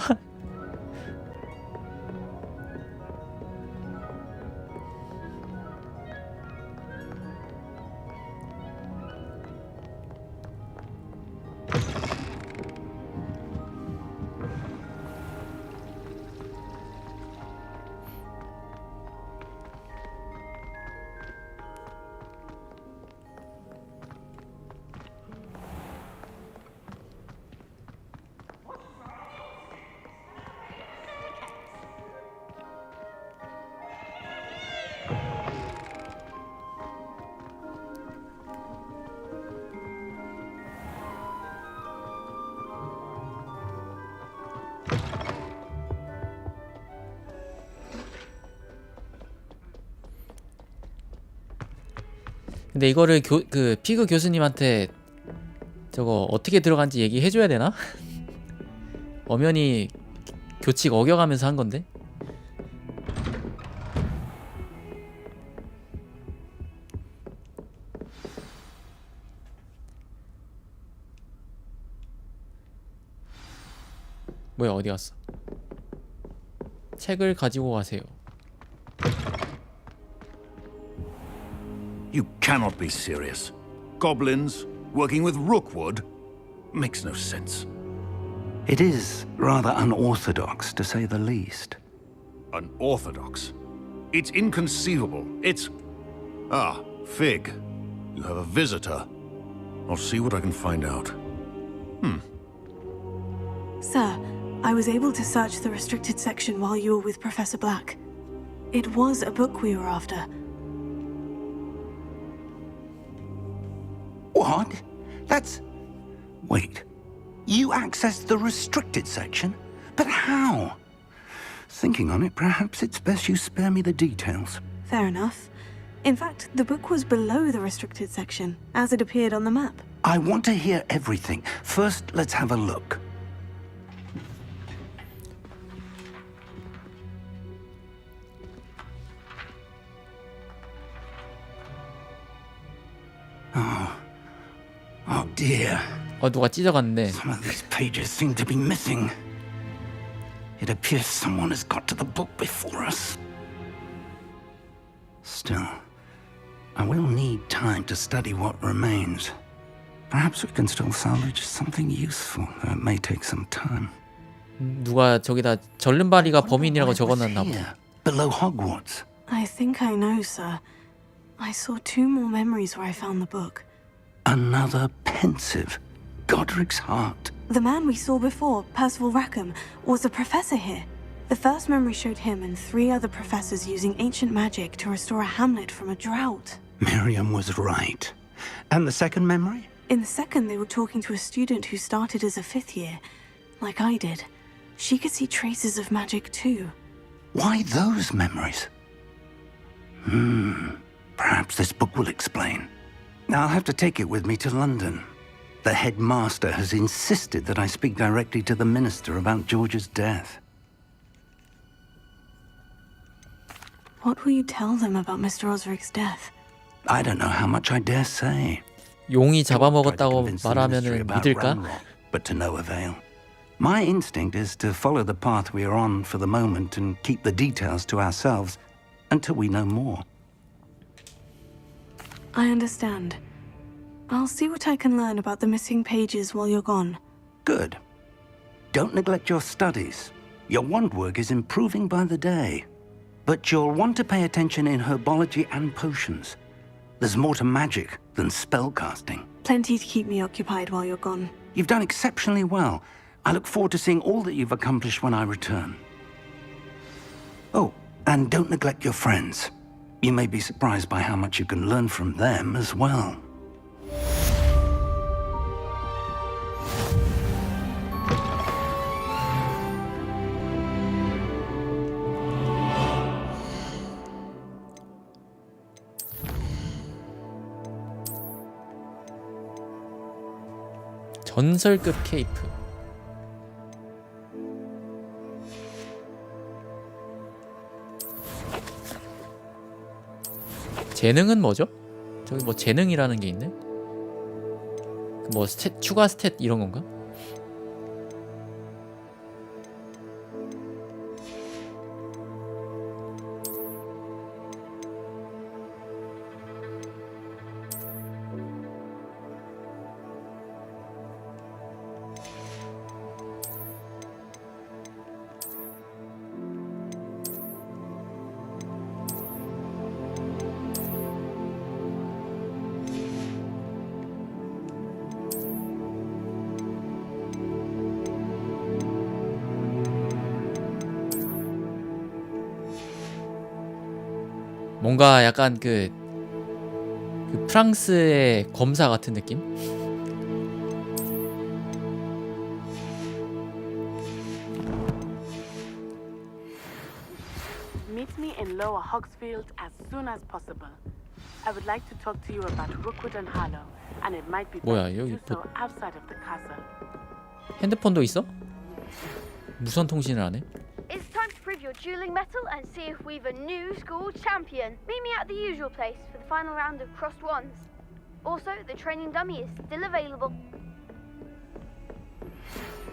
[SPEAKER 1] 근데 이거를 그 피그 교수님한테 저거 어떻게 들어간지 얘기해줘야 되나? 엄연히 교칙 어겨가면서 한 건데. 뭐야, 어디 갔어? 책을 가지고 가세요.
[SPEAKER 17] You cannot be serious. Goblins working with Rookwood makes no sense.
[SPEAKER 4] It is rather unorthodox, to say the least.
[SPEAKER 17] Unorthodox? It's inconceivable. It's... Ah, Fig. You have a visitor. I'll see what I can find out.
[SPEAKER 3] Sir, I was able to search the restricted section while you were with Professor Black. It was a book we were after.
[SPEAKER 4] What? That's... Wait. You accessed the restricted section? But how? Thinking on it, perhaps it's best you spare me the details.
[SPEAKER 3] Fair enough. In fact, the book was below the restricted section, as it appeared on the map.
[SPEAKER 4] I want to hear everything. First, let's have a look. Oh dear.
[SPEAKER 1] 누가 찢어갔네.
[SPEAKER 4] Some of these pages seem to be missing. It appears someone has got to the book before us. Still, I will need time to study what remains. Perhaps we can still salvage something useful, though it may take some time.
[SPEAKER 1] 누가 저기다 절름발이가 범인이라고 적어놨나 보다.
[SPEAKER 4] Below Hogwarts.
[SPEAKER 3] I think I know, sir. I saw 2 more memories where I found the book.
[SPEAKER 4] Another pensive. Godric's heart.
[SPEAKER 3] The man we saw before, Percival Rackham, was a professor here. The first memory showed him and 3 other professors using ancient magic to restore a hamlet from a drought.
[SPEAKER 4] Miriam was right. And the second memory?
[SPEAKER 3] In the second, they were talking to a student who started as a 5th year, like I did. She could see traces of magic too.
[SPEAKER 4] Why those memories? Perhaps this book will explain. I'll have to take it with me to London. The headmaster has insisted that I speak directly to the minister about George's death.
[SPEAKER 3] What will you tell them about Mr. Osric's death?
[SPEAKER 4] I don't know how much I dare say.
[SPEAKER 1] 용이 잡아먹었다고 말하면은 믿을까?
[SPEAKER 4] But to no avail. My instinct is to follow the path we are on for the moment and keep the details to ourselves until we know more.
[SPEAKER 3] I understand. I'll see what I can learn about the missing pages while you're gone.
[SPEAKER 4] Good. Don't neglect your studies. Your wand work is improving by the day. But you'll want to pay attention in herbology and potions. There's more to magic than spellcasting.
[SPEAKER 3] Plenty to keep me occupied while you're gone.
[SPEAKER 4] You've done exceptionally well. I look forward to seeing all that you've accomplished when I return. Oh, and don't neglect your friends. You may be surprised by how much you can learn from them as well.
[SPEAKER 1] 전설급 케이프. 재능은 뭐죠? 저기 뭐 재능이라는 게 있네? 뭐 스탯, 추가 스탯 이런 건가? 뭔가 약간 그 프랑스의 검사 같은 느낌?
[SPEAKER 13] Meet me in Lower Hogsfield as soon as possible. I would like to talk to you about Rookwood and Harlow, and it might be
[SPEAKER 1] 뭐야,
[SPEAKER 13] better to
[SPEAKER 1] 여기
[SPEAKER 13] do so outside of the casa.
[SPEAKER 1] 핸드폰도 있어? 무선 통신을 안 해?
[SPEAKER 8] It's time to prove your dueling mettle and see if we've a new school champion. Meet me at the usual place for the final round of crossed wands. Also, the training dummy is still available.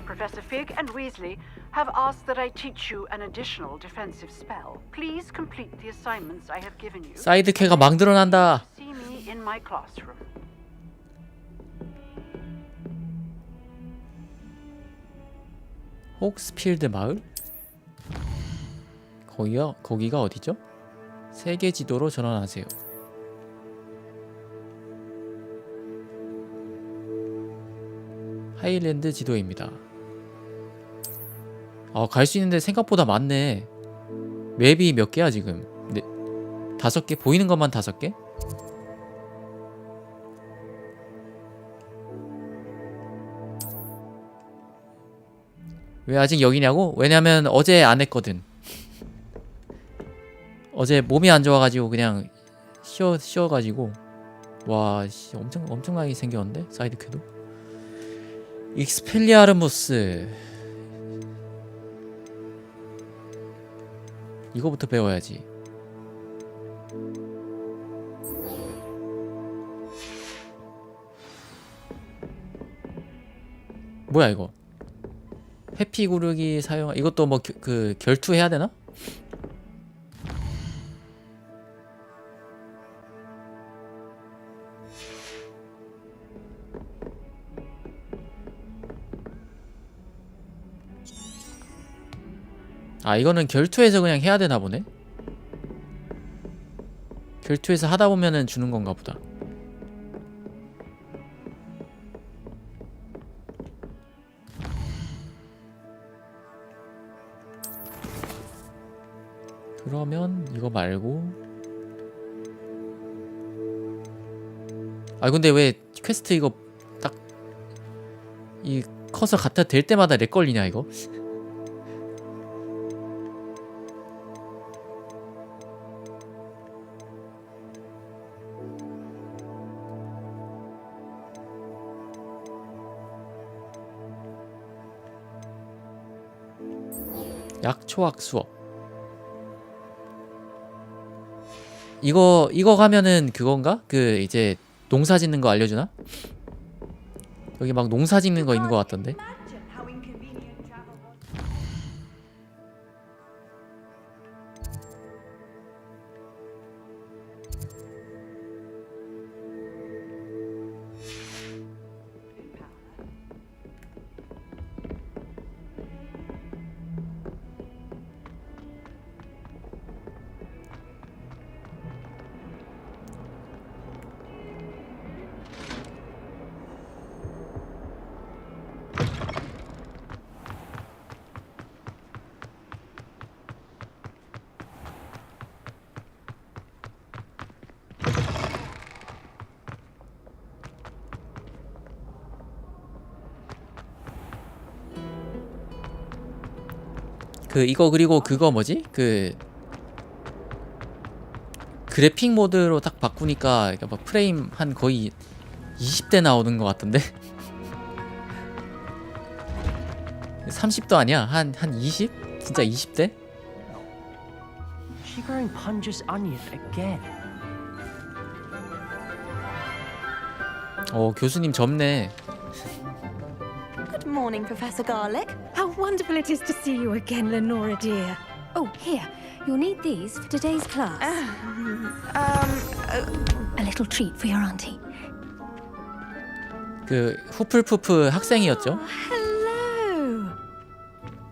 [SPEAKER 6] Professor Fig and Weasley have asked that I teach you an additional defensive spell. Please complete the assignments I have given you.
[SPEAKER 1] 사이드캐가 망드러난다.
[SPEAKER 6] See me in my classroom.
[SPEAKER 1] 혹스필드 마을? 거기가 어디죠? 세계 지도로 전환하세요. 하일랜드 지도입니다. 갈 수 있는데 생각보다 많네. 맵이 몇 개야 지금? 5개? 보이는 것만 5개? 왜 아직 여기냐고? 왜냐면 어제 안 했거든. 어제 몸이 안 좋아가지고 그냥 쉬어가지고. 와, 씨, 엄청나게 생겼는데? 사이드캐도. 익스펠리아르무스. 이거부터 배워야지. 뭐야 이거? 해피 구르기 사용. 이것도 뭐 그 결투해야 되나? 이거는 결투에서 그냥 해야 되나 보네. 결투에서 하다 보면은 주는 건가 보다. 그러면 이거 말고. 근데 왜 퀘스트 이거 딱 이 커서 갖다 댈 때마다 렉 걸리냐 이거? 약초학 수업. 이거 가면은 그건가? 그 이제 농사 짓는 거 알려주나? 여기 막 농사 짓는 거 있는 거 같던데. 이거 그리고 그거 뭐지? 그래픽 모드로 딱 바꾸니까 막 프레임 한 거의 20대 나오는 것 같던데? 30도 아니야? 한 20? 진짜 20대?
[SPEAKER 9] She growing Punj's onion again.
[SPEAKER 1] 교수님 젊네.
[SPEAKER 20] Good morning, Professor Garlick. How wonderful it is to see you again, Lenora dear. Oh, here. You'll need these for today's class. A little treat for your auntie.
[SPEAKER 1] 후플푸프 학생이었죠?
[SPEAKER 20] Hello.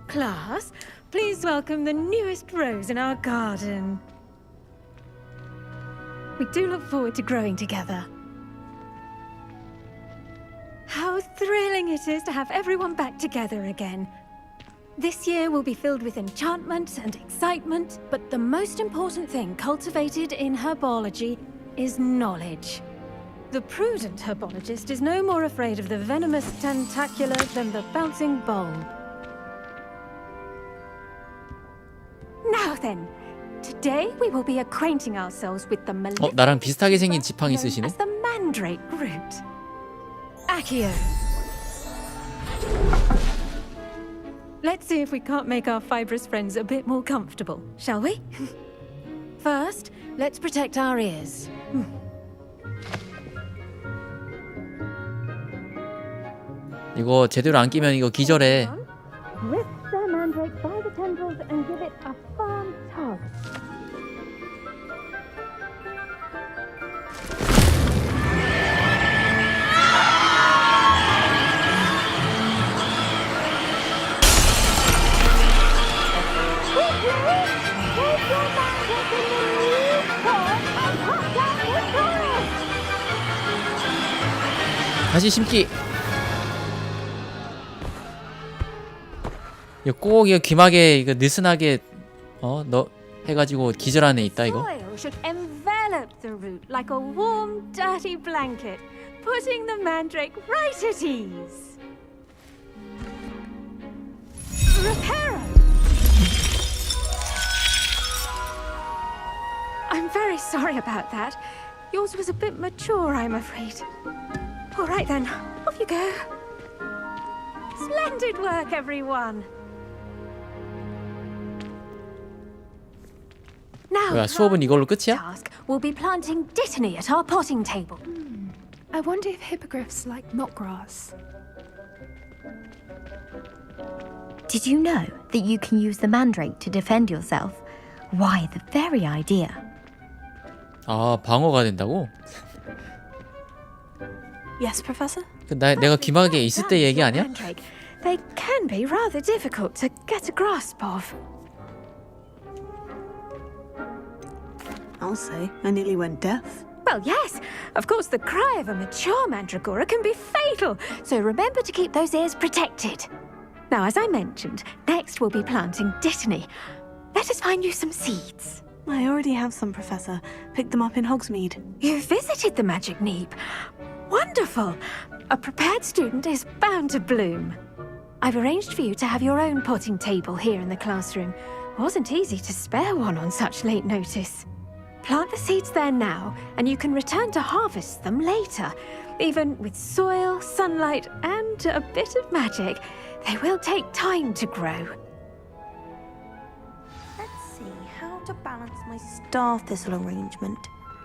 [SPEAKER 20] Class, please welcome the newest rose in our garden. We do look forward to growing together. How thrilling it is to have everyone back together again. This year will be filled with enchantment and excitement, but the most important thing cultivated in herbology is knowledge. The prudent herbologist is no more afraid of the venomous tentacular than the bouncing bulb. Now then, today Today we will be acquainting ourselves with the maleficent
[SPEAKER 1] 나랑 비슷하게 생긴 지팡이
[SPEAKER 20] known
[SPEAKER 1] 쓰시네.
[SPEAKER 20] as the Mandrake Root. Accio. Let's see if we can't make our fibrous friends a bit more comfortable, shall we? First, let's protect our ears.
[SPEAKER 1] 이거 제대로 안 끼면 이거 기절해.
[SPEAKER 20] Lift the mandrake by the tendrils and give it a firm tug.
[SPEAKER 1] 다시 심기. 이거 꼭 이거 귀마개 이거 느슨하게 너 해가지고 기절한 애 있다 이거.
[SPEAKER 20] Soil should envelop the root like a warm, dirty blanket, putting the mandrake right at ease. Reparo! I'm very sorry about that. Yours was a bit mature, I'm afraid. All right then, off you go. Splendid work, everyone. Now,
[SPEAKER 1] 뭐야 수업은 이걸로 끝이야?
[SPEAKER 20] task will be planting dittany at our potting table.
[SPEAKER 21] I wonder if hippogriffs like knotgrass.
[SPEAKER 22] Did you know that you can use the mandrake to defend yourself? Why, the very idea.
[SPEAKER 1] 아 방어가 된다고?
[SPEAKER 3] Yes, Professor?
[SPEAKER 1] 내가 귀마개 있을 때 얘기 아니야?
[SPEAKER 20] Mandrake. They can be rather difficult to get a grasp of.
[SPEAKER 3] I'll say, I nearly went deaf.
[SPEAKER 20] Well, yes. Of course, the cry of a mature mandragora can be fatal, so remember to keep those ears protected. Now, as I mentioned, next we'll be planting dittany. Let us find you some seeds.
[SPEAKER 3] I already have some, Professor. Picked them up in Hogsmeade.
[SPEAKER 20] You visited the Magic Neep. Wonderful. A prepared student is bound to bloom. I've arranged for you to have your own potting table here in the classroom. Wasn't easy to spare one on such late notice. Plant the seeds there now, and you can return to harvest them later. Even with soil, sunlight, and a bit of magic, they will take time to grow.
[SPEAKER 16] Let's see how to balance my star thistle arrangement.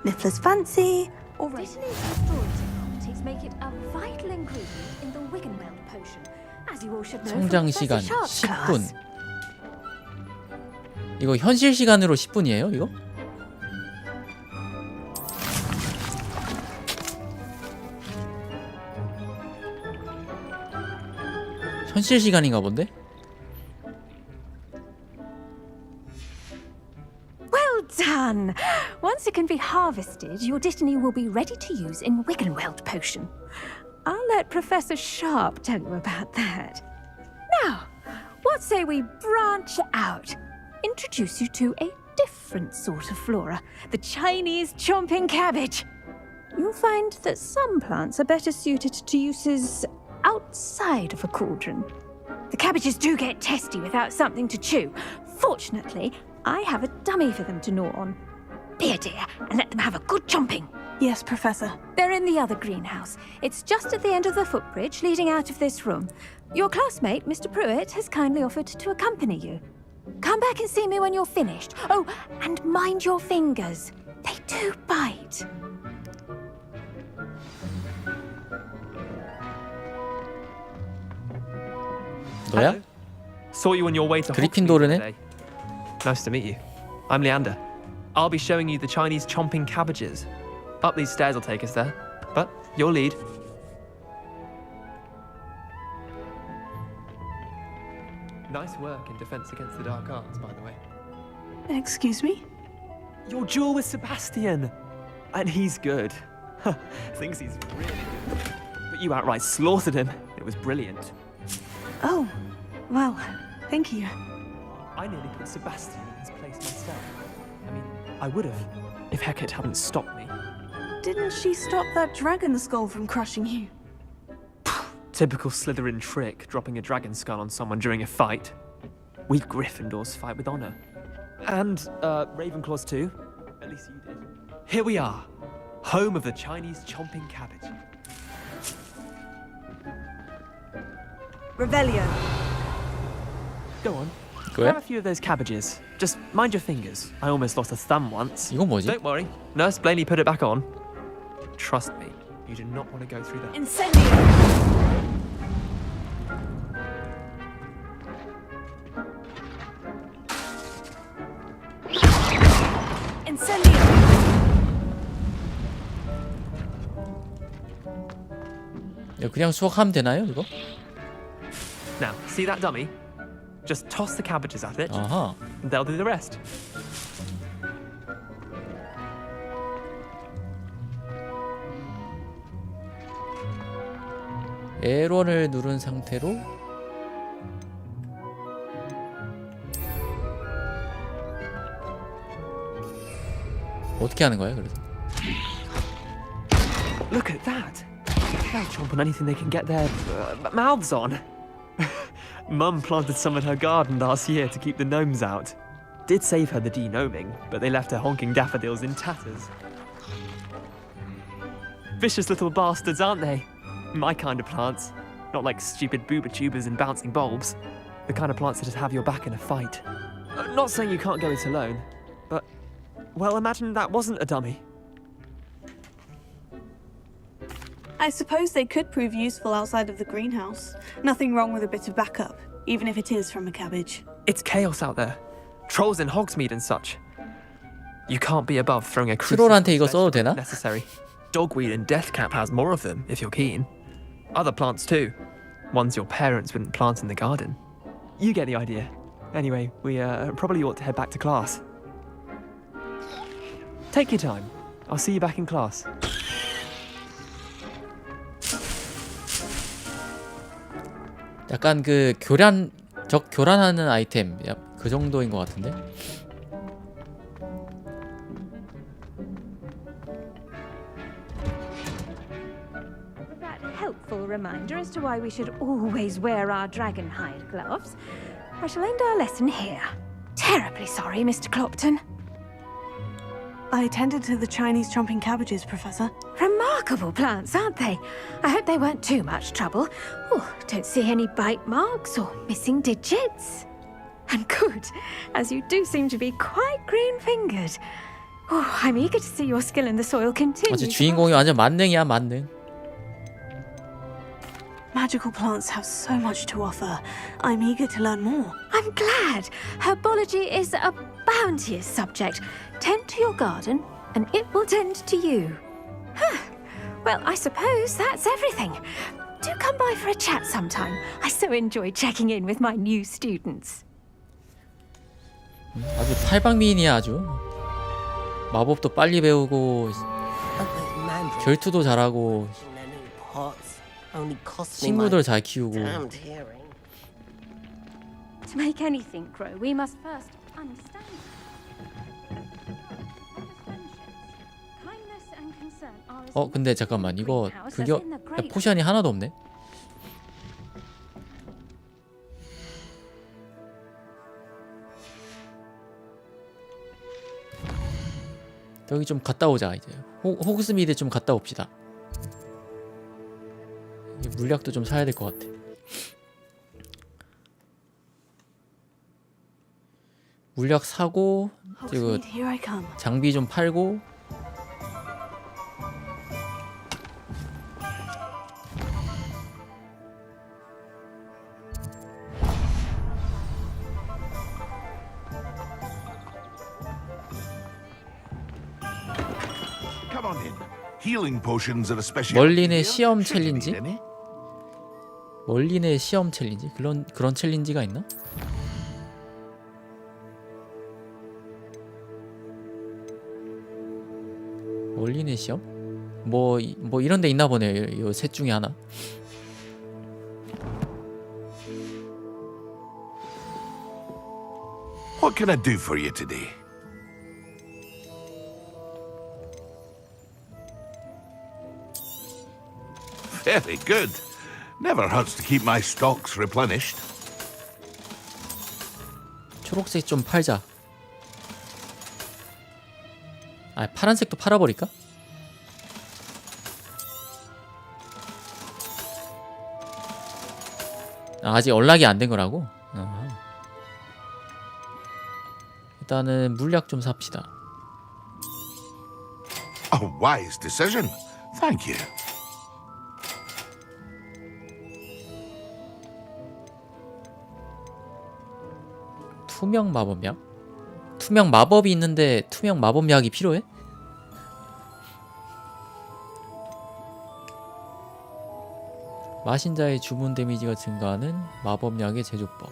[SPEAKER 16] Niffler's fancy, or
[SPEAKER 20] Dittany's restorative properties make it a vital ingredient in the Wiggenweld potion, as you all should know from
[SPEAKER 1] 성장
[SPEAKER 20] Professor
[SPEAKER 1] 시간
[SPEAKER 20] Sharp's
[SPEAKER 1] 10분.
[SPEAKER 20] class.
[SPEAKER 1] 이거 현실 시간으로 10분이에요, 이거? 현실 시간인가 본데?
[SPEAKER 20] Well done! Once it can be harvested, your dittany will be ready to use in Wiggenweld potion. I'll let Professor Sharp tell you about that. Now, what say we branch out? Introduce you to a different sort of flora, the Chinese chomping cabbage. You'll find that some plants are better suited to uses outside of a cauldron. The cabbages do get testy without something to chew. Fortunately, I have a dummy for them to gnaw on. Be a dear and let them have a good chomping.
[SPEAKER 3] Yes, Professor.
[SPEAKER 20] They're in the other greenhouse. It's just at the end of the footbridge leading out of this room. Your classmate, Mr. Pruitt, has kindly offered to accompany you. Come back and see me when you're finished. Oh, and mind your fingers. They do bite.
[SPEAKER 1] 너야?
[SPEAKER 23] Saw you on your way to
[SPEAKER 1] 그리핀도르네?
[SPEAKER 23] Hogsmeade today. Nice to meet you. I'm Leander. I'll be showing you the Chinese chomping cabbages. Up these stairs will take us there. But your lead. Nice work in Defense Against the Dark Arts, by the way.
[SPEAKER 3] Excuse me?
[SPEAKER 23] Your duel with Sebastian! And he's good. Thinks he's really good. But you outright slaughtered him. It was brilliant.
[SPEAKER 3] Oh, well, thank you.
[SPEAKER 23] I nearly put Sebastian in his place myself. I mean, I would have, if Hecate hadn't stopped me.
[SPEAKER 3] Didn't she stop that dragon skull from crushing you?
[SPEAKER 23] Typical Slytherin trick, dropping a dragon skull on someone during a fight. We Gryffindors fight with honor. And Ravenclaws too. At least you did. Here we are, home of the Chinese chomping cabbage.
[SPEAKER 2] Revelio.
[SPEAKER 23] Go on.
[SPEAKER 1] Go ahead.
[SPEAKER 23] Grab a few of those cabbages. Just mind your fingers. I almost lost a thumb once.
[SPEAKER 1] 이건 뭐지?
[SPEAKER 23] Don't worry. Nurse Blaney put it back on. Trust me, you do not want to go through that.
[SPEAKER 2] Incendio. Incendio.
[SPEAKER 1] 야, 그냥 수확하면 되나요, 이거?
[SPEAKER 23] Now, see that dummy? Just toss the cabbages at it,
[SPEAKER 1] 아하.
[SPEAKER 23] and they'll do the rest.
[SPEAKER 1] L1을 누른 상태로 어떻게 하는 거예요, 그래서?
[SPEAKER 23] Look at that! They'll chomp on anything they can get their mouths on. Mum planted some in her garden last year to keep the gnomes out. Did save her the de-gnoming, but they left her honking daffodils in tatters. Vicious little bastards, aren't they? My kind of plants. Not like stupid booba tubers and bouncing bulbs. The kind of plants that'd have your back in a fight. Not saying you can't go it alone, but, well, imagine that wasn't a dummy.
[SPEAKER 3] I suppose they could prove useful outside of the greenhouse. Nothing wrong with a bit of backup, even if it is from a cabbage.
[SPEAKER 23] It's chaos out there. Trolls in Hogsmeade and such. You can't be above throwing a
[SPEAKER 1] 트롤한테 이거 써도 되나?
[SPEAKER 23] necessary. Dogweed and deathcap has more of them, if you're keen. Other plants too. Ones your parents wouldn't plant in the garden. You get the idea. Anyway, we probably ought to head back to class. Take your time. I'll see you back in class.
[SPEAKER 1] 약간 그 교란하는 아이템 그 정도인 것 같은데.
[SPEAKER 20] That helpful reminder as to why we should always wear our dragon hide gloves. I shall end our lesson here. Terribly sorry, Mr. Clopton.
[SPEAKER 3] I attended to the Chinese chomping cabbages, Professor.
[SPEAKER 20] Remarkable plants, aren't they? I hope they weren't too much trouble. Oh, don't see any bite marks or missing digits. And good, as you do seem to be quite green-fingered. Oh, I'm eager to see your skill in the soil continue.
[SPEAKER 1] 어째 주인공이 완전 만능이야, 만능.
[SPEAKER 3] Magical plants have so much to offer. I'm eager to learn more.
[SPEAKER 20] I'm glad. Herbology is a bounteous subject. Tend to your garden, and it will tend to you. Huh. Well, I suppose that's everything. Do come by for a chat sometime. I so enjoy checking in with my new students.
[SPEAKER 1] 아주 탈방미인이야, 아주. 마법도 빨리 배우고 결투도 잘하고 식물들 잘 키우고.
[SPEAKER 20] To make anything grow, we must first understand. Kindness and concern are as
[SPEAKER 1] 근데 잠깐만, 이거 그게 포션이 하나도 없네. 여기 좀 갔다 오자. 이제 호그스미드 좀 갔다 옵시다. 물약도 좀 사야 될 것 같아. 물약 사고 그 장비 좀 팔고. 멀린의 시험 챌린지? 멀린의 시험 챌린지? 그런 챌린지가 있나? 멀린의 시험? 뭐 이런 데 있나 보네요. 이 셋 중에 하나.
[SPEAKER 5] What can I do for you today? Very good. Never hurts to keep my stocks replenished.
[SPEAKER 1] 초록색 좀 팔자. 아, 파란색도 팔아버릴까? 아, 아직 연락이 안 된 거라고? 일단은 물약 좀 삽시다.
[SPEAKER 5] A wise decision. Thank you.
[SPEAKER 1] 투명 마법약? 투명 마법이 있는데 투명 마법약이 필요해? 마신 자의 주문 데미지가 증가하는 마법약의 제조법.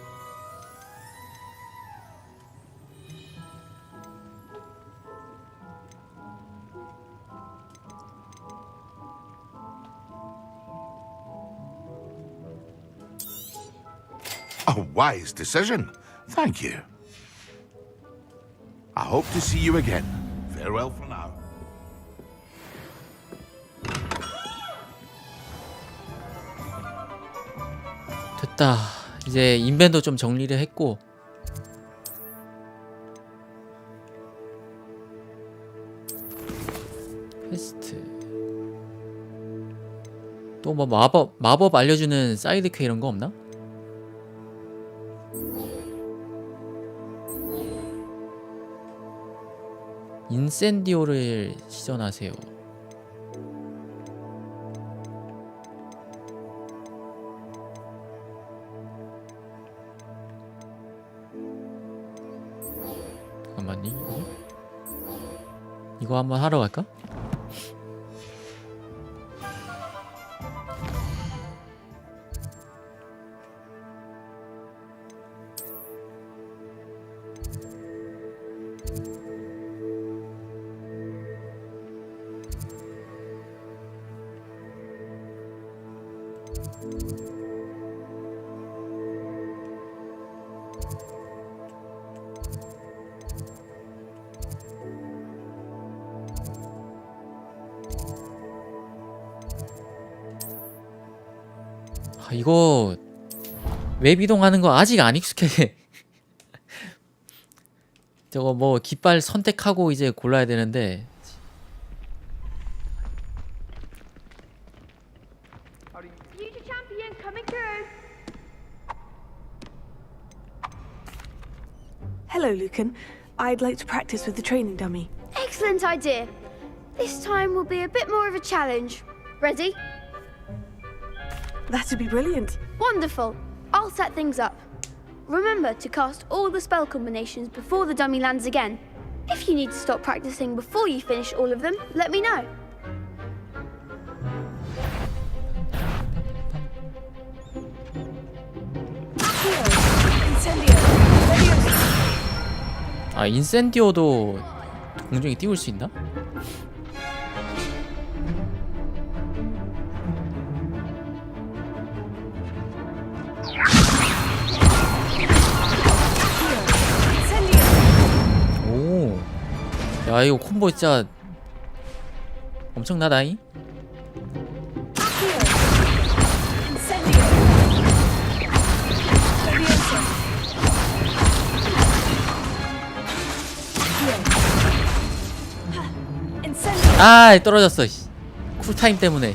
[SPEAKER 5] A wise decision. Thank you. I hope to see you again. Farewell for now.
[SPEAKER 1] 됐다. 이제 인벤도 좀 정리를 했고 퀘스트 또 뭐 마법 알려주는 사이드 퀘 이런 거 없나? 인센디오를 시전하세요. 잠깐만요. 이거 한번 하러 갈까? 이거 웹 이동하는 거 아직 안 익숙해. 저거 뭐 깃발 선택하고 이제 골라야 되는데
[SPEAKER 3] Hello, Lucan. I'd like to practice with the training dummy.
[SPEAKER 8] Excellent idea. This time will be a bit more of a challenge. Ready?
[SPEAKER 3] That'd be brilliant.
[SPEAKER 8] Wonderful. I'll set things up. Remember to cast all the spell combinations before the dummy lands again. If you need to stop practicing before you finish all of them, let me know.
[SPEAKER 1] 아, 인센디오도 공중에 띄울 수 있나? 오, 야 이거 콤보 진짜 엄청나다잉? 아, 떨어졌어. 쿨타임 때문에.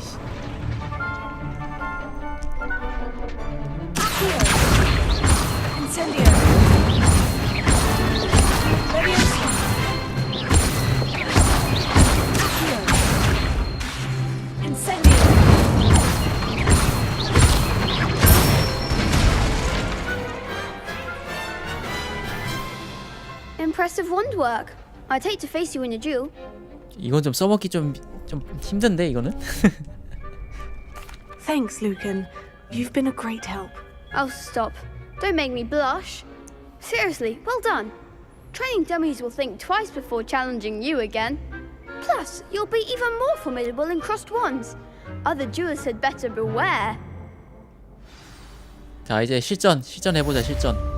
[SPEAKER 8] Impressive wand work. I'd hate to face you in a duel.
[SPEAKER 1] 이건 좀 써먹기 좀 힘든데 이거는?
[SPEAKER 3] Thanks, Lucan. You've been a great help.
[SPEAKER 8] Oh, stop. Don't make me blush. Seriously, well done. Training dummies will think twice before challenging you again. Plus, you'll be even more formidable in crossed wands. Other duelists had better beware.
[SPEAKER 1] 자, 이제 실전해보자, 실전.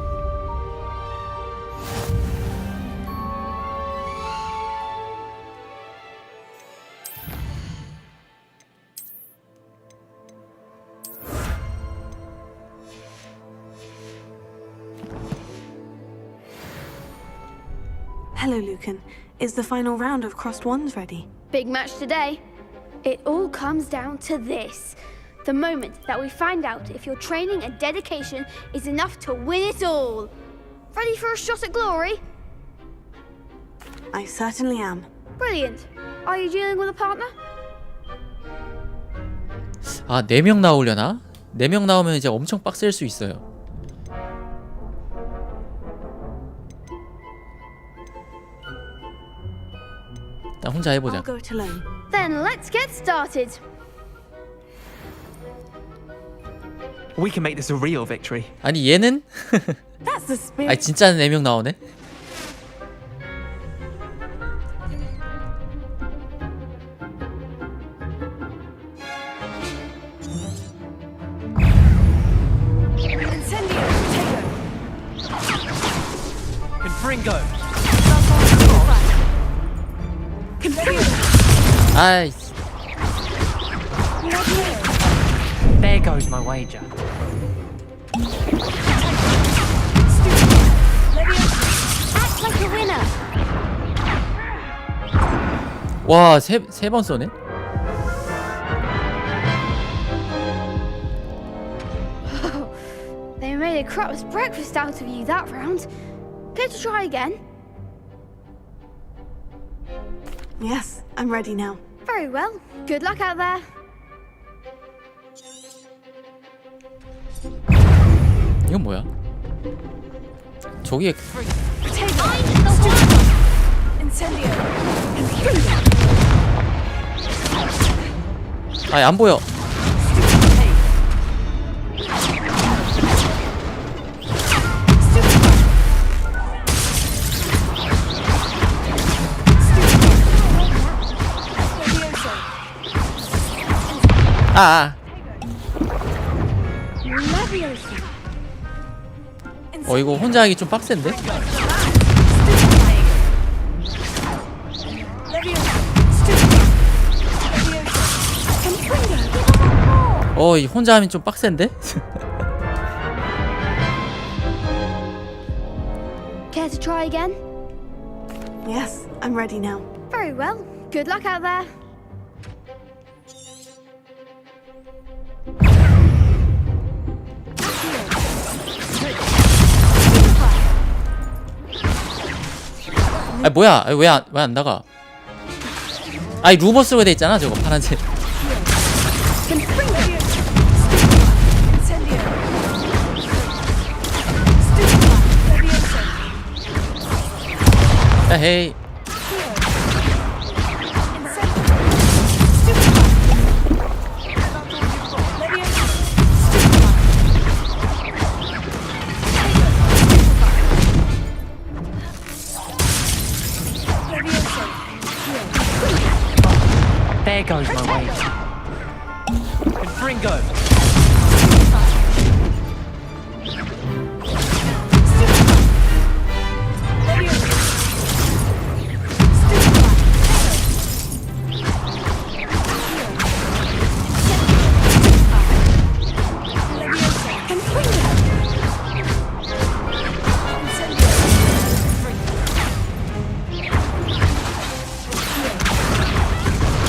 [SPEAKER 3] Hello, Lucan. Is the final round of Crossed Wands ready?
[SPEAKER 8] Big match today. It all comes down to this. The moment that we find out if your training and dedication is enough to win it all. Ready for a shot at glory?
[SPEAKER 3] I certainly am.
[SPEAKER 8] Brilliant. Are you dealing with a partner?
[SPEAKER 1] 아, 4명 나오려나? 4명 나오면 이제 엄청 빡셀 수 있어요. 나 혼자 해보자.
[SPEAKER 3] I'll go it alone.
[SPEAKER 8] Then let's get started.
[SPEAKER 23] We can make this a real victory.
[SPEAKER 1] 아니 얘는?
[SPEAKER 13] That's the spirit.
[SPEAKER 1] 아니 진짜 4명 나오네?
[SPEAKER 23] Confringo.
[SPEAKER 1] 아이.
[SPEAKER 23] There goes my wager.
[SPEAKER 8] Act like a winner.
[SPEAKER 1] 와, 세 번 쏘네?
[SPEAKER 8] They made a crap's breakfast out of you that round. Care to try again?
[SPEAKER 3] Yes, I'm ready now.
[SPEAKER 8] Very well. Good luck out there.
[SPEAKER 1] 이건 뭐야? 저기에 아니 안 보여. 아. 이거 혼자 하기 좀 빡센데? 이 혼자 하면 좀 빡센데?
[SPEAKER 8] Care to try again?
[SPEAKER 3] Yes, I'm ready now.
[SPEAKER 8] Very well. Good luck out there.
[SPEAKER 1] 아 뭐야? 왜 안 나가? 아이 루버스로 돼 있잖아 저거 파란색. 에헤이.
[SPEAKER 23] There goes my wager. Confringo.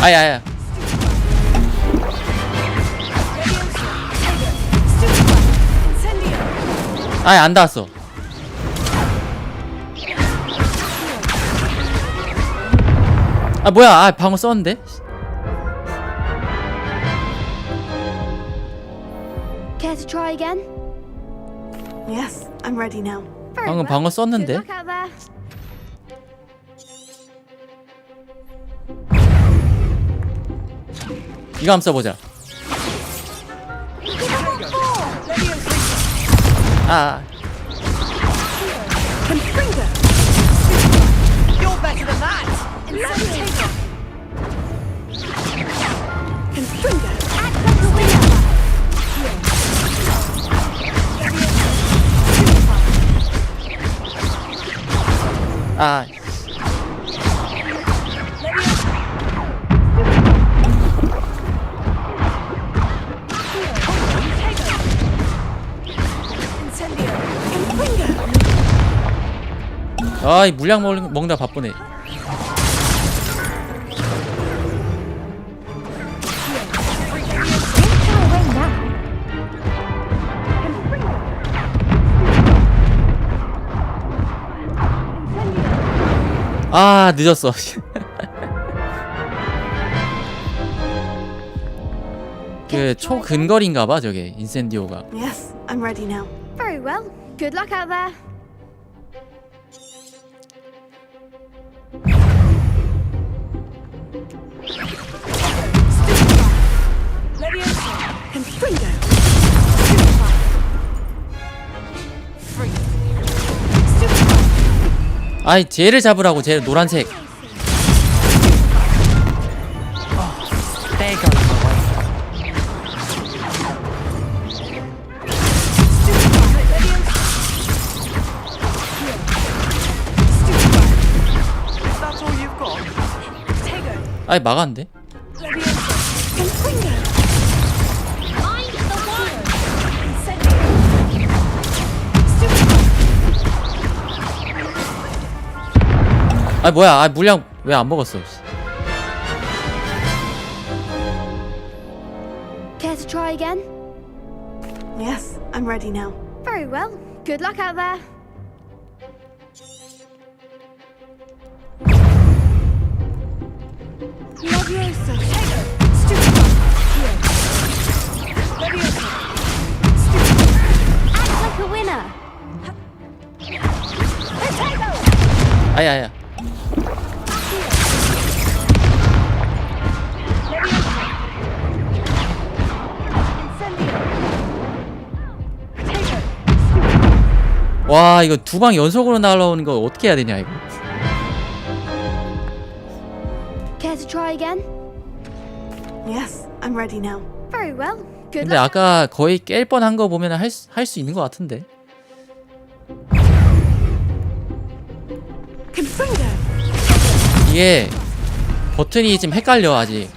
[SPEAKER 1] 아야야. 아예 안 닿았어. 아 뭐야? 아 방어 썼는데?
[SPEAKER 8] Care to try again?
[SPEAKER 3] Yes, I'm ready now.
[SPEAKER 8] Very
[SPEAKER 1] 방금
[SPEAKER 8] well.
[SPEAKER 1] 방어 썼는데?
[SPEAKER 8] Good luck out there.
[SPEAKER 1] 이거 한번 써보자. 아.
[SPEAKER 7] You're better than that.
[SPEAKER 8] Act like a winner.
[SPEAKER 1] 아. 아이 물약 먹는다 바쁘네. 아 늦었어. 그 초근거리인가봐 저게 인센디오가.
[SPEAKER 3] Yes, I'm ready now.
[SPEAKER 8] Very well. Good luck out there.
[SPEAKER 1] 아이 쟤를 잡으라고. 쟤 노란색.
[SPEAKER 23] There goes the way. That's all you've got?
[SPEAKER 1] 아이 막았는데? 아 뭐야? 아 물량 왜 안 먹었어?
[SPEAKER 8] Care to try again?
[SPEAKER 3] Yes, I'm ready now.
[SPEAKER 8] Very well. Good luck out there.
[SPEAKER 2] Leviosa.
[SPEAKER 8] Act like a winner.
[SPEAKER 1] 아야야. 와 이거 두 방 연속으로 날아오는 거 어떻게 해야 되냐 이거.
[SPEAKER 8] Care to try again?
[SPEAKER 3] Yes, I'm ready now.
[SPEAKER 8] Very well. Good
[SPEAKER 1] 근데
[SPEAKER 8] luck.
[SPEAKER 1] 아까 거의 깰 뻔한 거 보면 할 수 있는 것 같은데. 이게 버튼이 좀 헷갈려 아직.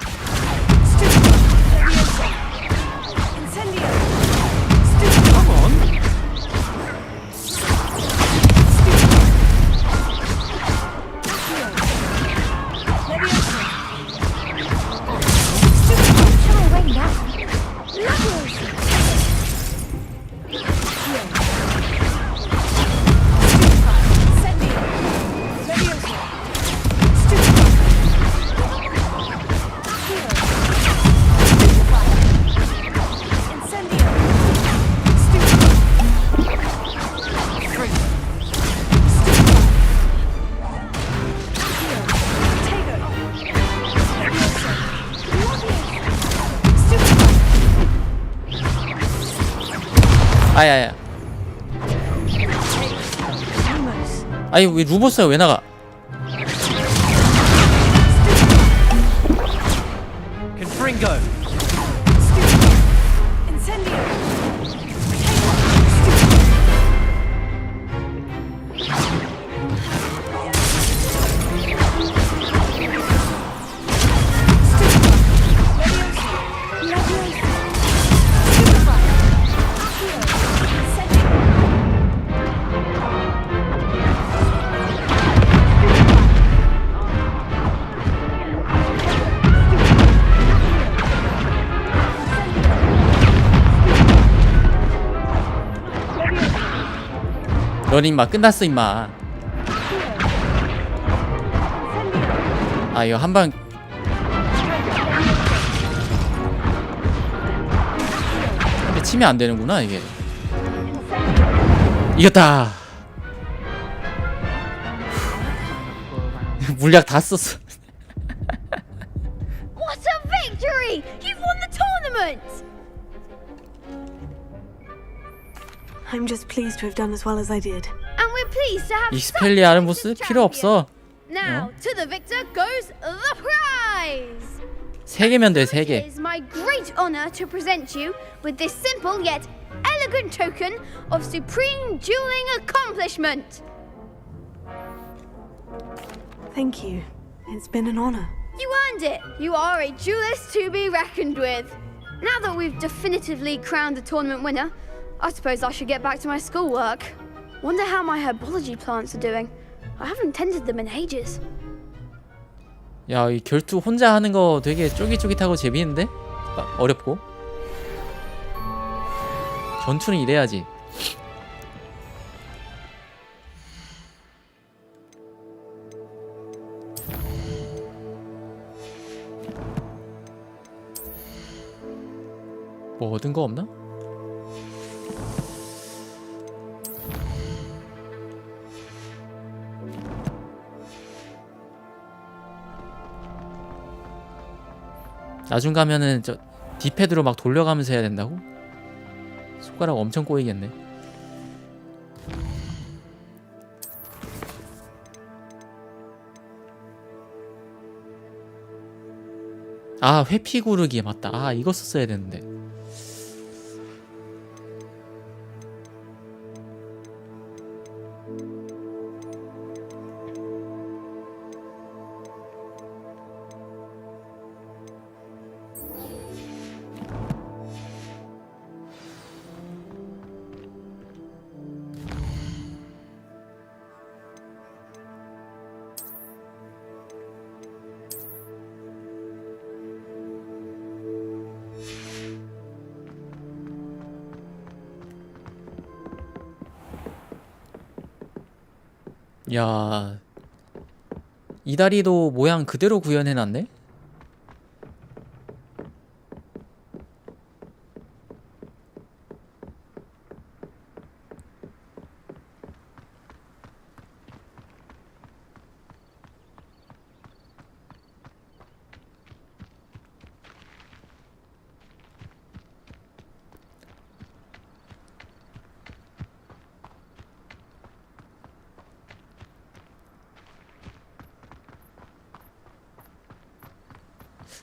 [SPEAKER 1] 아야야. 아니 왜 루버스가 왜 나가?
[SPEAKER 23] Confringo.
[SPEAKER 1] 넌 임마 끝났어 임마. 아 이거 한방 근데 치면 안 되는구나 이게. 이겼다. 물약 다 썼어.
[SPEAKER 8] What a victory! You've won the tournament!
[SPEAKER 3] I'm just pleased to have done as well as I did.
[SPEAKER 8] And we're pleased to have
[SPEAKER 1] 익스펠리 아르모스 필요 없어.
[SPEAKER 8] Now, to the victor goes the prize!
[SPEAKER 1] 3개면 돼,
[SPEAKER 8] It
[SPEAKER 1] 3개.
[SPEAKER 8] is my great honor to present you with this simple yet elegant token of supreme dueling accomplishment.
[SPEAKER 3] Thank you. It's been an honor.
[SPEAKER 8] You earned it. You are a duelist to be reckoned with. Now that we've definitively crowned the tournament winner, I suppose I should get back to my schoolwork. Wonder how my herbology plants are doing. I haven't tended them in ages.
[SPEAKER 1] 야, 이 결투 혼자 하는 거 되게 쫄깃쫄깃하고 재밌는데? 어렵고. 전투는 이래야지. 뭐 얻은 거 없나? 나중 가면은 저 디패드로 막 돌려가면서 해야 된다고? 손가락 엄청 꼬이겠네. 아, 회피 구르기 맞다. 아, 이거 썼어야 되는데. 야, 이 다리도 모양 그대로 구현해놨네?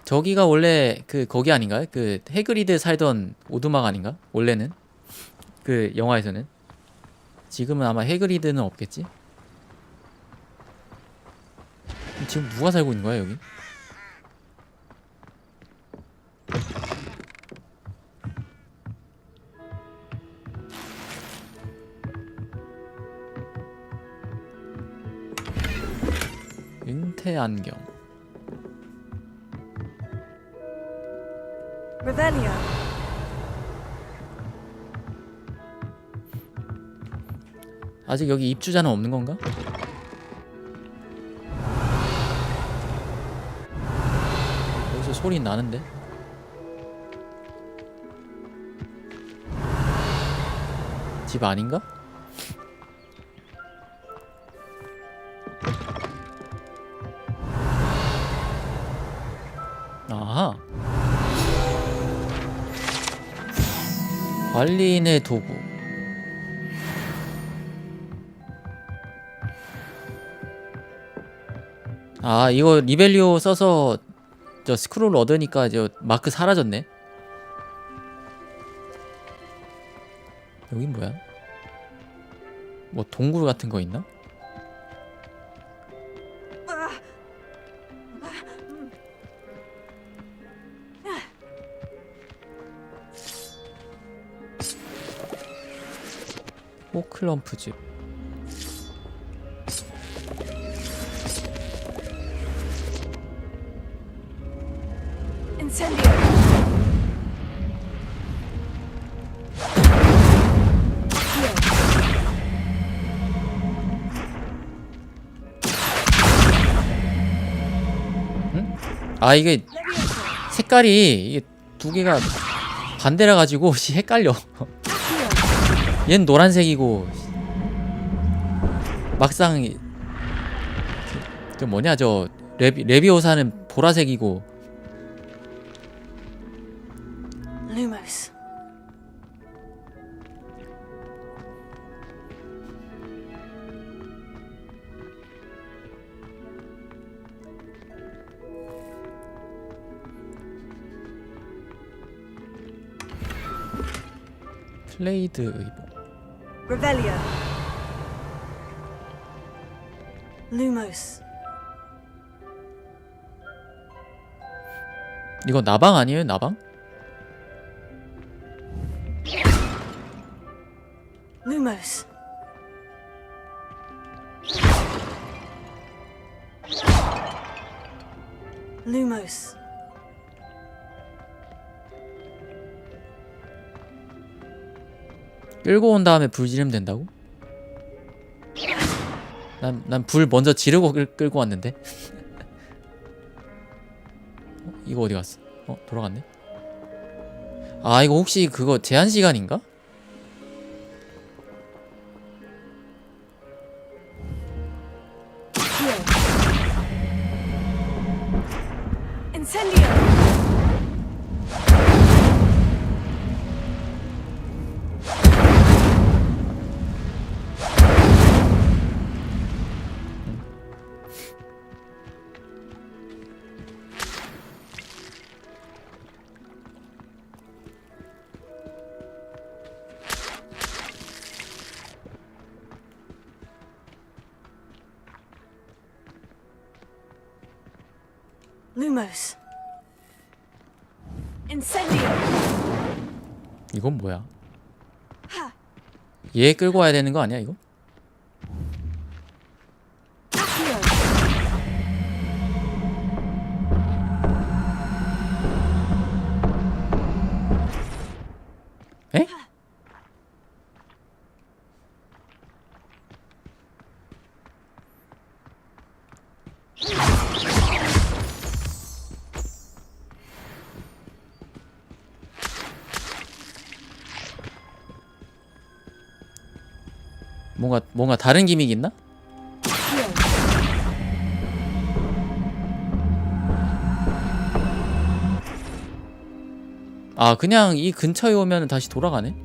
[SPEAKER 1] 저기가 원래 그 거기 아닌가요? 그 해그리드 살던 오두막 아닌가? 원래는 그 영화에서는. 지금은 아마 해그리드는 없겠지? 지금 누가 살고 있는 거야 여기? 은퇴 안경.
[SPEAKER 2] Revelio.
[SPEAKER 1] 아직 여기 입주자는 없는 건가? 여기서 소리 나는데? 집 아닌가? 아하. 관리인의 도구. 아, 이거 리벨리오 써서 저 스크롤 얻으니까 저 마크 사라졌네. 여긴 뭐야? 뭐 동굴 같은 거 있나? 호클럼프 집.
[SPEAKER 2] Incendio.
[SPEAKER 1] 응? 아, 이게 색깔이 이게 두 개가 반대라 가지고 씨 헷갈려. 얘는 노란색이고 막상 그 뭐냐 저 레비오사는 보라색이고.
[SPEAKER 16] Lumos.
[SPEAKER 1] 플레이드 의복.
[SPEAKER 2] Revelio.
[SPEAKER 16] Lumos.
[SPEAKER 1] 이거 나방 아니에요? 나방?
[SPEAKER 16] Lumos.
[SPEAKER 3] Lumos.
[SPEAKER 1] 끌고 온 다음에 불 지르면 된다고? 난 불 먼저 지르고 끌고 왔는데. 이거 어디 갔어? 돌아갔네. 아, 이거 혹시 그거 제한 시간인가?
[SPEAKER 3] Lumos. Incendio.
[SPEAKER 1] 이건 뭐야? 얘 끌고 와야 되는 거 아니야 이거? 에? 뭔가 다른 기믹 있나? 아, 그냥 이 근처에 오면 다시 돌아가네?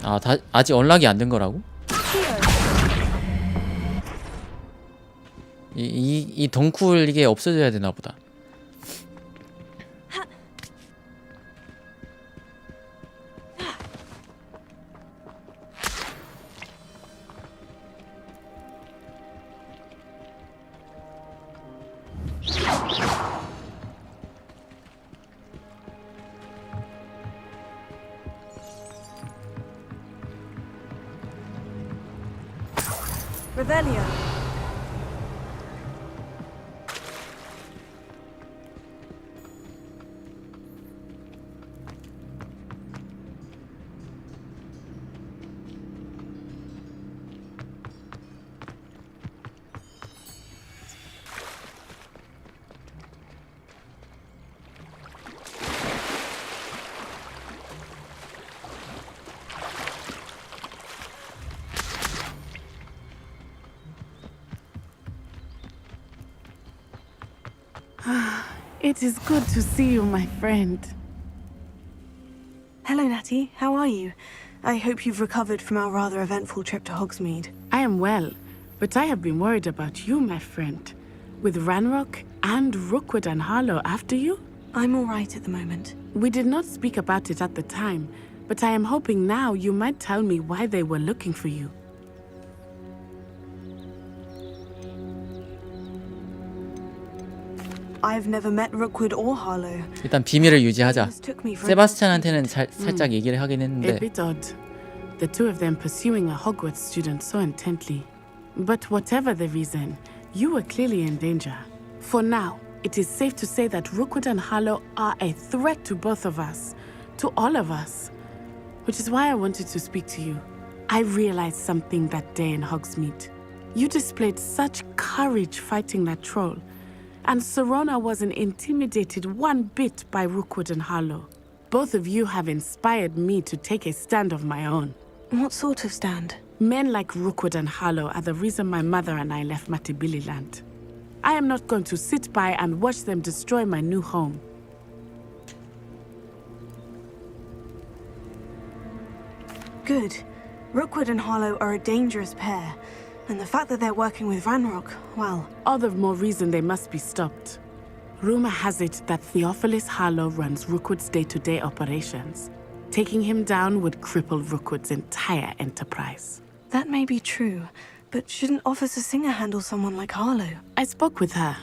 [SPEAKER 1] 아, 아직 언락이 안 된 거라고? 이 덩쿨 이게 없어져야 되나 보다.
[SPEAKER 2] Revelio.
[SPEAKER 6] It is good to see you, my friend.
[SPEAKER 3] Hello, Natty. How are you? I hope you've recovered from our rather eventful trip to Hogsmeade.
[SPEAKER 6] I am well, but I have been worried about you, my friend. With Ranrock and Rookwood and Harlow after you?
[SPEAKER 3] I'm all right at the moment.
[SPEAKER 6] We did not speak about it at the time, but I am hoping now you might tell me why they were looking for you.
[SPEAKER 3] I've never met Rookwood or Harlow.
[SPEAKER 1] 일단 비밀을 유지하자. 세바스찬한테는 살짝 얘기를 하긴
[SPEAKER 6] A
[SPEAKER 1] 했는데
[SPEAKER 6] bit odd. The two of them pursuing a Hogwarts student so intently. But whatever the reason, you were clearly in danger. For now, it is safe to say that Rookwood and Harlow are a threat to both of us. To all of us. Which is why I wanted to speak to you. I realized something that day in Hogsmeade. You displayed such courage fighting that troll. And Serona wasn't intimidated one bit by Rookwood and Harlow. Both of you have inspired me to take a stand of my own.
[SPEAKER 3] What sort of stand?
[SPEAKER 6] Men like Rookwood and Harlow are the reason my mother and I left Matibili land. I am not going to sit by and watch them destroy my new home.
[SPEAKER 3] Good. Rookwood and Harlow are a dangerous pair. And the fact that they're working with Ranrock, well...
[SPEAKER 6] All the more reason they must be stopped. Rumor has it that Theophilus Harlow runs Rookwood's day-to-day operations. Taking him down would cripple Rookwood's entire enterprise.
[SPEAKER 3] That may be true, but shouldn't Officer Singer handle someone like Harlow?
[SPEAKER 6] I spoke with her.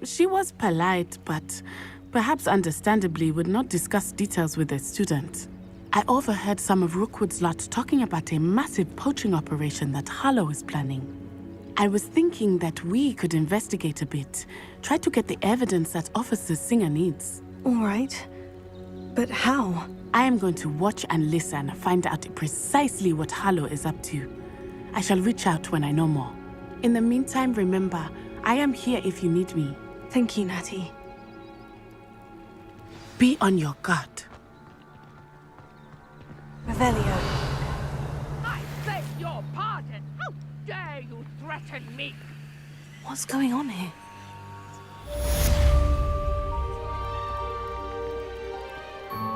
[SPEAKER 6] She was polite, but perhaps understandably would not discuss details with a student.
[SPEAKER 13] I overheard some of Rookwood's lot talking about a massive poaching operation that Harlow is planning. I was thinking that we could investigate a bit, try to get the evidence that Officer Singer needs.
[SPEAKER 3] All right. But how?
[SPEAKER 13] I am going to watch and listen, find out precisely what Harlow is up to. I shall reach out when I know more. In the meantime, remember, I am here if you need me.
[SPEAKER 3] Thank you, Natty.
[SPEAKER 13] Be on your guard.
[SPEAKER 2] Revelio.
[SPEAKER 11] I beg your pardon. How dare you threaten me?
[SPEAKER 3] What's going on here?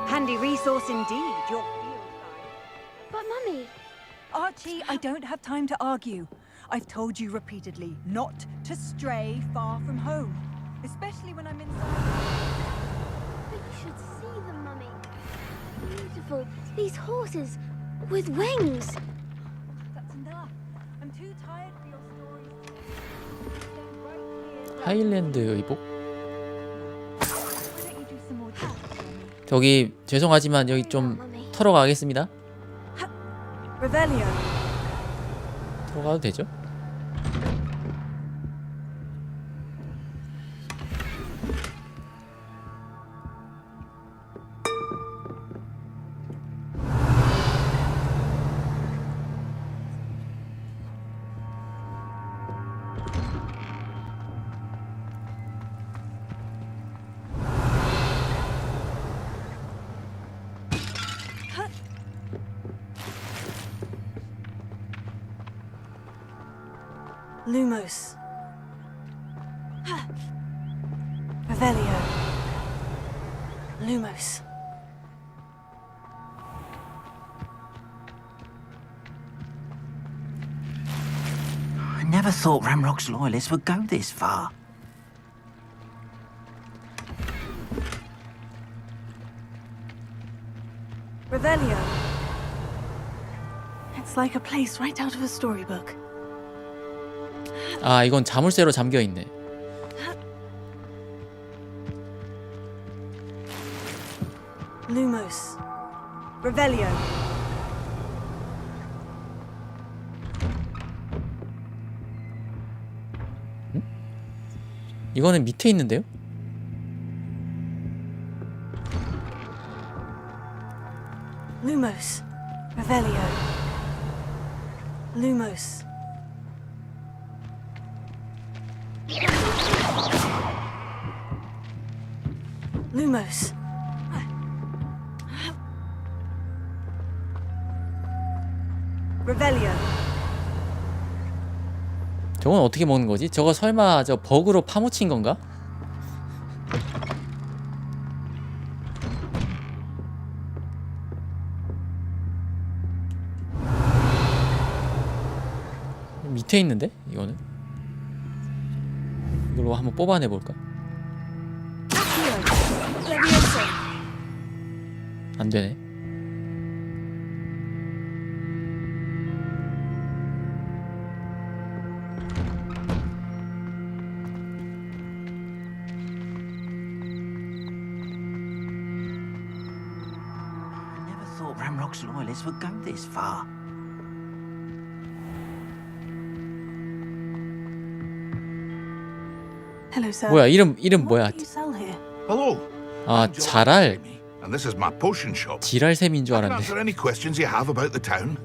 [SPEAKER 2] Handy resource indeed, your field guide.
[SPEAKER 8] But, Mummy...
[SPEAKER 2] Archie, I don't have time to argue. I've told you repeatedly not to stray far from home, especially when I'm inside.
[SPEAKER 8] But you should see them, Mummy. Beautiful. These horses with wings.
[SPEAKER 2] That's enough. I'm too tired for your stories. Stand right here.
[SPEAKER 1] 하일랜드 의복?
[SPEAKER 2] Why don't you do some more tasks for me?
[SPEAKER 1] 저기 죄송하지만 여기 좀 털어 가겠습니다.
[SPEAKER 2] Revelio.
[SPEAKER 1] 들어가도 되죠?
[SPEAKER 2] Lumos. Revelio. Lumos.
[SPEAKER 7] I never thought Ramrock's loyalists would go this far.
[SPEAKER 2] Revelio.
[SPEAKER 3] It's like a place right out of a storybook.
[SPEAKER 1] 아, 이건 자물쇠로 잠겨 있네.
[SPEAKER 2] Lumos. Revelio.
[SPEAKER 1] 이거는 밑에 있는데요?
[SPEAKER 2] Lumos. Revelio. Lumos. Lumos. Revelio.
[SPEAKER 1] 저건 어떻게 먹는 거지? 저거 설마 저 버그로 파묻힌 건가? 밑에 있는데? 이거는? 이걸로 한번 뽑아내 볼까? 안 되네.
[SPEAKER 7] I never thought Ramrock's loyalists would go this far.
[SPEAKER 3] Hello, sir.
[SPEAKER 1] 뭐야, 이름 뭐야?
[SPEAKER 3] What do you sell here?
[SPEAKER 5] Hello.
[SPEAKER 1] 아, 자랄.
[SPEAKER 5] And this is my potion shop.
[SPEAKER 1] 지랄샘인 줄
[SPEAKER 5] I can
[SPEAKER 1] 알았네.
[SPEAKER 5] answer any questions you have about the town.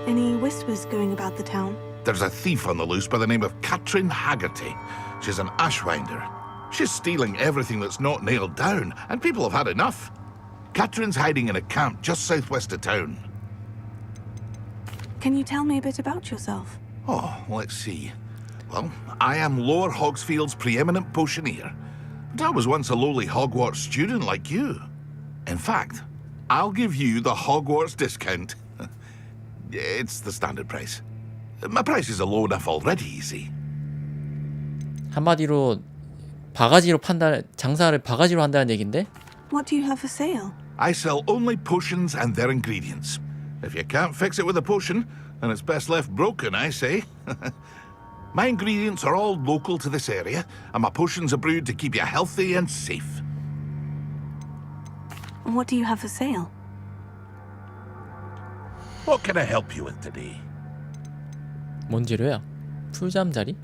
[SPEAKER 3] Any whispers going about the town?
[SPEAKER 5] There's a thief on the loose by the name of Katrin Haggerty. She's an ashwinder. She's stealing everything that's not nailed down, and people have had enough. Katrin's hiding in a camp just southwest of town.
[SPEAKER 3] Can you tell me a bit about yourself?
[SPEAKER 5] Oh, let's see. Well, I am Lower Hogsfield's preeminent potioneer. But I was once a lowly Hogwarts student like you. In fact, I'll give you the Hogwarts discount. It's the standard price. My prices are low enough already, you see.
[SPEAKER 1] 한마디로 바가지로 장사를 바가지로 한다는 얘긴데?
[SPEAKER 3] What do you have for sale?
[SPEAKER 5] I sell only potions and their ingredients. If you can't fix it with a potion, then it's best left broken, I say. My ingredients are all local to this area, and my potions are brewed to keep you healthy and safe.
[SPEAKER 3] What do you have for sale?
[SPEAKER 5] What can I help you with today?
[SPEAKER 1] 뭔 재료야? 풀잠자리?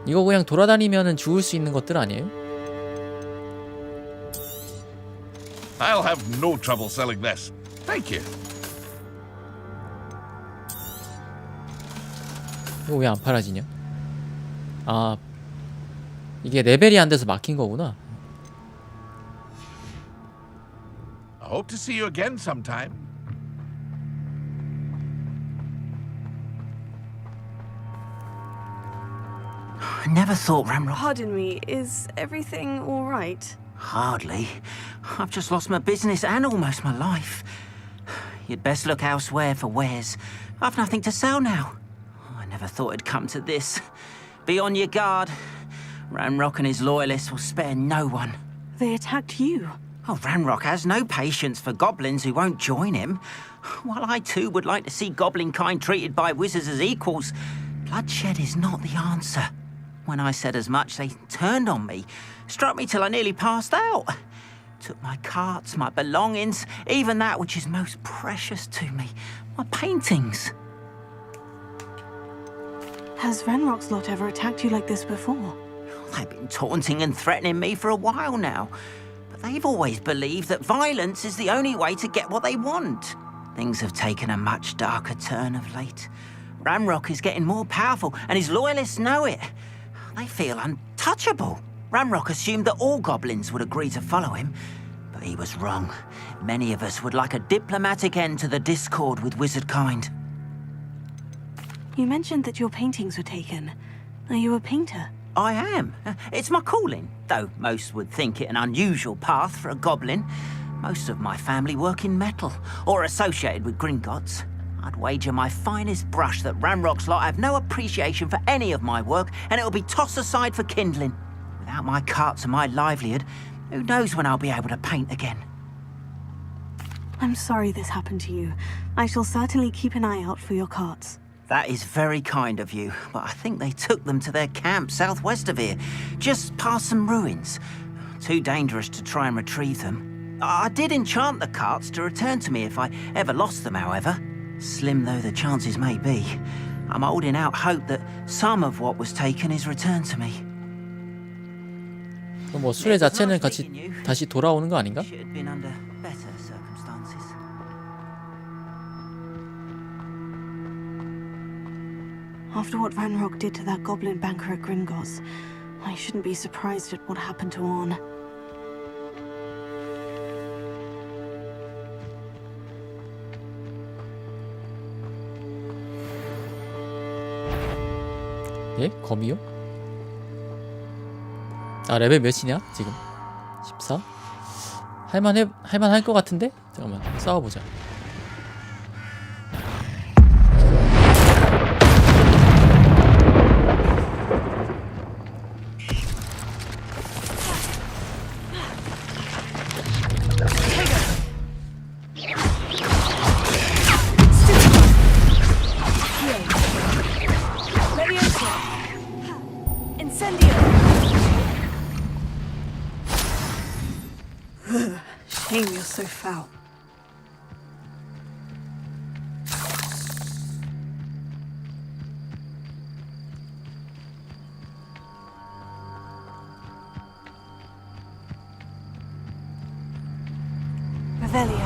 [SPEAKER 1] 이거 그냥 돌아다니면은 주울 수 있는 것들 아니에요?
[SPEAKER 5] I'll have no trouble selling this. Thank you.
[SPEAKER 1] 이거 왜 안 팔아지냐? 아, 이게 레벨이 안 돼서 막힌 거구나.
[SPEAKER 5] I hope to see you again sometime.
[SPEAKER 7] I never thought Ramrock...
[SPEAKER 3] Pardon me, is everything all right?
[SPEAKER 7] Hardly. I've just lost my business and almost my life. You'd best look elsewhere for wares. I've nothing to sell now. I never thought it'd come to this. Be on your guard. Ramrock and his loyalists will spare no one.
[SPEAKER 3] They attacked you.
[SPEAKER 7] Oh, Ramrock has no patience for goblins who won't join him. While I too would like to see goblin kind treated by wizards as equals, bloodshed is not the answer. When I said as much, they turned on me, struck me till I nearly passed out. Took my carts, my belongings, even that which is most precious to me, my paintings.
[SPEAKER 3] Has Ranrock's lot ever attacked you like this before?
[SPEAKER 7] They've been taunting and threatening me for a while now, but they've always believed that violence is the only way to get what they want. Things have taken a much darker turn of late. Ramrock is getting more powerful, and his loyalists know it. They feel untouchable. Ramrock assumed that all goblins would agree to follow him, but he was wrong. Many of us would like a diplomatic end to the discord with wizard kind.
[SPEAKER 3] You mentioned that your paintings were taken. Are you a painter?
[SPEAKER 7] I am. It's my calling, though most would think it an unusual path for a goblin. Most of my family work in metal, or associated with Gringotts. I'd wager my finest brush that Ramrock's lot have no appreciation for any of my work, and it'll be tossed aside for kindling. Without my carts and my livelihood, who knows when I'll be able to paint again?
[SPEAKER 3] I'm sorry this happened to you. I shall certainly keep an eye out for your carts.
[SPEAKER 7] That is very kind of you, but I think they took them to their camp southwest of here, just past some ruins. Too dangerous to try and retrieve them. I did enchant the carts to return to me if I ever lost them, however. Slim though the chances may be, I'm holding out hope that some of what was taken is returned to me.
[SPEAKER 1] 그럼 뭐 수레 자체는 같이 다시 돌아오는 거 아닌가?
[SPEAKER 7] Should have been under better circumstances.
[SPEAKER 3] After what Ranrock did to that goblin banker at Gringotts, I shouldn't be surprised at what happened to Orn.
[SPEAKER 1] 예? 검이요? 아 레벨 몇이냐 지금? 14? 할만할 것 같은데? 잠깐만 싸워보자.
[SPEAKER 3] Shame you're so foul. Revelio.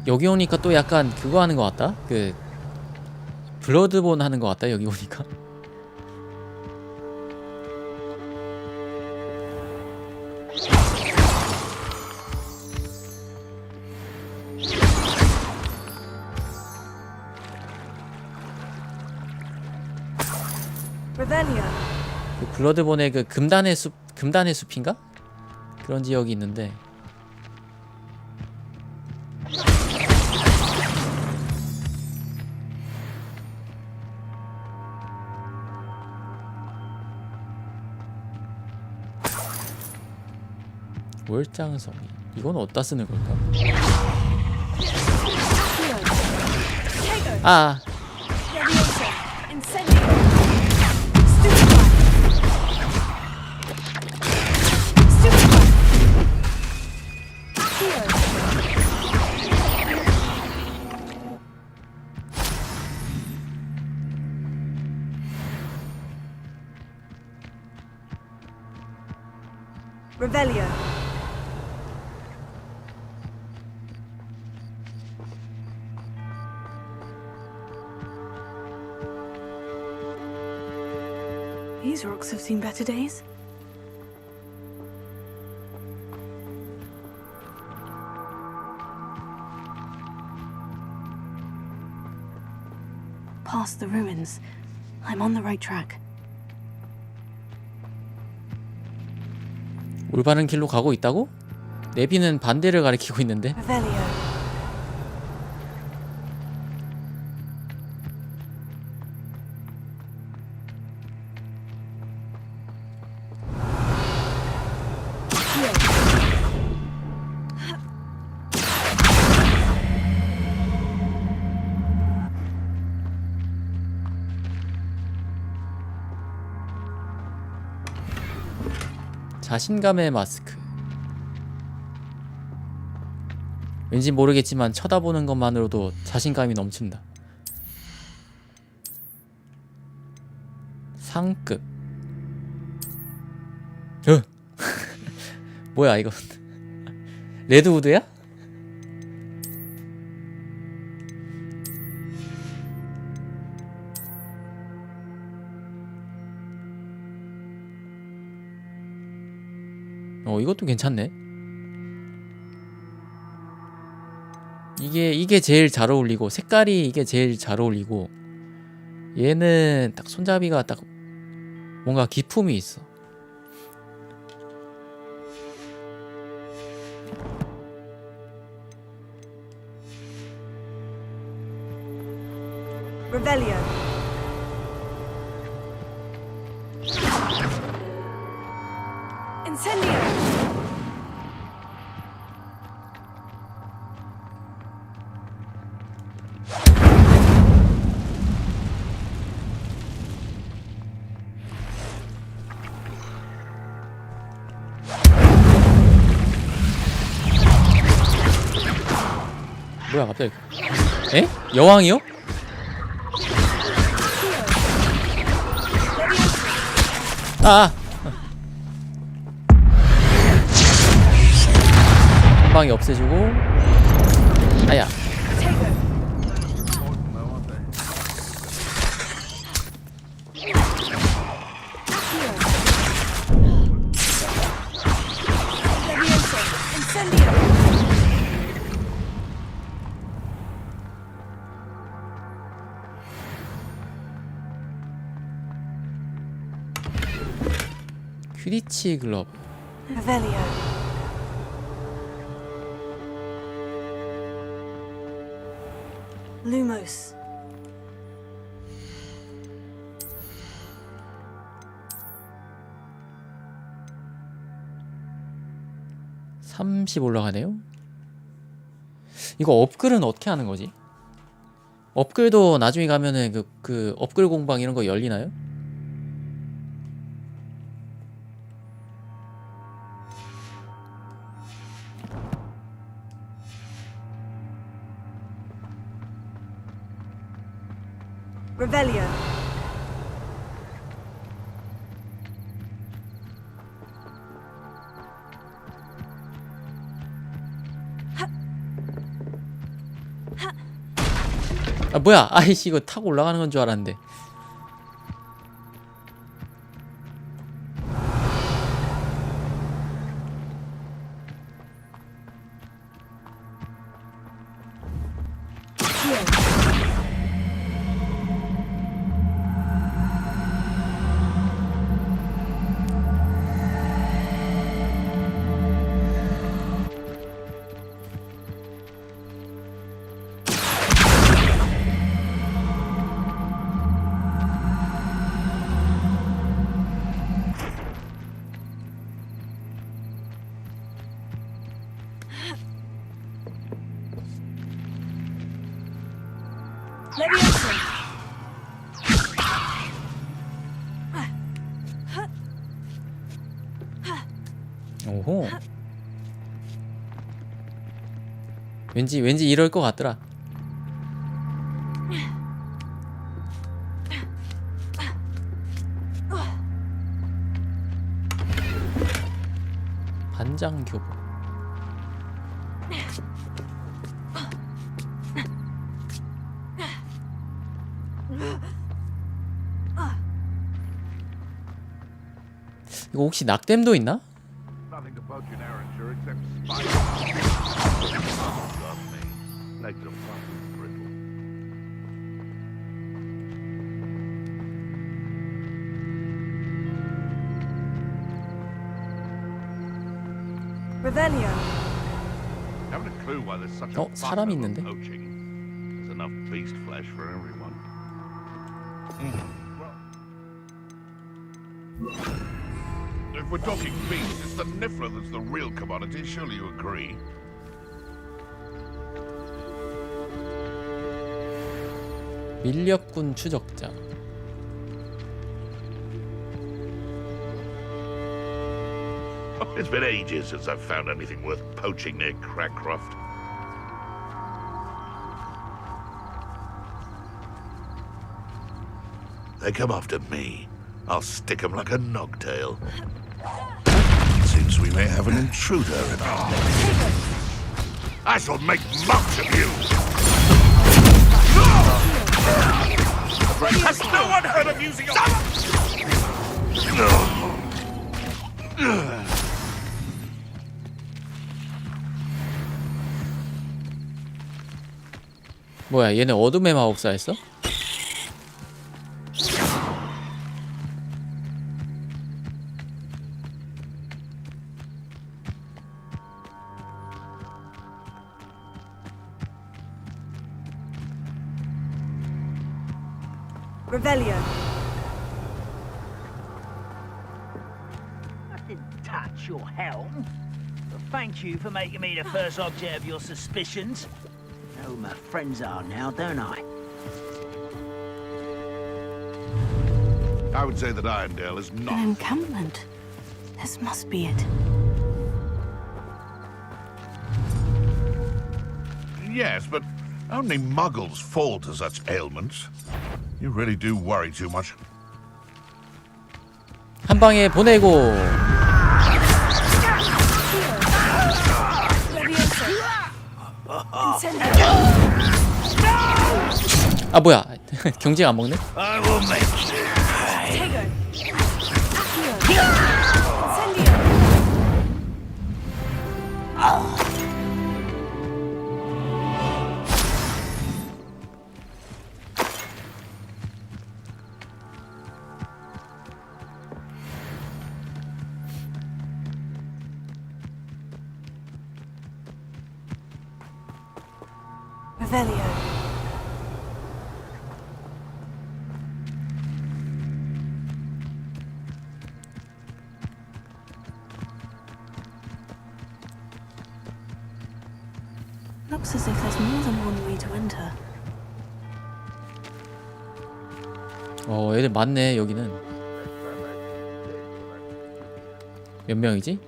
[SPEAKER 1] 여기 오니까 또 약간 그거 하는 것 같다? 그 블러드본 하는 것 같다 여기 오니까. 그 블러드본의 그 금단의 숲인가? 그런 지역이 있는데 월장성이 이건 어디다 쓰는 걸까? 아
[SPEAKER 2] Revelio.
[SPEAKER 3] These rocks have seen better days. Past the ruins. I'm on the right track.
[SPEAKER 1] 올바른 길로 가고 있다고? 내비는 반대를 가리키고 있는데.
[SPEAKER 3] Revelio.
[SPEAKER 1] 자신감의 마스크. 왠지 모르겠지만 쳐다보는 것만으로도 자신감이 넘친다. 상급. 뭐야 이거. 레드우드야? 이것도 괜찮네. 이게 제일 잘 어울리고, 색깔이 이게 제일 잘 어울리고, 얘는 딱 손잡이가 딱 뭔가 기품이 있어.
[SPEAKER 2] Revelio. Incendio.
[SPEAKER 1] 뭐야 갑자기. 에? 여왕이요? 아! 한 방에 없애주고. 아야. 퀴디치 글러브.
[SPEAKER 3] Revelio. Lumos.
[SPEAKER 1] (30) 올라가네요. 이거 업글은 어떻게 하는 거지? 업글도 나중에 가면은 그 업글 공방 이런 거 열리나요?
[SPEAKER 2] Revelio.
[SPEAKER 1] 아 뭐야, 아이씨 이거 타고 올라가는 건 줄 알았는데. 오호. 왠지 이럴 것 같더라. 현장 교보. 이거 혹시 낙댐도 있나?
[SPEAKER 5] Nothing to poach in Arrancher except spiders. Love me. Legs are flat and brittle.
[SPEAKER 2] Revelio.
[SPEAKER 5] Haven't a clue why there's such a fuss
[SPEAKER 1] 사람
[SPEAKER 5] over
[SPEAKER 1] 있는데?
[SPEAKER 5] poaching. There's enough beast flesh for everyone. If we're talking beast, it's the Niffler that's the real commodity. Surely you agree?
[SPEAKER 1] 밀렵군 추적자.
[SPEAKER 5] It's been ages since I've found anything worth poaching near Crackcroft. They come after me. I'll stick 'em like a nogtail. Seems we may have an intruder in our midst. I shall make much of you! Has no one heard of using your...
[SPEAKER 1] 뭐야, 얘네 어둠의 마법사였어?
[SPEAKER 2] Revelio.
[SPEAKER 11] I didn't touch your helm. But thank you for making me the first object of your suspicions. I know who my friends are now, don't I?
[SPEAKER 5] I would say that Irondale is
[SPEAKER 3] An
[SPEAKER 5] not...
[SPEAKER 3] encampment. This must be it.
[SPEAKER 5] Yes, but only muggles fall to such ailments. You really do worry too much.
[SPEAKER 1] 한 방에 보내고. 아 뭐야? 경쟁 안 먹네?
[SPEAKER 11] I will make
[SPEAKER 2] Revelio.
[SPEAKER 3] Looks as if there's more than one way to enter.
[SPEAKER 1] 애들 많네 여기는. 몇 명이지?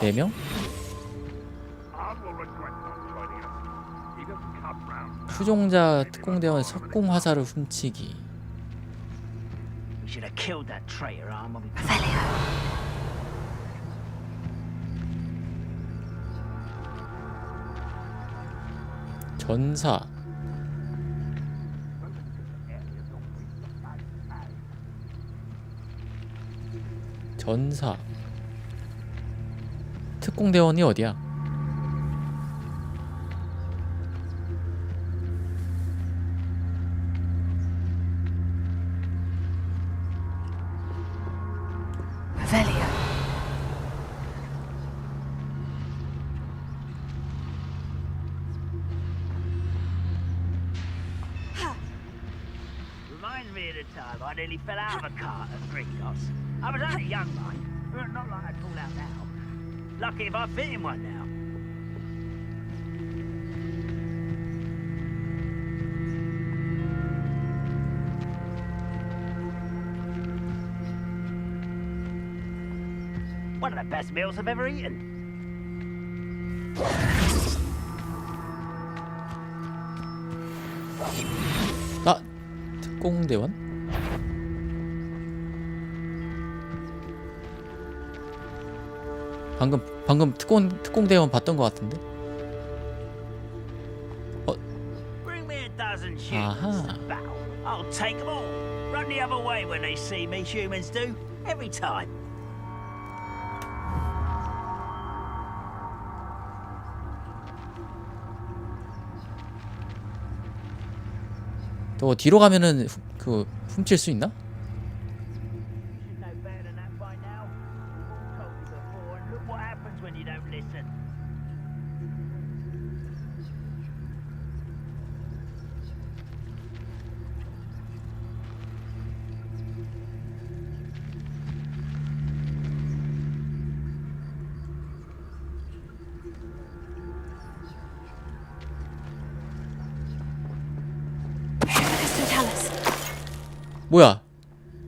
[SPEAKER 1] 4명? 추종자 특공대원 석궁 화살을 훔치기.
[SPEAKER 11] We should have killed that traitor arm when we...
[SPEAKER 1] 전사. 전사. 특공대원이 어디야?
[SPEAKER 11] Reminds me of the time I nearly fell out of a cart at Gringotts. I was only young, mind. Not like I'd fall out now. Lucky if I fit in one now. One of the best meals I've ever eaten.
[SPEAKER 1] 아! 특공대원? 방금 특공대원 봤던 것 같은데.
[SPEAKER 11] Bring me a dozen humans
[SPEAKER 1] Aha.
[SPEAKER 11] to battle. I'll take them all. Run the other way when they see me, humans do. Every time.
[SPEAKER 1] 또 뒤로 가면은 그 훔칠 수 있나?
[SPEAKER 11] Should know better than that by now. Told you before, and look what happens when you don't listen.
[SPEAKER 1] 뭐야?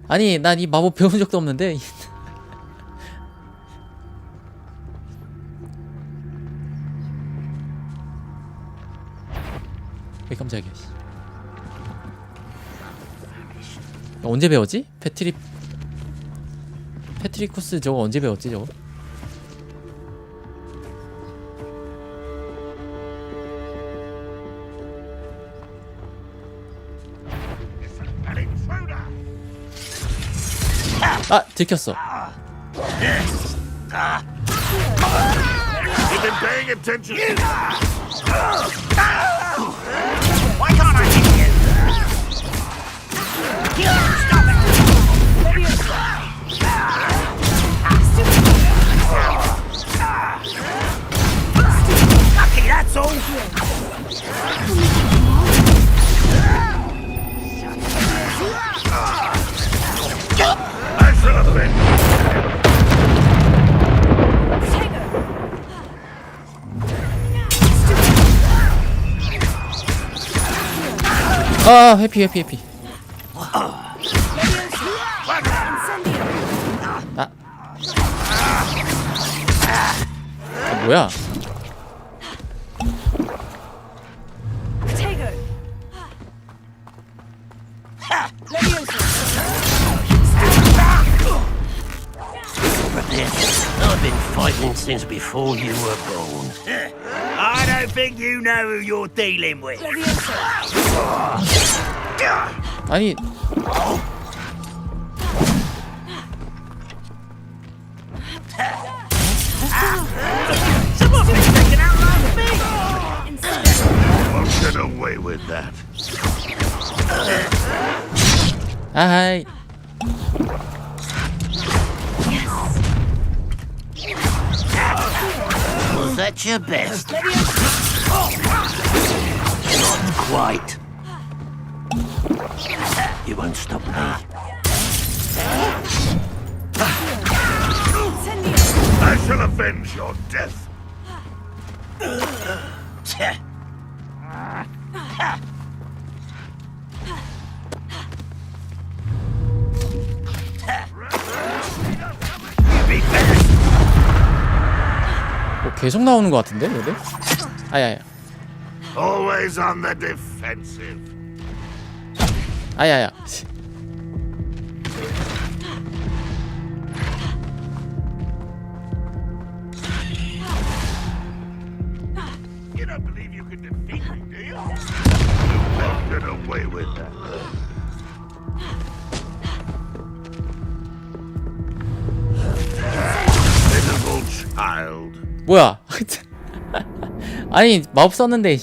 [SPEAKER 1] 아니 난 이 마법 배운 적도 없는데. 왜 깜짝이야. 씨. 언제 배웠지? 패트리쿠스 저거 언제 배웠지 저거? 아 들켰어.
[SPEAKER 5] You've been paying attention.
[SPEAKER 7] Why can't I hit you? Stop it! Lucky, that's all.
[SPEAKER 5] I shall have been.
[SPEAKER 1] 아 해피. 뭐야?
[SPEAKER 11] I've been fighting since before you were born. I don't think you know who you're dealing with.
[SPEAKER 1] 아니
[SPEAKER 11] Someone's been taken out like me.
[SPEAKER 5] Won't get away with that.
[SPEAKER 1] 아이
[SPEAKER 11] Was that your best? Not quite. You won't stop me.
[SPEAKER 5] I shall avenge your death.
[SPEAKER 1] 뭐 계속 나오는 것 같은데 얘들? 아야야.
[SPEAKER 5] Always on the defensive.
[SPEAKER 1] 아야야.
[SPEAKER 5] You don't believe you can defeat me, do you? You won't get away with that. Pitiful child.
[SPEAKER 1] 뭐야? 아니 마법 썼는데.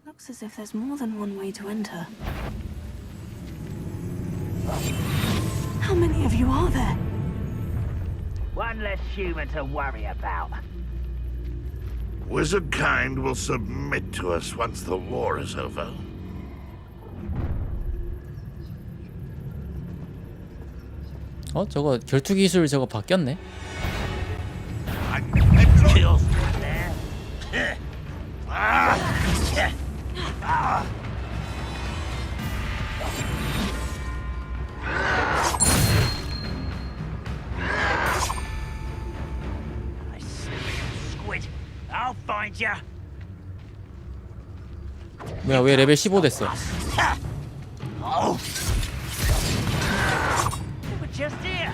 [SPEAKER 3] Looks as if there's more than one way to enter. How many of you are there?
[SPEAKER 11] One less human to worry about.
[SPEAKER 5] Wizard kind will submit to us once the war is over.
[SPEAKER 1] 저거 결투 기술 저거 바뀌었네.
[SPEAKER 11] Squid, I'll find ya.
[SPEAKER 1] 뭐야 왜 레벨 15 됐어?
[SPEAKER 11] Oh. They were just here.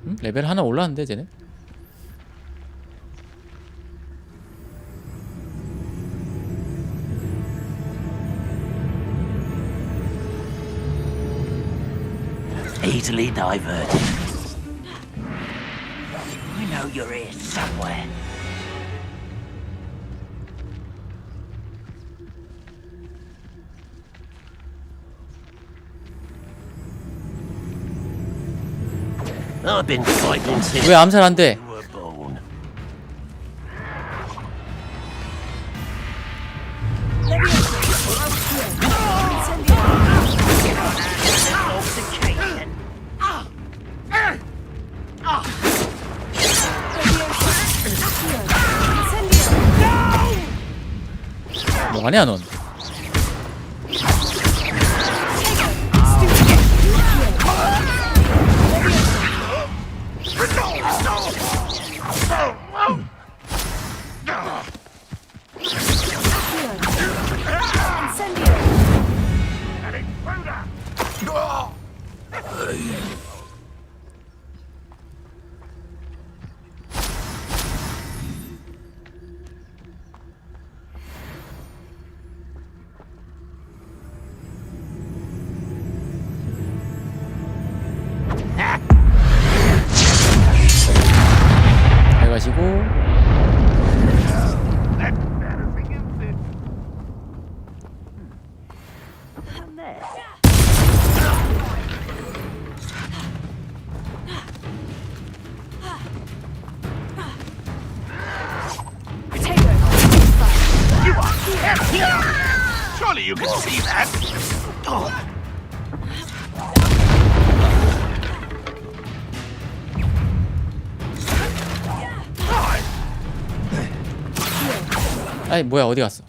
[SPEAKER 1] 응? 레벨 하나 올랐는데 쟤네?
[SPEAKER 11] Easily diverted. I know you're here somewhere. I've been fighting since
[SPEAKER 1] 왜 암살 안 돼?
[SPEAKER 11] you were born.
[SPEAKER 1] 뭐하냐 넌? 잘 가시고.
[SPEAKER 5] Surely you can see that. Oh.
[SPEAKER 1] 아이 뭐야 어디 갔어?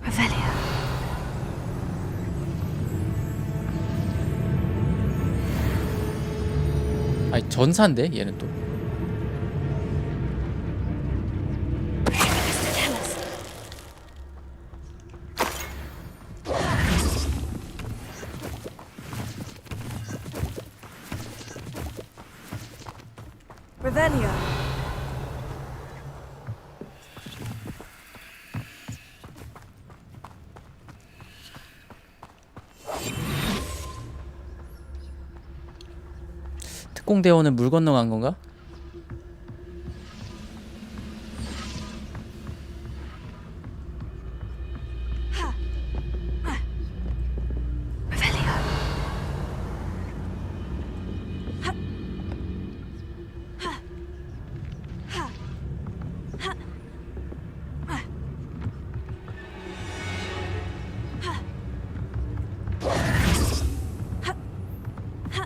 [SPEAKER 3] Revelio.
[SPEAKER 1] 아니 전사인데 얘는 또.
[SPEAKER 2] Revelio.
[SPEAKER 1] 특공대원은 물 건너간 건가?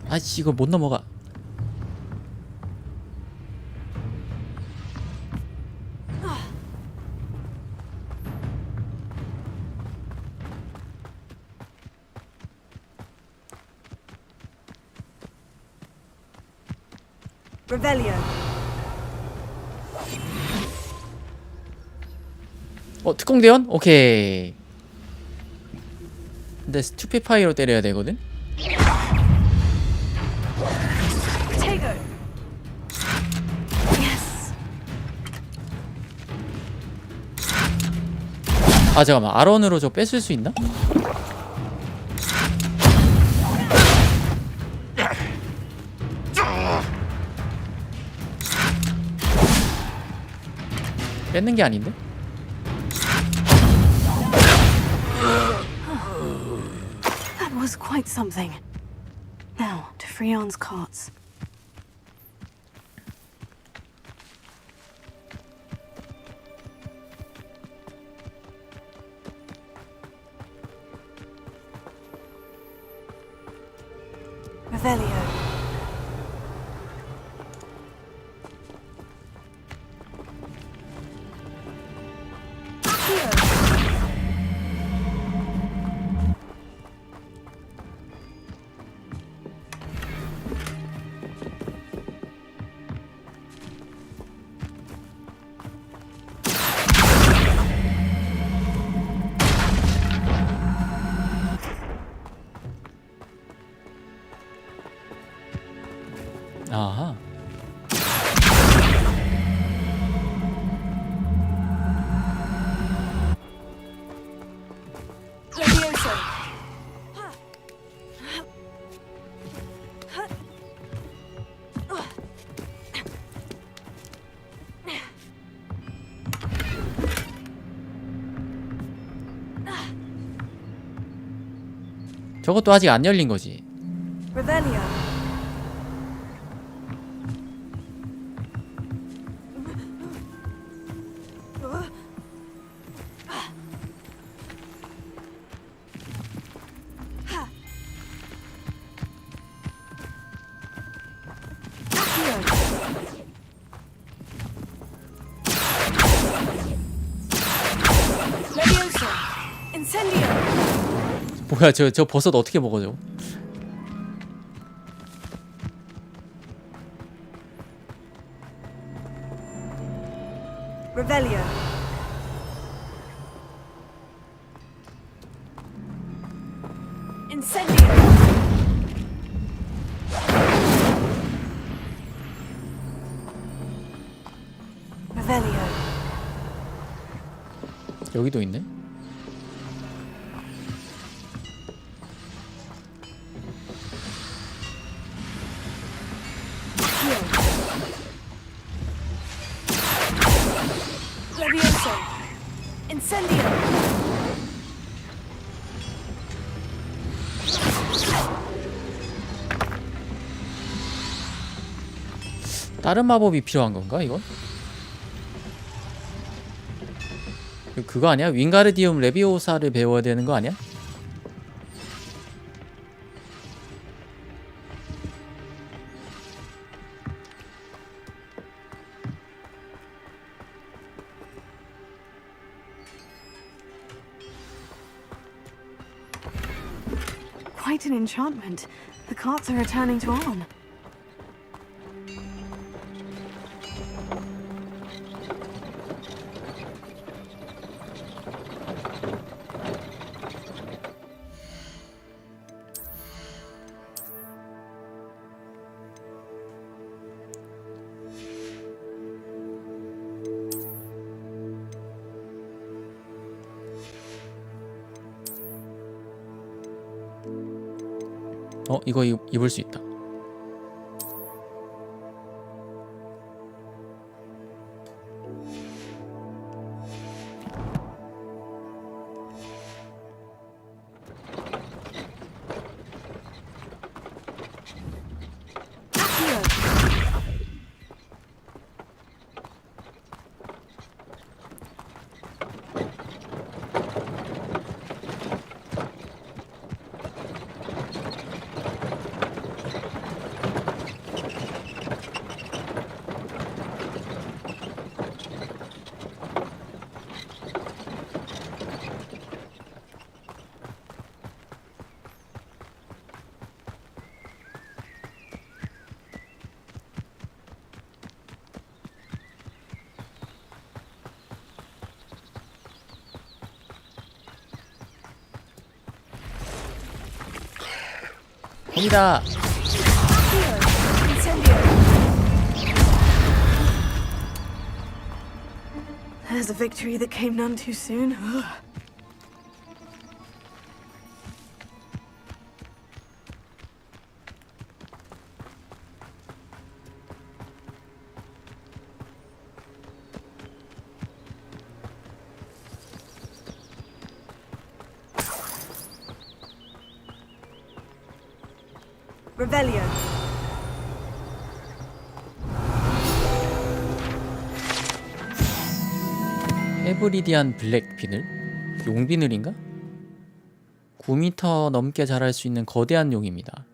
[SPEAKER 1] 아씨 이거 못 넘어가.
[SPEAKER 2] Revelio.
[SPEAKER 1] 특공대원? 오케이. 근데 스투피파이로 때려야 되거든?
[SPEAKER 2] Potato.
[SPEAKER 3] Yes.
[SPEAKER 1] 아 잠깐만 아론으로 저 뺏을 수 있나? 뺏는 게 아닌데?
[SPEAKER 3] That was quite something. Now, to Freon's carts. Revelio.
[SPEAKER 1] 저것도 아직 안 열린 거지.
[SPEAKER 2] Revelio.
[SPEAKER 3] Levioso! Incendio!
[SPEAKER 1] 뭐야 저 버섯 어떻게 먹어줘?
[SPEAKER 2] Revelio.
[SPEAKER 3] Incendio!
[SPEAKER 2] Revelio.
[SPEAKER 1] 여기도 있네.
[SPEAKER 3] Levioso! Incendio!
[SPEAKER 1] 다른 마법이 필요한 건가 이건? 그거 아니야? 윙가르디움 레비오사를 배워야 되는 거 아니야?
[SPEAKER 3] Quite an enchantment. The carts are returning to on.
[SPEAKER 1] 이거 입을 수 있다. 갑니다.
[SPEAKER 3] There's a victory that came none too soon.
[SPEAKER 2] Revelio.
[SPEAKER 1] 헤브리디안 블랙 비늘? 용비늘인가? 9m 넘게 자랄 수 있는 거대한 용입니다.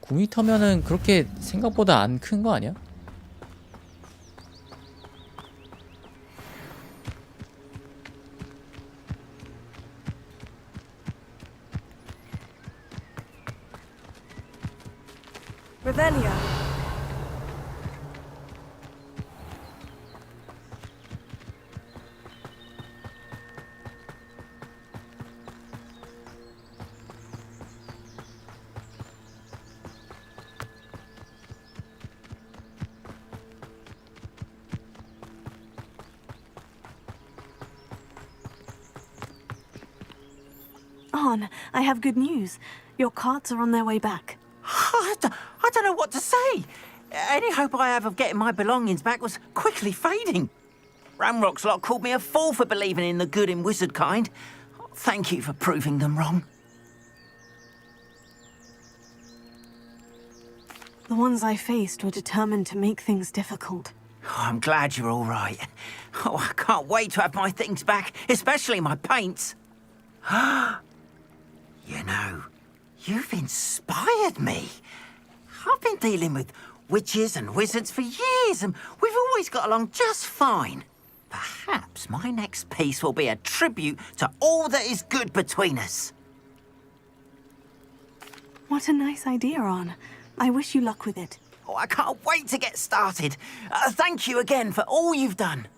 [SPEAKER 1] (9m면은) 그렇게 생각보다 안 큰 거 아니야?
[SPEAKER 2] Revelio.
[SPEAKER 3] On, I have good news. Your carts are on their way back.
[SPEAKER 7] I don't know what to say. Any hope I have of getting my belongings back was quickly fading. Ramrock's lot called me a fool for believing in the good in wizard kind. Thank you for proving them wrong.
[SPEAKER 3] The ones I faced were determined to make things difficult.
[SPEAKER 7] Oh, I'm glad you're all right. Oh, I can't wait to have my things back, especially my paints. You know, you've inspired me. I've been dealing with witches and wizards for years, and we've always got along just fine. Perhaps my next piece will be a tribute to all that is good between us.
[SPEAKER 3] What a nice idea, Arn. I wish you luck with it.
[SPEAKER 7] Oh, I can't wait to get started. Thank you again for all you've done.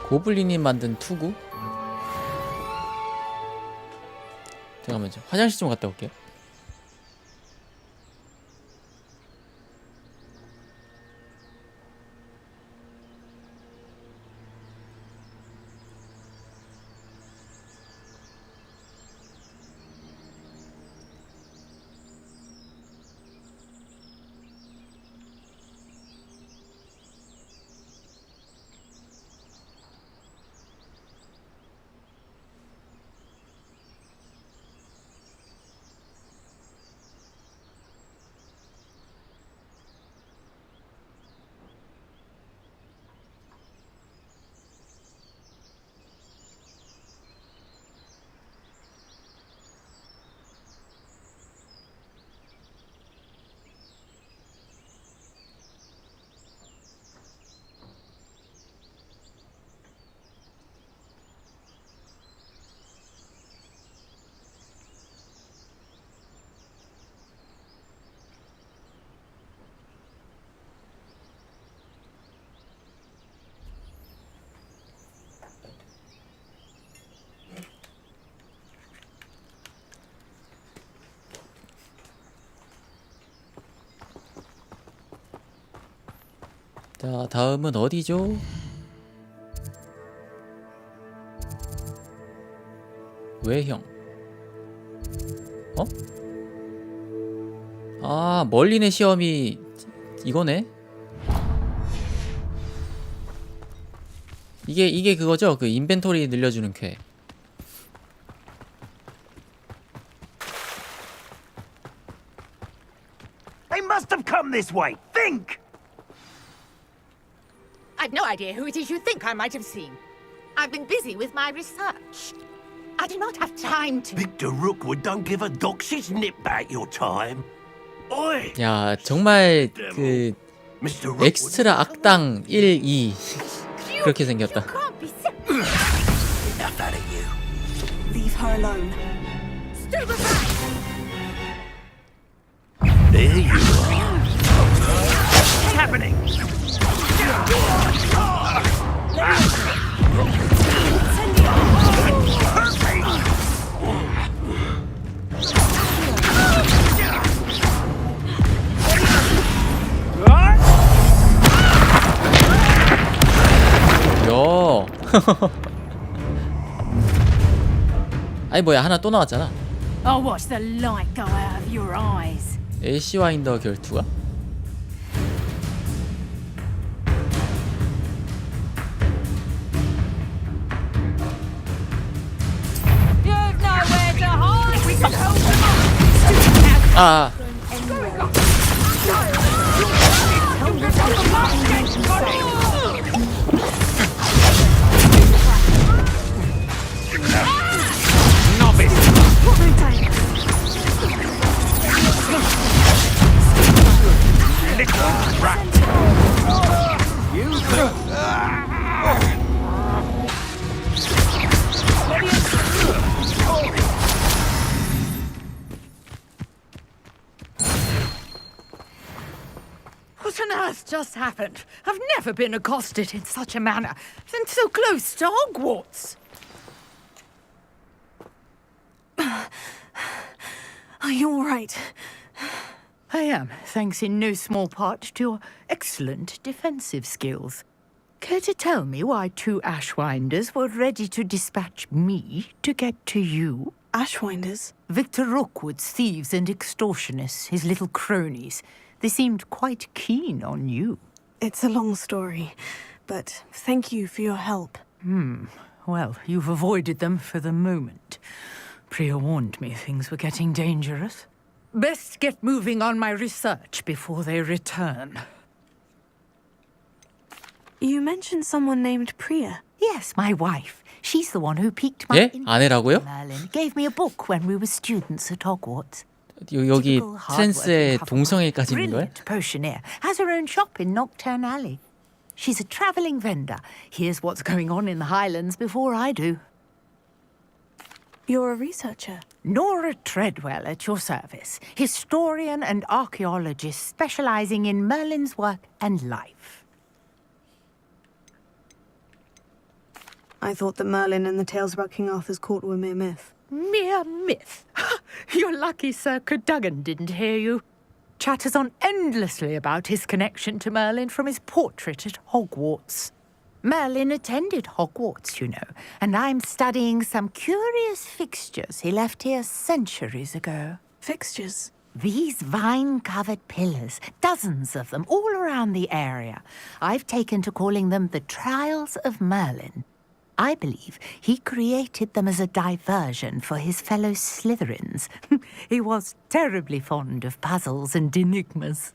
[SPEAKER 1] 고블린이 만든 투구? 잠깐만요. 화장실 좀 갔다 올게요. 자, 다음은 어디죠? 외형. 어? 아, 멀린의 시험이 이거네? 이게 그거죠? 그 인벤토리 늘려주는 쾌.
[SPEAKER 11] They must have come this way. Think!
[SPEAKER 12] I've no idea who it is you think I might have seen. I've been busy with my research. I do not have time to...
[SPEAKER 11] Victor Rookwood don't give a doxy's nip back your time. Oi!
[SPEAKER 1] 야, 정말 그 엑스트라 악당 1, 2 그렇게 생겼다.
[SPEAKER 11] Enough out of you.
[SPEAKER 3] Leave her alone.
[SPEAKER 11] There you are. What's happening?
[SPEAKER 1] 요. 아니 뭐야, 하나 또 나왔잖아.
[SPEAKER 14] I'll watch the light go out of your eyes.
[SPEAKER 1] 애쉬 와인더 결투가?
[SPEAKER 12] You've nowhere to hide! We can help
[SPEAKER 1] 아.
[SPEAKER 14] What on earth just happened? I've never been accosted in such a manner, and so close to Hogwarts.
[SPEAKER 3] Are you all right?
[SPEAKER 14] I am, thanks in no small part to your excellent defensive skills. Care to tell me why two Ashwinders were ready to dispatch me to get to you?
[SPEAKER 3] Ashwinders?
[SPEAKER 19] Victor Rookwood's thieves and extortionists, his little cronies. They seemed quite keen on you.
[SPEAKER 3] It's a long story, but thank you for your help.
[SPEAKER 19] Well, you've avoided them for the moment. Priya warned me things were getting dangerous. Best get moving on my research before they return.
[SPEAKER 3] You mentioned someone named Priya.
[SPEAKER 19] Yes, my wife. She's the one who piqued my
[SPEAKER 1] 예?
[SPEAKER 19] interest.
[SPEAKER 1] 아내라고요?
[SPEAKER 19] Merlin gave me a book when we were students at Hogwarts.
[SPEAKER 1] 여기
[SPEAKER 19] Typical
[SPEAKER 1] 트랜스의
[SPEAKER 19] hardworking Hufflepuff.
[SPEAKER 1] 동성애까지 있는 거야?
[SPEAKER 19] Brilliant potioneer. Has her own shop in Nocturne Alley. She's a travelling vendor. Hears what's going on in the Highlands before I do.
[SPEAKER 3] You're a researcher.
[SPEAKER 19] Nora Treadwell at your service. Historian and archaeologist specialising in Merlin's work and life.
[SPEAKER 3] I thought that Merlin and the tales about King Arthur's court were mere myth.
[SPEAKER 19] Mere myth. You're lucky Sir Cadogan didn't hear you. Chatters on endlessly about his connection to Merlin from his portrait at Hogwarts. Merlin attended Hogwarts, you know, and I'm studying some curious fixtures he left here centuries ago.
[SPEAKER 3] Fixtures?
[SPEAKER 19] These vine-covered pillars, dozens of them, all around the area. I've taken to calling them the Trials of Merlin. I believe he created them as a diversion for his fellow Slytherins. He was terribly fond of puzzles and enigmas.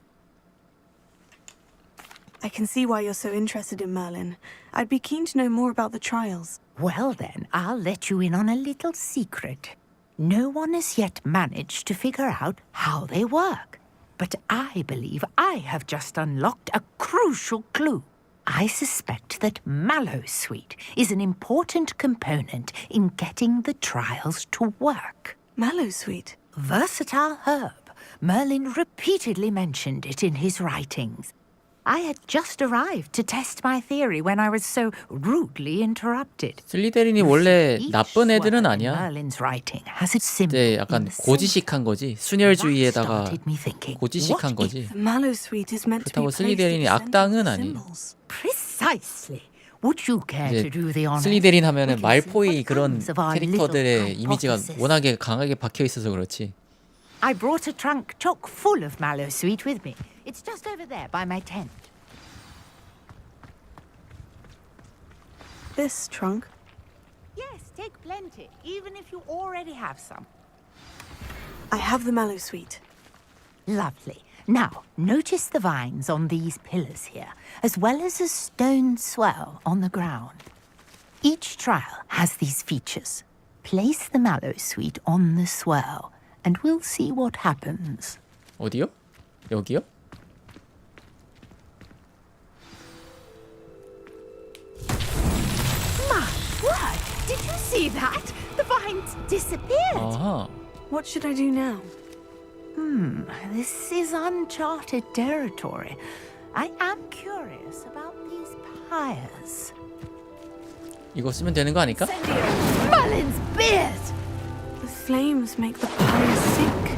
[SPEAKER 3] I can see why you're so interested in Merlin. I'd be keen to know more about the trials.
[SPEAKER 19] Well then, I'll let you in on a little secret. No one has yet managed to figure out how they work. But I believe I have just unlocked a crucial clue. I suspect that Mallowsweet is an important component in getting the trials to work.
[SPEAKER 3] Mallowsweet?
[SPEAKER 19] Versatile herb. Merlin repeatedly mentioned it in his writings. I had just arrived to test my theory when I was so rudely interrupted.
[SPEAKER 1] 슬리데린이 원래 나쁜 애들은 아니야.
[SPEAKER 19] Merlin's writing has its symbol.
[SPEAKER 1] 이제 약간 고지식한 거지. 순혈주의에다가 고지식한 거지.
[SPEAKER 3] Mallowsweet is meant to
[SPEAKER 1] 그렇다고
[SPEAKER 3] be
[SPEAKER 1] 슬리데린이 악당은 아니에요.
[SPEAKER 19] Precisely. Would you care to do the honors?
[SPEAKER 1] 슬리데린 하면은 말포이 그런 캐릭터들의 이미지가 워낙에 강하게 박혀 있어서 그렇지.
[SPEAKER 19] I brought a trunk chock full of Mallowsweet with me. It's just over there by my tent.
[SPEAKER 3] This trunk?
[SPEAKER 19] Yes, take plenty, even if you already have some.
[SPEAKER 3] I have the Mallowsweet.
[SPEAKER 19] Lovely. Now, notice the vines on these pillars here, as well as a stone swell on the ground. Each trial has these features. Place the Mallowsweet on the swell, and we'll see what happens.
[SPEAKER 1] 어디요? 여기요?
[SPEAKER 19] My word! Did you see that? The vines disappeared.
[SPEAKER 1] 아하.
[SPEAKER 3] What should I do now?
[SPEAKER 19] This is uncharted territory. I am curious about these pyres.
[SPEAKER 1] 이거 쓰면 되는 거 아닐까?
[SPEAKER 19] Merlin's beard!
[SPEAKER 3] The flames make the pyre sink.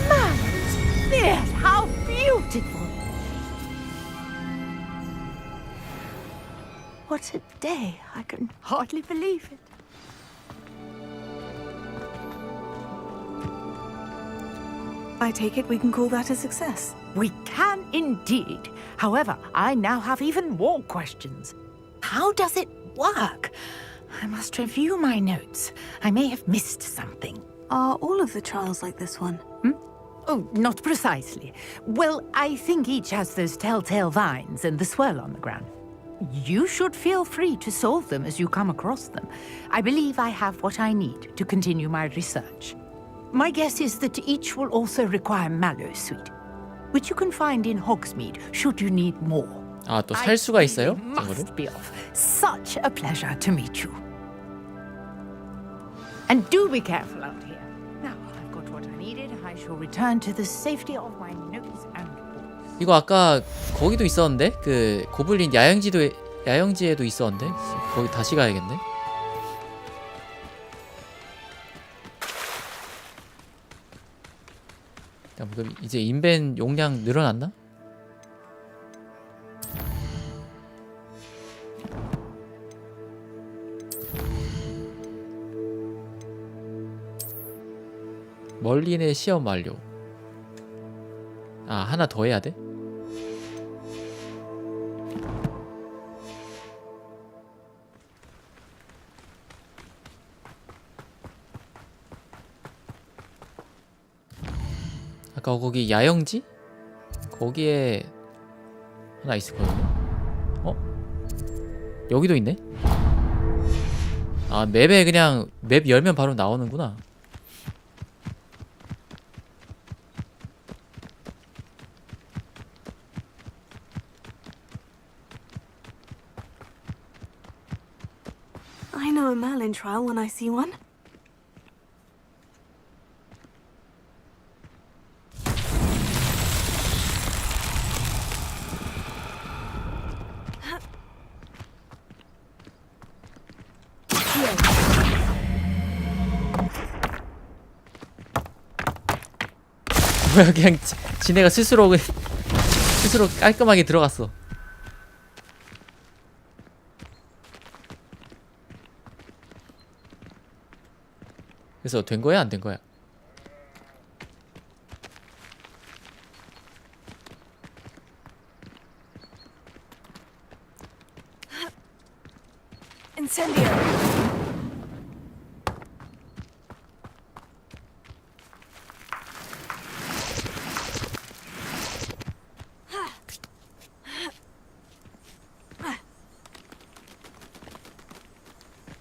[SPEAKER 19] Merlin's beard! How beautiful! What a day! I can hardly believe it.
[SPEAKER 3] I take it we can call that a success.
[SPEAKER 19] We can indeed. However, I now have even more questions. How does it work? I must review my notes. I may have missed something.
[SPEAKER 3] Are all of the trials like this one?
[SPEAKER 19] Oh, not precisely. Well, I think each has those telltale vines and the swirl on the ground. You should feel free to solve them as you come across them. I believe I have what I need to continue my research. My guess is that each will also require Mallowsweet, which you can find in Hogsmeade should you need more.
[SPEAKER 1] 아, 또 살 수가 있어요?
[SPEAKER 19] Must be off. Such a pleasure to meet you. And do be careful out here. Now I've got what I needed. I shall return to the safety of my notes and books.
[SPEAKER 1] 이거 아까 거기도 있었는데? 그 고블린 야영지에도 있었는데? 거기 다시 가야겠네. 그럼 이제 인벤 용량 늘어났나? 멀린의 시험 완료. 아, 하나 더 해야 돼? 아까 거기 야영지? 거기에 하나 있었거든요. 어? 여기도 있네? 아, 맵에 그냥 맵 열면 바로 나오는구나.
[SPEAKER 3] I know a Merlin trial when I see one.
[SPEAKER 1] 뭐야, 그냥 지네가 스스로 깔끔하게 들어갔어. 그래서 된 거야, 안 된 거야?
[SPEAKER 3] Incendio.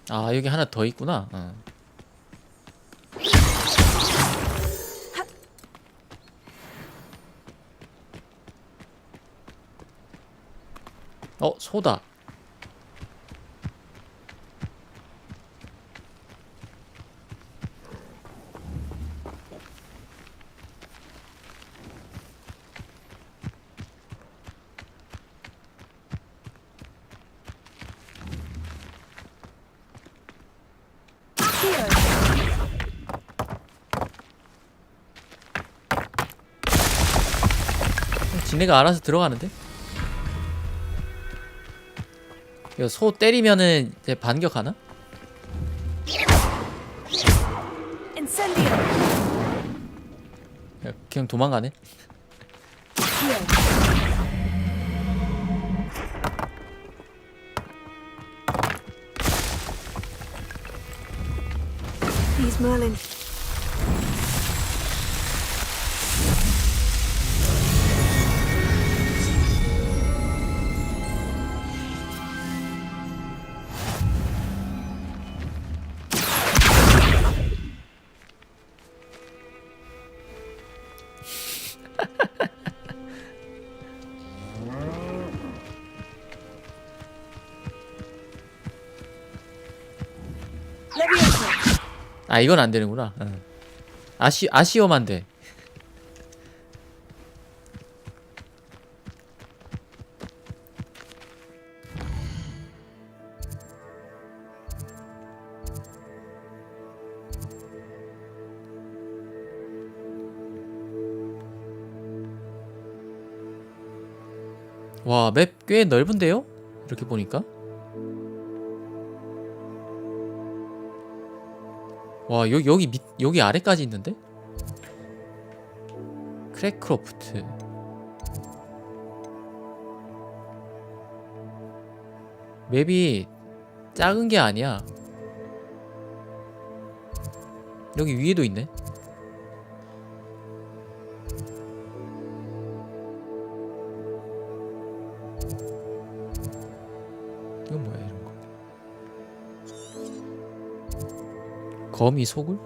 [SPEAKER 1] 아, 여기 하나 더 있구나. 소다. 지네가 알아서 들어가는데? 이거 소 때리면은 이제 반격하나? 그냥 도망가네?
[SPEAKER 3] These Merlin.
[SPEAKER 1] 아, 이건 안 되는구나. 아쉬워만 돼. 와, 맵 꽤 넓은데요? 이렇게 보니까. 와, 여기 아래까지 있는데? 크래크로프트. 맵이 작은 게 아니야. 여기 위에도 있네. 이건 뭐야, 이런 거. 거미 소굴?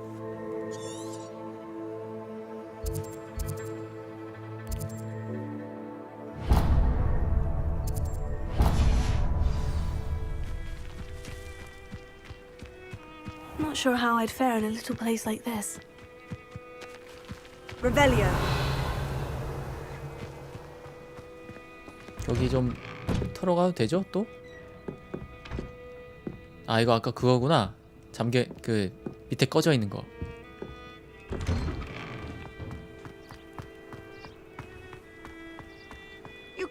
[SPEAKER 3] Not sure how I'd fare in a little place like this.
[SPEAKER 2] Revelio.
[SPEAKER 1] 여기 좀 털어가도 되죠? 또? 아, 이거 아까 그거구나. 밑에 꺼져 있는 거.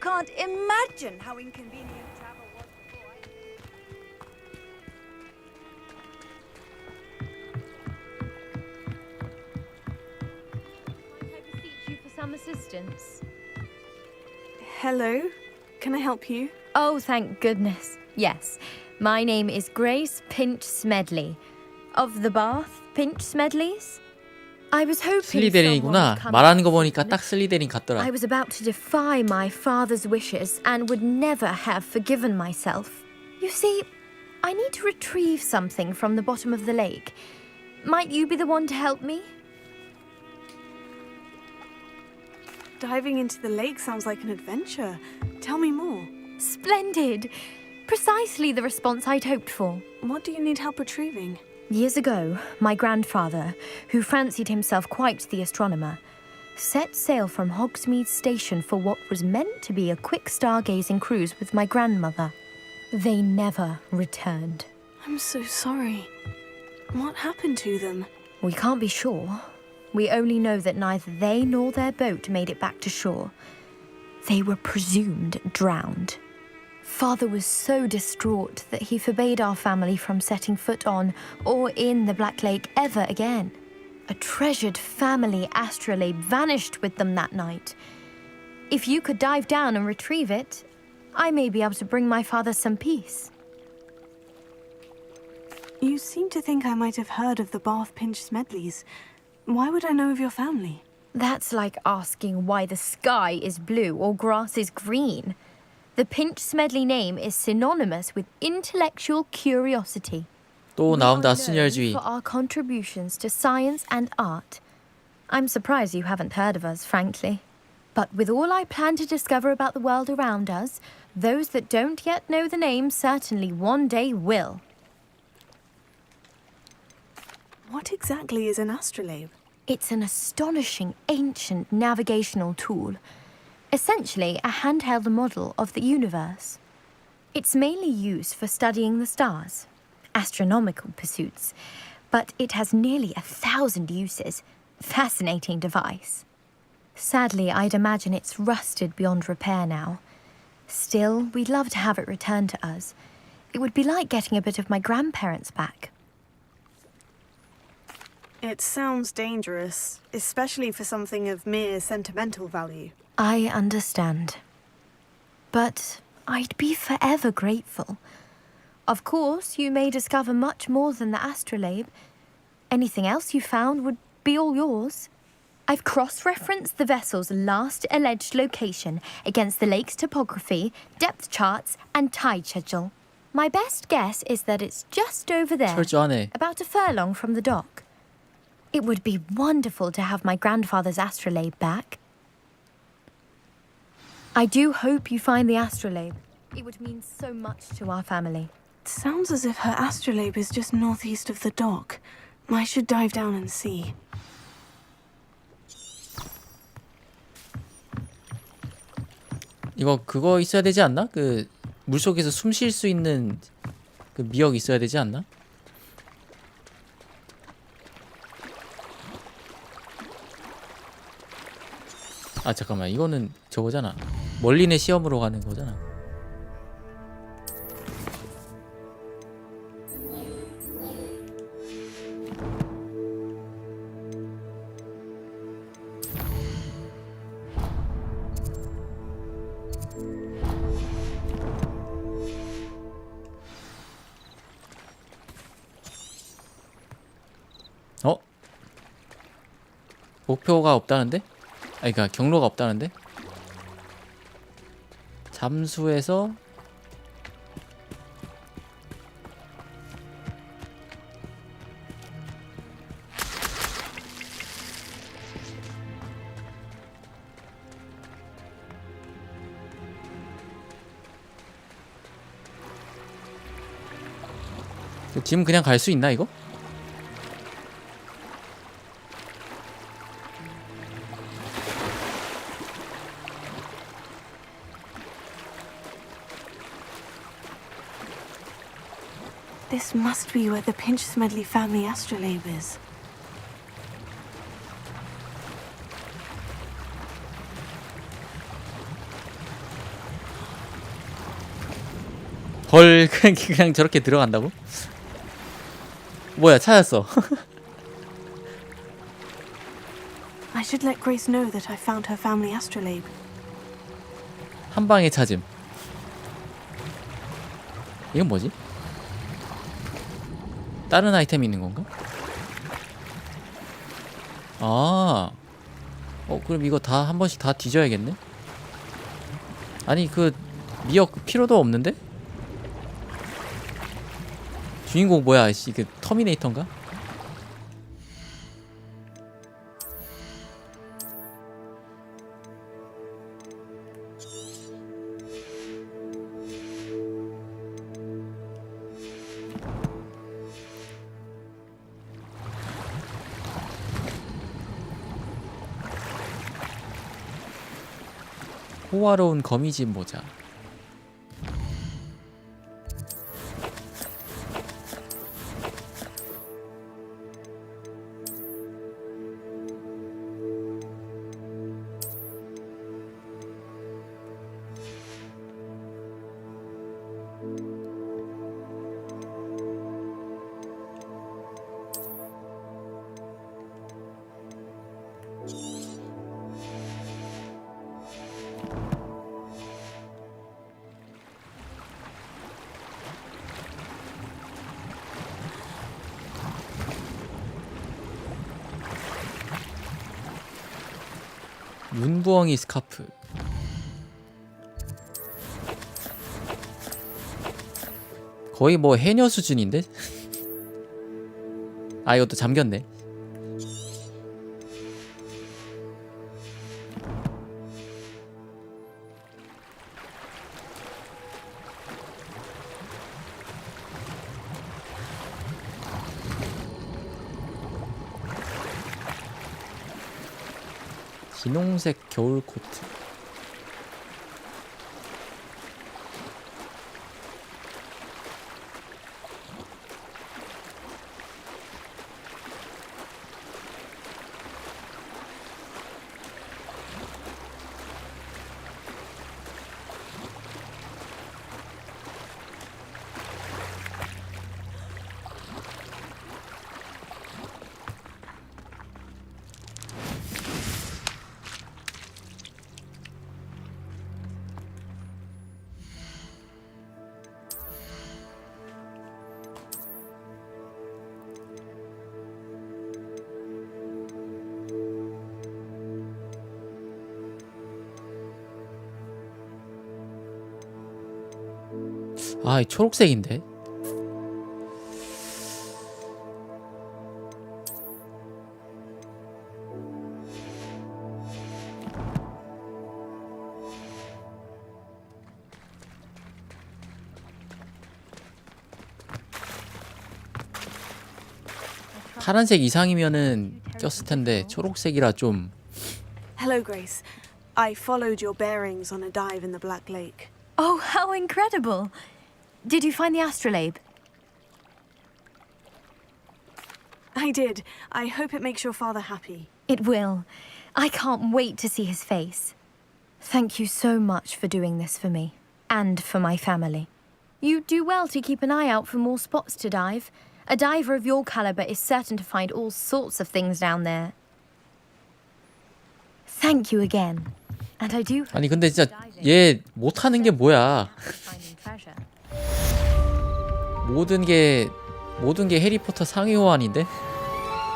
[SPEAKER 2] can't imagine how inconvenient travel was before I...
[SPEAKER 22] Might I beseech you for some assistance?
[SPEAKER 3] Hello? Can I help you?
[SPEAKER 22] Oh, thank goodness. Yes. My name is Grace Pinch Smedley. Of the Bath Pinch Smedleys? I was hoping someone
[SPEAKER 1] 슬리데린이구나.
[SPEAKER 22] would come
[SPEAKER 1] 말하는 거
[SPEAKER 22] and
[SPEAKER 1] 보니까
[SPEAKER 22] assist me.
[SPEAKER 1] 딱 슬리데린 같더라.
[SPEAKER 22] I was about to defy my father's wishes and would never have forgiven myself. You see, I need to retrieve something from the bottom of the lake. Might you be the one to help me?
[SPEAKER 3] Diving into the lake sounds like an adventure. Tell me more.
[SPEAKER 22] Splendid! Precisely the response I'd hoped for.
[SPEAKER 3] What do you need help retrieving?
[SPEAKER 22] Years ago, my grandfather, who fancied himself quite the astronomer, set sail from Hogsmeade Station for what was meant to be a quick stargazing cruise with my grandmother. They never returned.
[SPEAKER 3] I'm so sorry. What happened to them?
[SPEAKER 22] We can't be sure. We only know that neither they nor their boat made it back to shore. They were presumed drowned. Father was so distraught that he forbade our family from setting foot on or in the Black Lake ever again. A treasured family astrolabe vanished with them that night. If you could dive down and retrieve it, I may be able to bring my father some peace.
[SPEAKER 3] You seem to think I might have heard of the Bath Pinch Smedleys. Why would I know of your family?
[SPEAKER 22] That's like asking why the sky is blue or grass is green. The Pinch Smedley name is synonymous with intellectual curiosity.
[SPEAKER 1] 또 나온다 순혈주의.
[SPEAKER 22] For our contributions to science and art. I'm surprised you haven't heard of us, frankly. But with all I plan to discover about the world around us, those that don't yet know the name certainly one day will.
[SPEAKER 3] What exactly is an astrolabe?
[SPEAKER 22] It's an astonishing ancient navigational tool. Essentially a handheld model of the universe. It's mainly used for studying the stars, astronomical pursuits, but it has nearly 1,000 uses. Fascinating device. Sadly, I'd imagine it's rusted beyond repair now. Still, we'd love to have it returned to us. It would be like getting a bit of my grandparents back.
[SPEAKER 3] It sounds dangerous, especially for something of mere sentimental value.
[SPEAKER 22] I understand. But I'd be forever grateful. Of course, you may discover much more than the astrolabe. Anything else you found would be all yours. I've cross-referenced the vessel's last alleged location against the lake's topography, depth charts, and tide schedule. My best guess is that it's just over there,
[SPEAKER 1] 철저하네.
[SPEAKER 22] about a furlong from the dock. It would be wonderful to have my grandfather's astrolabe back. I do hope you find the astrolabe. It would mean so much to our family.
[SPEAKER 3] It sounds as if her astrolabe is just northeast of the dock. I should dive down and see.
[SPEAKER 1] 이거 그거 있어야 되지 않나? 그 물속에서 숨 쉴 수 있는 그 미역 있어야 되지 않나? 아 잠깐만 이거는 저거잖아. 멀린의 시험으로 가는 거잖아. 어? 목표가 없다는데? 아니 그니까 경로가 없다는데? 잠수해서 지금 그냥 갈 수 있나 이거?
[SPEAKER 3] This must be where the Pinch Smedley family astrolabe is.
[SPEAKER 1] 헐, 그냥 저렇게 들어간다고? 뭐야, 찾았어.
[SPEAKER 3] I should let Grace know that I found her family astrolabe.
[SPEAKER 1] 한 방에 찾음. 이건 뭐지? 다른 아이템이 있는 건가? 아, 그럼 이거 다 한 번씩 다 뒤져야겠네? 아니, 그 미역 필요도 없는데? 주인공 뭐야, 씨, 그 터미네이터인가? 호화로운 거미집 모자. 문부엉이 스카프. 거의 뭐 해녀 수준인데? 아, 이것도 잠겼네. 진홍색 겨울 코트. 아, 이 초록색인데? 파란색 이상이면은 꼈을 텐데 초록색이라 좀.
[SPEAKER 3] Hello, Grace. I followed your bearings on a dive in the Black Lake.
[SPEAKER 22] Oh, how incredible! Did you find the astrolabe?
[SPEAKER 3] I did. I hope it makes your father happy.
[SPEAKER 22] It will. I can't wait to see his face. Thank you so much for doing this for me, and for my family. You do well to keep an eye out for more spots to dive. A diver of your caliber is certain to find all sorts of things down there. Thank you again. And I do.
[SPEAKER 1] 아니 근데 진짜 얘 못하는 게 뭐야? 모든 게 해리포터 상위 호환인데?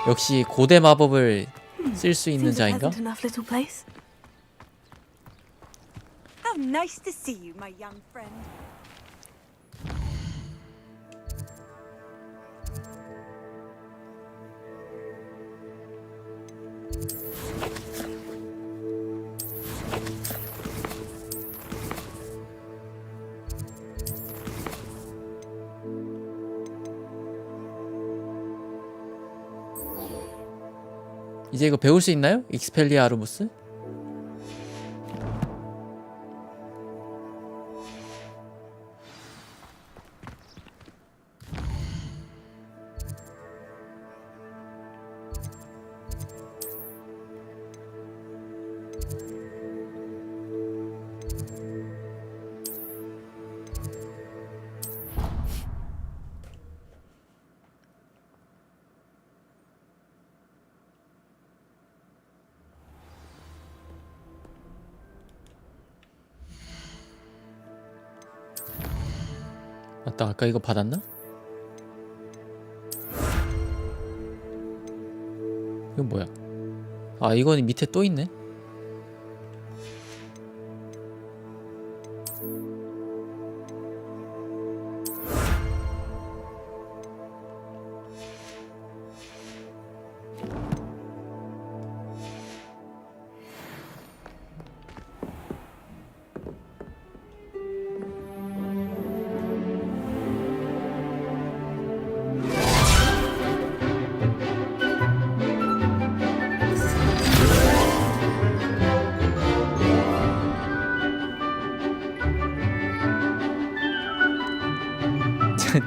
[SPEAKER 1] 역시 고대 마법을 쓸 수 있는 자인가?
[SPEAKER 2] How nice to see you, my young friend.
[SPEAKER 1] 이제 이거 배울 수 있나요? 익스펠리아르무스? 맞다, 아까 이거 받았나? 이건 뭐야? 아, 이거는 밑에 또 있네?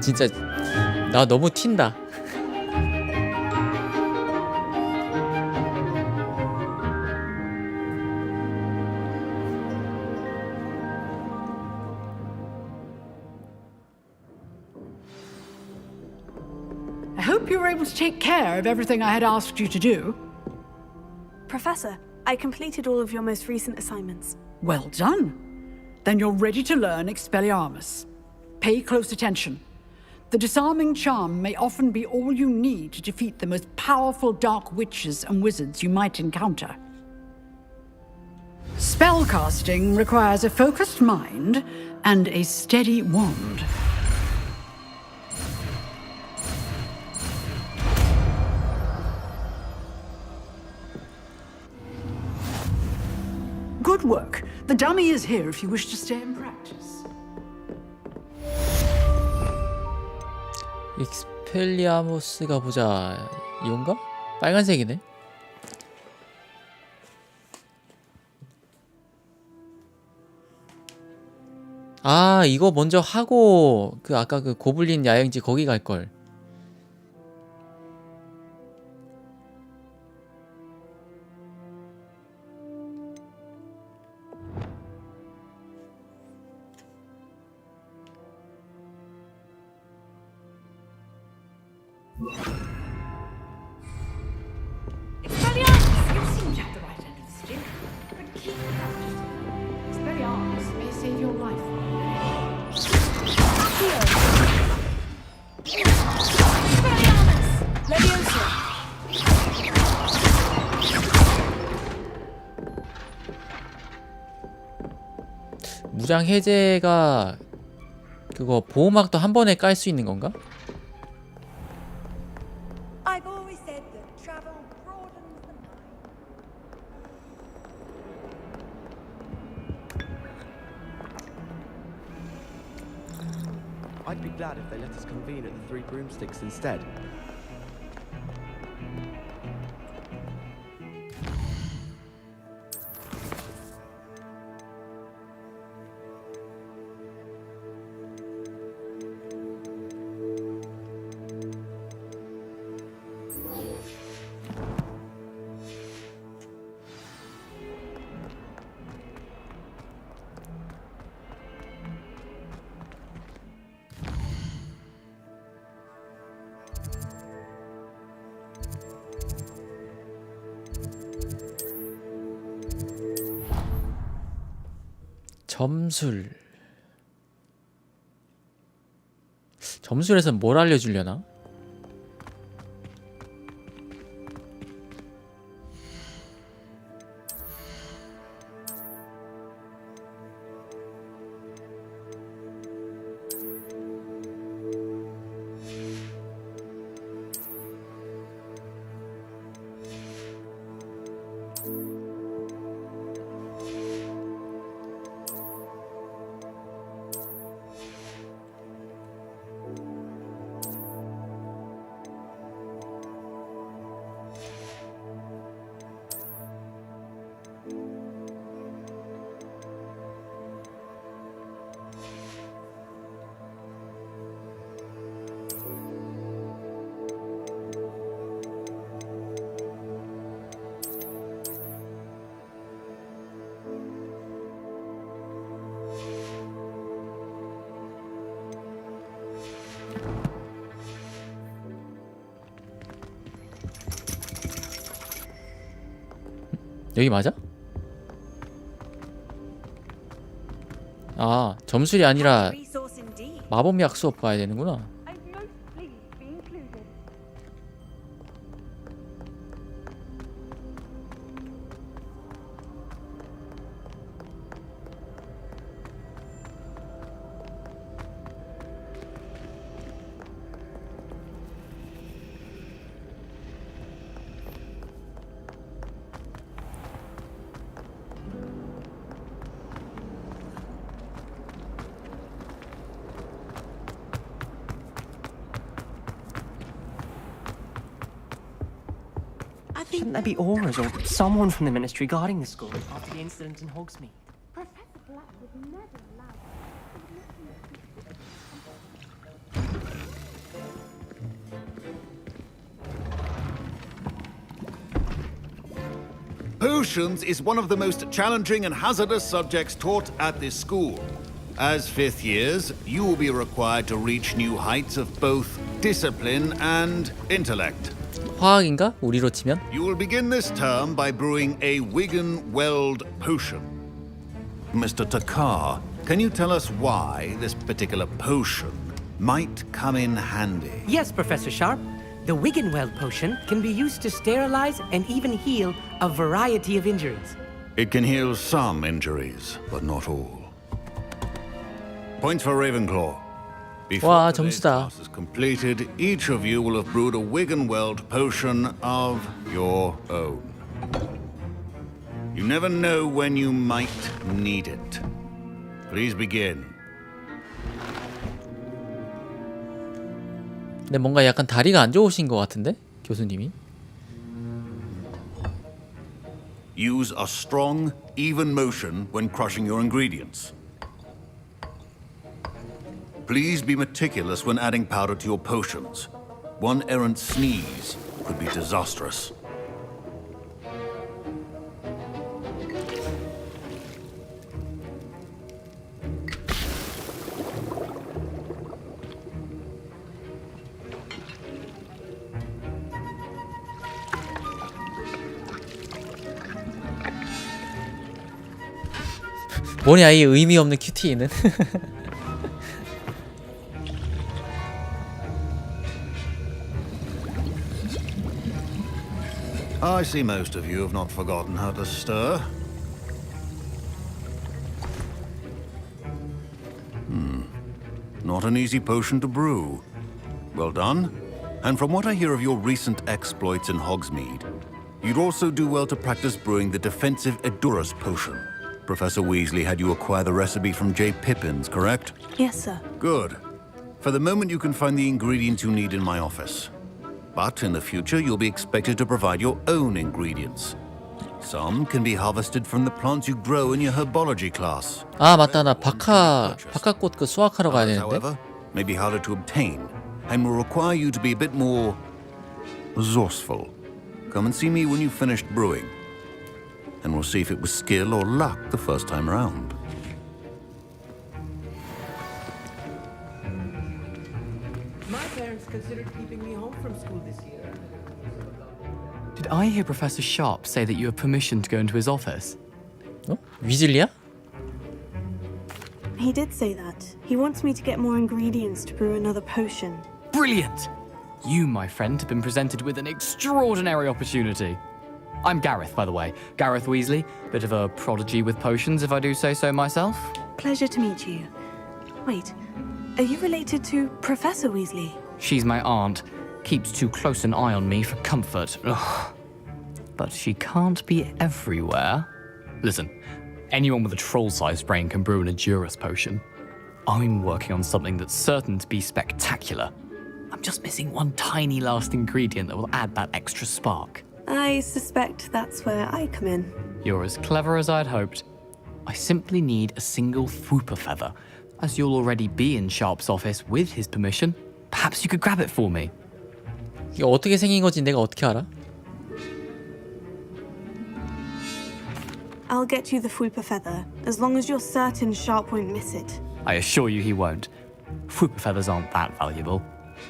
[SPEAKER 1] 진짜 나 너무 튄다.
[SPEAKER 6] I hope you were able to take care of everything I had asked you to do.
[SPEAKER 3] Professor, I completed all of your most recent assignments.
[SPEAKER 6] Well done. Then you're ready to learn Expelliarmus. Pay close attention. The disarming charm may often be all you need to defeat the most powerful dark witches and wizards you might encounter. Spellcasting requires a focused mind and a steady wand. Good work. The dummy is here if you wish to stay and practice.
[SPEAKER 1] 익스펠리아무스가 보자. 이건가? 빨간색이네. 아, 이거 먼저 하고 그 아까 그 고블린 야영지 거기 갈걸.
[SPEAKER 6] Expelliarmus! You seem to have the right end of the stick, but keep practicing. Expelliarmus may save your life one day. Expelliarmus! Leviosa!
[SPEAKER 1] 무장 해제가 그거 보호막도 한 번에 깔 수 있는 건가?
[SPEAKER 2] I've always said that travel broadens the mind.
[SPEAKER 10] I'd be glad if they let us convene at the Three Broomsticks instead.
[SPEAKER 1] 점술. 점술에선 뭘 알려주려나? 여기 맞아? 아, 점술이 아니라
[SPEAKER 2] Resource indeed.
[SPEAKER 1] 마법약 수업 가야 되는구나.
[SPEAKER 9] Shouldn't there be auras or someone from the ministry guarding the school after the incident in Hogsmeade?
[SPEAKER 15] Potions is one of the most challenging and hazardous subjects taught at this school. As fifth years, you will be required to reach new heights of both discipline and intellect.
[SPEAKER 1] 화학인가? 우리로 치면?
[SPEAKER 15] You will begin this term by brewing a Wiggenweld potion. Mr. Takar, can you tell us why this particular potion might come in handy?
[SPEAKER 17] Yes, Professor Sharp. The Wiggenweld potion can be used to sterilize and even heal a variety of injuries.
[SPEAKER 15] It can heal some injuries, but not all. Points for Ravenclaw. Before today's class is completed, each of you will have brewed a Wiggenweld potion of your own. You never know when you might need it. Please begin.
[SPEAKER 1] 근데 뭔가 약간 다리가 안 좋으신 것 같은데? 교수님이?
[SPEAKER 15] Use a strong, even motion when crushing your ingredients. Please be meticulous when adding powder to your potions. One errant sneeze could be disastrous.
[SPEAKER 1] 뭐냐 이 의미 없는 큐티는.
[SPEAKER 15] I see most of you have not forgotten how to stir. Not an easy potion to brew. Well done. And from what I hear of your recent exploits in Hogsmeade, you'd also do well to practice brewing the defensive Edurus potion. Professor Weasley had you acquire the recipe from J. Pippins, correct?
[SPEAKER 3] Yes, sir.
[SPEAKER 15] Good. For the moment, you can find the ingredients you need in my office. But in the future, you'll be expected to provide your own ingredients. Some can be harvested from the plants you grow in your herbology class.
[SPEAKER 1] 아 맞다, 나 바카꽃 그 수확하러 가야 되는데.
[SPEAKER 15] However, may be harder to obtain and will require you to be a bit more resourceful. Come and see me when you've finished brewing, and we'll see if it was skill or luck the first time around.
[SPEAKER 9] My parents considered keeping me home from school this year.
[SPEAKER 18] Did I hear Professor Sharp say that you have permission to go into his office?
[SPEAKER 1] 어? 위즐리야?
[SPEAKER 3] He did say that. He wants me to get more ingredients to brew another potion.
[SPEAKER 18] Brilliant! You, my friend, have been presented with an extraordinary opportunity. I'm Gareth, by the way. Gareth Weasley. Bit of a prodigy with potions, if I do say so myself.
[SPEAKER 3] Pleasure to meet you. Wait, are you related to Professor Weasley?
[SPEAKER 18] She's my aunt. Keeps too close an eye on me for comfort. Ugh. But she can't be everywhere. Listen, anyone with a troll-sized brain can brew an Edurus potion. I'm working on something that's certain to be spectacular. I'm just missing one tiny last ingredient that will add that extra spark.
[SPEAKER 3] I suspect that's where I come in.
[SPEAKER 18] You're as clever as I'd hoped. I simply need a single Fwooper feather. As you'll already be in Sharp's office with his permission, perhaps you could grab it for me.
[SPEAKER 1] 이게 어떻게 생긴 건지 내가 어떻게 알아?
[SPEAKER 3] I'll get you the Fwooper feather, as long as you're certain Sharp won't miss it.
[SPEAKER 18] I assure you he won't. Fwooper feathers aren't that valuable.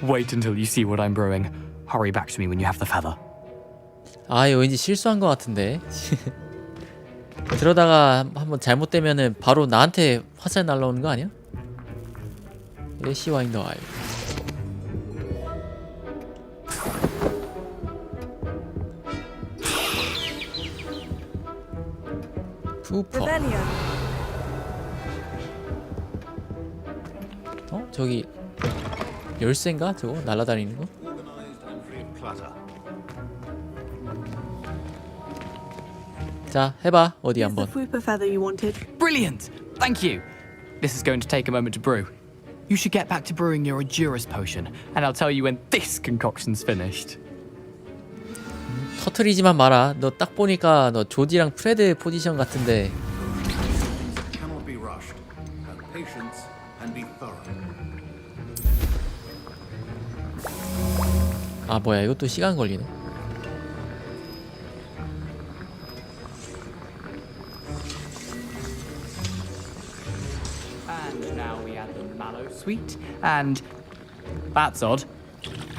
[SPEAKER 18] Wait until you see what I'm brewing. Hurry back to me when you have the feather.
[SPEAKER 1] 아 이거 왠지 실수한 것 같은데. 들어다가 한번 잘못되면은 바로 나한테 화살 날라오는 거 아니야? 애쉬 와인더 아이. 푸퍼. 어? 저기 열쇠인가? 저거 날아다니는 거? 자, 해봐. 어디 한번.
[SPEAKER 18] Brilliant! Thank you. This is going to take a moment to brew. You should get back to brewing your Adurus potion, and I'll tell you when this concoction's finished.
[SPEAKER 1] 터트리지만 마라. 너 딱 보니까 너 조디랑 프레드 포지션 같은데.
[SPEAKER 15] Cannot be rushed. Have patience and be thorough.
[SPEAKER 1] 아 뭐야 이것도 시간 걸리네.
[SPEAKER 18] And now we add the mallow sweet, and that's odd.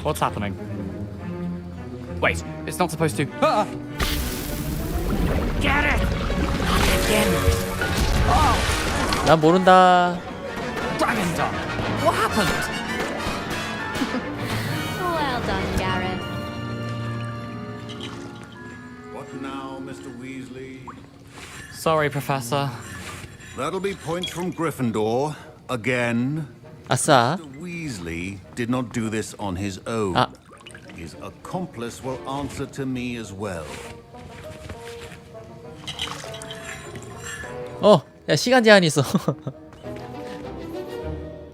[SPEAKER 18] What's happening? Wait, it's not supposed to. Ah!
[SPEAKER 12] Get it! Again.
[SPEAKER 1] 난 모른다.
[SPEAKER 18] Dragon Tongue! What happened?
[SPEAKER 22] Well done, Gareth.
[SPEAKER 15] What now, Mr. Weasley?
[SPEAKER 18] Sorry, Professor.
[SPEAKER 15] That'll be points from Gryffindor again.
[SPEAKER 1] 아싸.
[SPEAKER 15] Mr. Weasley did not do this on his own.
[SPEAKER 1] 아.
[SPEAKER 15] His accomplice will answer to me as well.
[SPEAKER 1] 야 시간 제한 있어.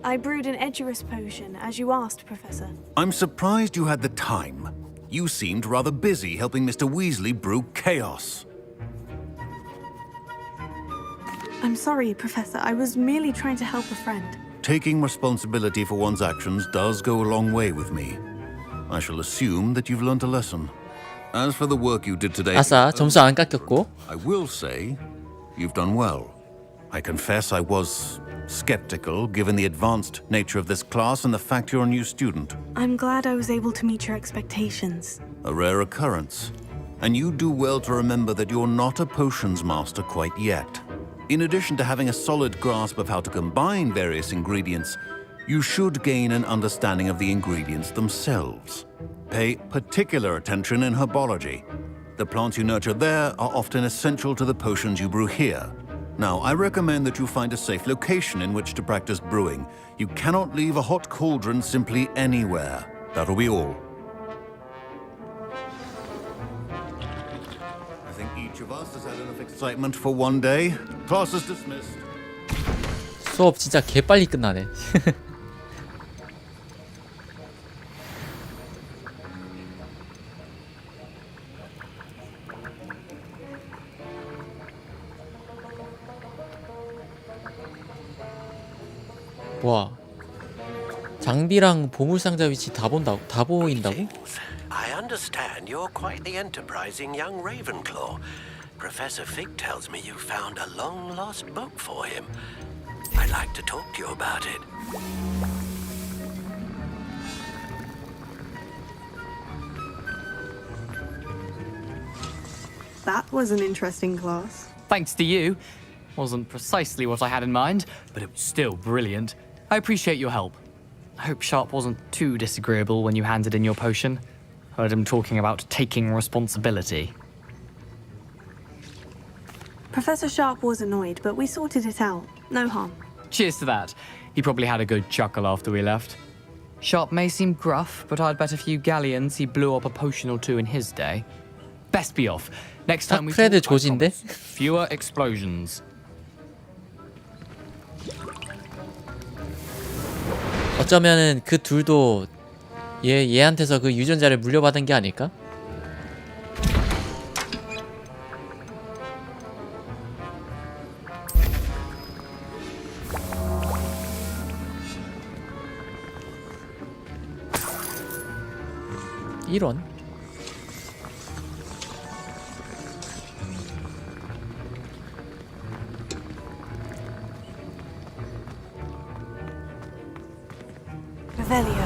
[SPEAKER 3] I brewed an Edurus potion, as you asked, Professor.
[SPEAKER 15] I'm surprised you had the time. You seemed rather busy helping Mr. Weasley brew chaos.
[SPEAKER 3] I'm sorry, Professor. I was merely trying to help a friend.
[SPEAKER 15] Taking responsibility for one's actions does go a long way with me. I shall assume that you've learnt a lesson. As for the work you did today,
[SPEAKER 1] 아싸 점수 안 깎였고.
[SPEAKER 15] I will say you've done well. I confess I was skeptical given the advanced nature of this class and the fact you're a new student.
[SPEAKER 3] I'm glad I was able to meet your expectations.
[SPEAKER 15] A rare occurrence. And you do well to remember that you're not a potions master quite yet. In addition to having a solid grasp of how to combine various ingredients, you should gain an understanding of the ingredients themselves. Pay particular attention in herbology. The plants you nurture there are often essential to the potions you brew here. Now, I recommend that you find a safe location in which to practice brewing. You cannot leave a hot cauldron simply anywhere. That'll be all. I think each of us has had enough excitement for one day. Class is dismissed.
[SPEAKER 1] 수업 진짜 개빨리 끝나네. 와, 장비랑 보물상자 위치 다 보인다고?
[SPEAKER 4] I understand you're quite the enterprising young Ravenclaw. Professor Fig tells me you found a long-lost book for him. I'd like to talk to you about it.
[SPEAKER 3] That was an interesting class.
[SPEAKER 18] Thanks to you. Wasn't precisely what I had in mind, but it was still brilliant. I appreciate your help. I hope Sharp wasn't too disagreeable when you handed in your potion. Heard him talking about taking responsibility.
[SPEAKER 3] Professor Sharp was annoyed, but we sorted it out. No harm.
[SPEAKER 18] Cheers to that. He probably had a good chuckle after we left. Sharp may seem gruff, but I'd bet a few galleons he blew up a potion or two in his day. Best be off. Next time we
[SPEAKER 1] 프레드
[SPEAKER 18] talk, I
[SPEAKER 1] 조진데?
[SPEAKER 18] promise, fewer explosions.
[SPEAKER 1] 어쩌면은 그 둘도 얘한테서 그 유전자를 물려받은 게 아닐까? 이런.
[SPEAKER 3] Revelio.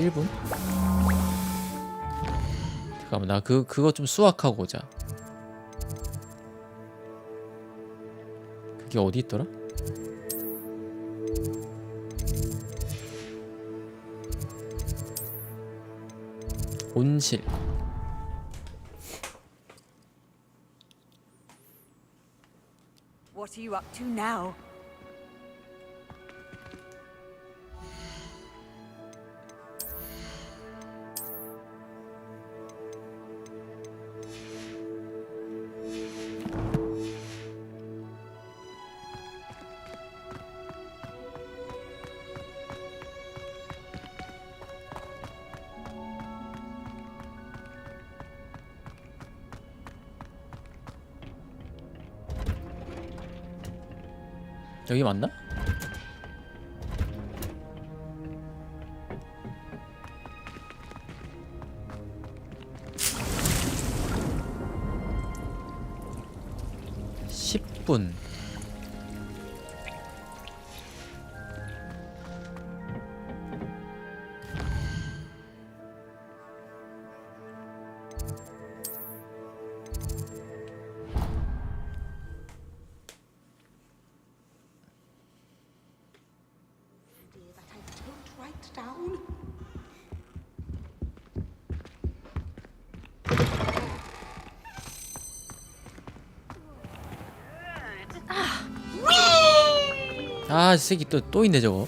[SPEAKER 1] 1분? 잠깐만, 나 그거 좀 수확하고 오자. 그게 어디 있더라? 온실.
[SPEAKER 2] What are you up to now?
[SPEAKER 1] 여기 맞나? (10분) 아, 이 새끼 또 있네 저거.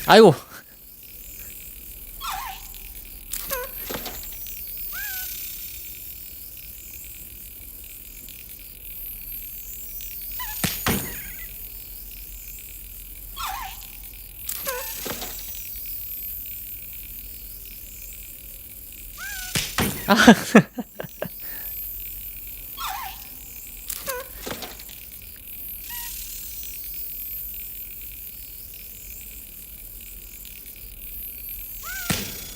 [SPEAKER 1] 아이고. 아.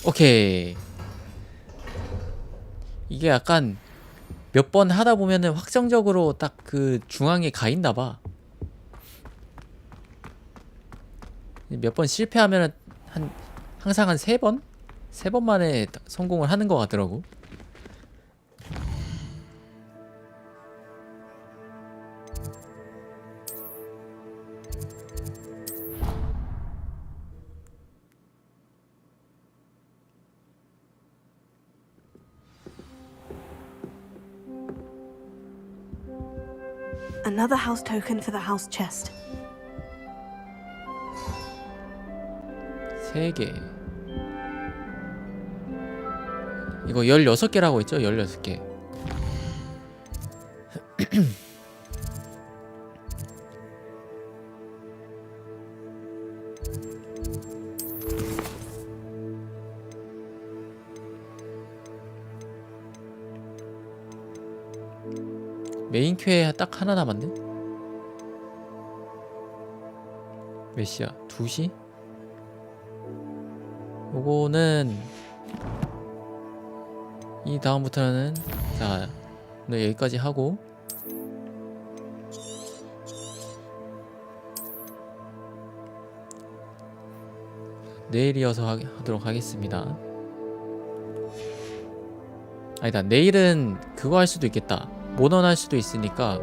[SPEAKER 1] 오케이. 이게 약간 몇 번 하다 보면은 확정적으로 딱 그 중앙에 가 있나 봐. 몇 번 실패하면은 항상 한 3번? 3번 만에 성공을 하는 것 같더라고.
[SPEAKER 3] Another house token for the house chest.
[SPEAKER 1] 3개. 이거 16개라고 했죠? 16개. 메인 퀘에 딱 하나 남았네? 몇 시야? 2시? 요거는 이 다음부터는 자 오늘 여기까지 하고 내일 이어서 하도록 하겠습니다. 아니다, 내일은 그거 할 수도 있겠다. 모넌 할 수도 있으니까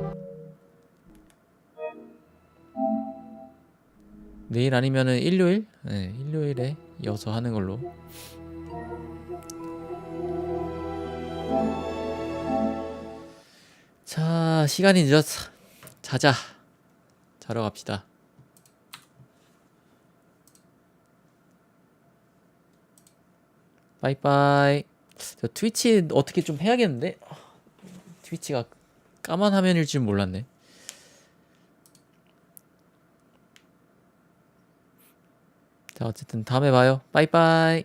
[SPEAKER 1] 내일 아니면은 일요일? 네, 일요일에 이어서 하는 걸로. 자, 시간이 늦었어. 자자. 자러 갑시다. 빠이빠이. 저 트위치 어떻게 좀 해야겠는데? 트위치가 까만 화면일 줄 몰랐네. 자, 어쨌든 다음에 봐요. 빠이빠이.